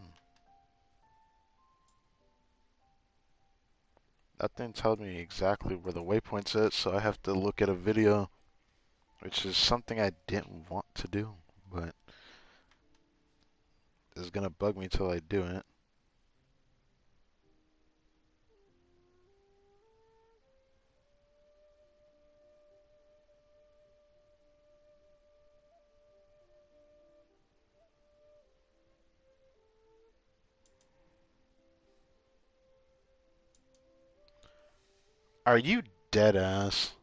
Nothing tells me exactly where the waypoint's at, so I have to look at a video, which is something I didn't want to do, but it's gonna bug me till I do it. Are you dead ass?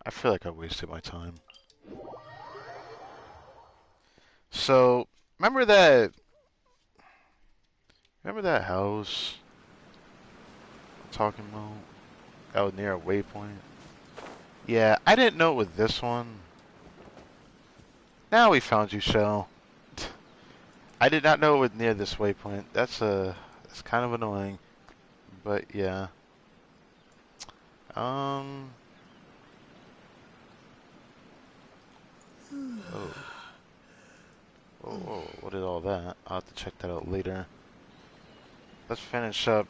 I feel like I wasted my time. So, remember that house I'm talking about? That was near a waypoint? Yeah, I didn't know it was this one. Now we found you, Shell. I did not know it was near this waypoint. That's kind of annoying. But yeah. Oh. Whoa, what is all that? I'll have to check that out later. Let's finish up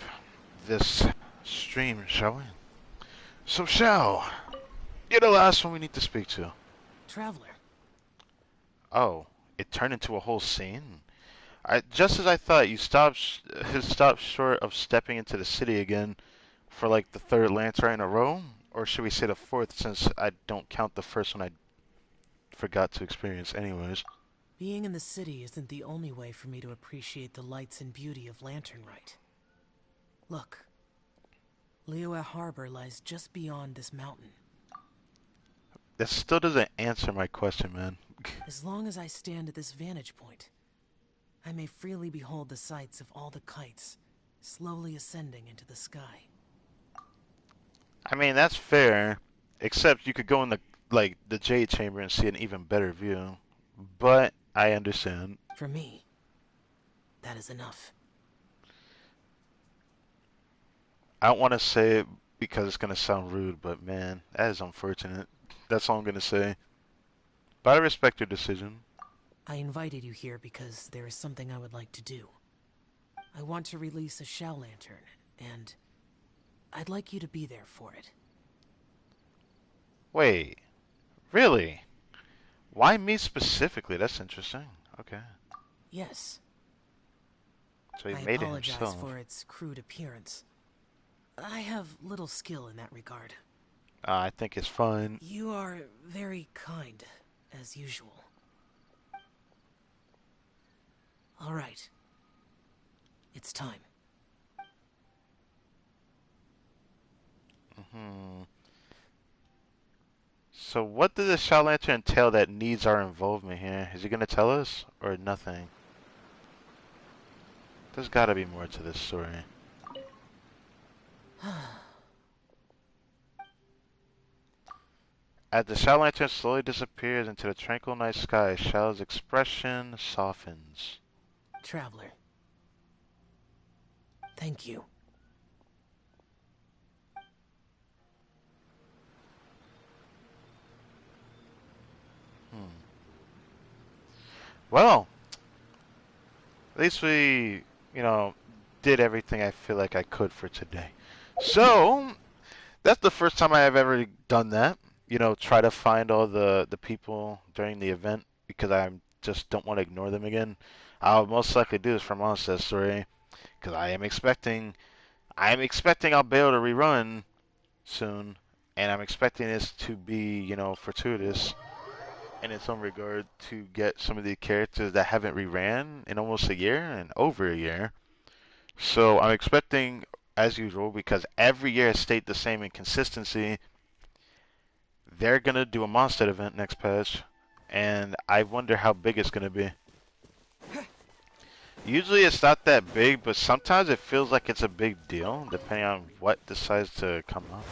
this stream, shall we? So, Shell, you're the last one we need to speak to. Traveler. Oh, it turned into a whole scene? Just as I thought, you stopped short of stepping into the city again for like the third lantern in a row? Or should we say the fourth, since I don't count the first one I forgot to experience anyways. Being in the city isn't the only way for me to appreciate the lights and beauty of Lantern Rite. Look. Liyue Harbor lies just beyond this mountain. That still doesn't answer my question, man. As long as I stand at this vantage point, I may freely behold the sights of all the kites slowly ascending into the sky. I mean, that's fair, except you could go in the Jade Chamber and see an even better view. But I understand. For me, that is enough. I don't want to say it because it's going to sound rude, but man, that is unfortunate. That's all I'm going to say. But I respect your decision. I invited you here because there is something I would like to do. I want to release a Shell Lantern, and I'd like you to be there for it. Wait, really? Why me specifically? That's interesting. Okay. Yes. So he I made it apologize himself. for its crude appearance. I have little skill in that regard. I think it's fun. You are very kind, as usual. All right. It's time. So what does the Shell Lantern entail that needs our involvement here? Is he going to tell us, or nothing? There's got to be more to this story. As the Shell Lantern slowly disappears into the tranquil night sky, Shell's expression softens. Traveler. Thank you. Well, at least we, did everything I feel like I could for today. So, that's the first time I have ever done that. you know, try to find all the people during the event because I just don't want to ignore them again. I'll most likely do this for Monster Story because I am expecting I'll be able to rerun soon, and I'm expecting this to be, you know, fortuitous in its own regard to get some of the characters that haven't reran in almost a year and over a year. So I'm expecting, as usual, because every year has stayed the same in consistency, they're gonna do a Mondstadt event next patch, and I wonder how big it's gonna be. Usually it's not that big, but sometimes it feels like it's a big deal, depending on what decides to come up.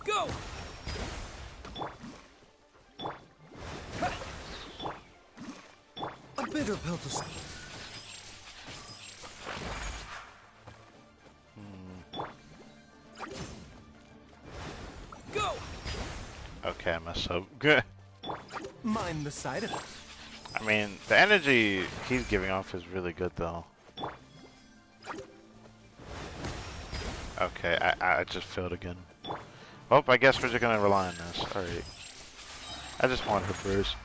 Go! A bitter pill to swallow. Go! Okay, I messed up. Good. Mind the side of it. I mean, the energy he's giving off is really good, though. Okay, I just failed again. Oh, I guess we're just gonna rely on this. Alright. I just want her first.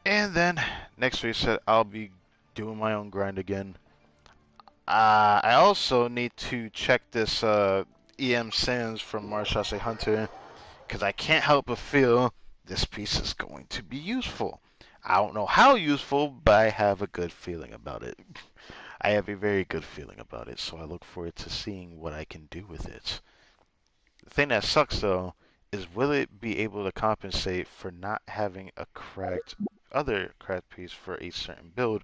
And then, next reset, I'll be doing my own grind again. I also need to check this EM Sands from Marshall Hunter, because I can't help but feel this piece is going to be useful. I don't know how useful, but I have a good feeling about it. I have a very good feeling about it, so I look forward to seeing what I can do with it. The thing that sucks, though, is will it be able to compensate for not having a other cracked piece for a certain build?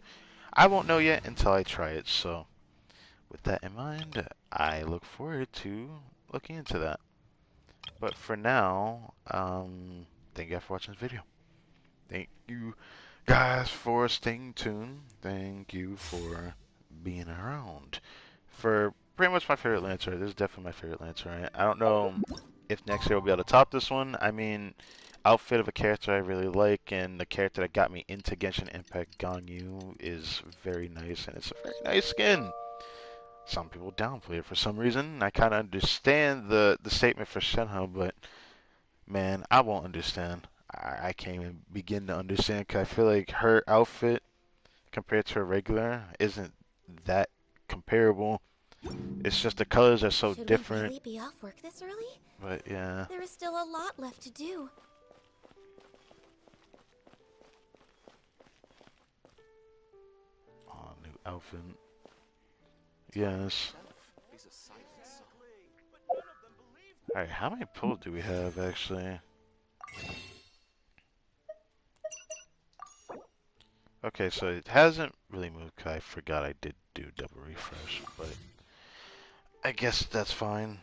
I won't know yet until I try it, so with that in mind, I look forward to looking into that. But for now, thank you guys for watching this video. Thank you guys for staying tuned. Thank you for being around. For pretty much my favorite Lancer. This is definitely my favorite Lancer. Right? I don't know if next year we'll be able to top this one. I mean, outfit of a character I really like, and the character that got me into Genshin Impact, Ganyu, is very nice, and it's a very nice skin. Some people downplay it for some reason. I kind of understand the statement for Shenhe, but man, I won't understand. I can't even begin to understand because I feel like her outfit compared to her regular isn't that comparable. It's just the colors are so different. Should we really be off work this early? But yeah. There is still a lot left to do. Oh, new outfit. Yes. Alright, how many pulls do we have actually? Okay, so it hasn't really moved because I forgot I did do double refresh, but I guess that's fine.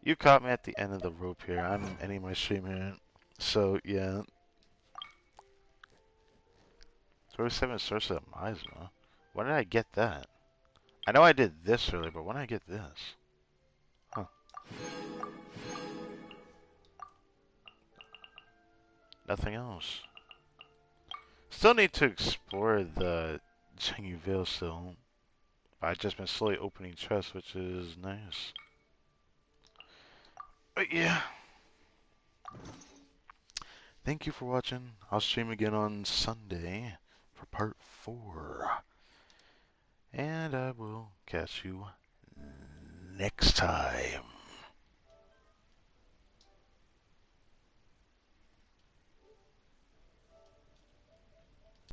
You caught me at the end of the rope here. I'm ending my stream here. So, yeah. 37 source of Miasma. When did I get that? I know I did this earlier, but when did I get this? Huh. Nothing else. Still need to explore the Jinyu Veil still. I've just been slowly opening chests, which is nice. But yeah. Thank you for watching. I'll stream again on Sunday for part 4. And I will catch you next time.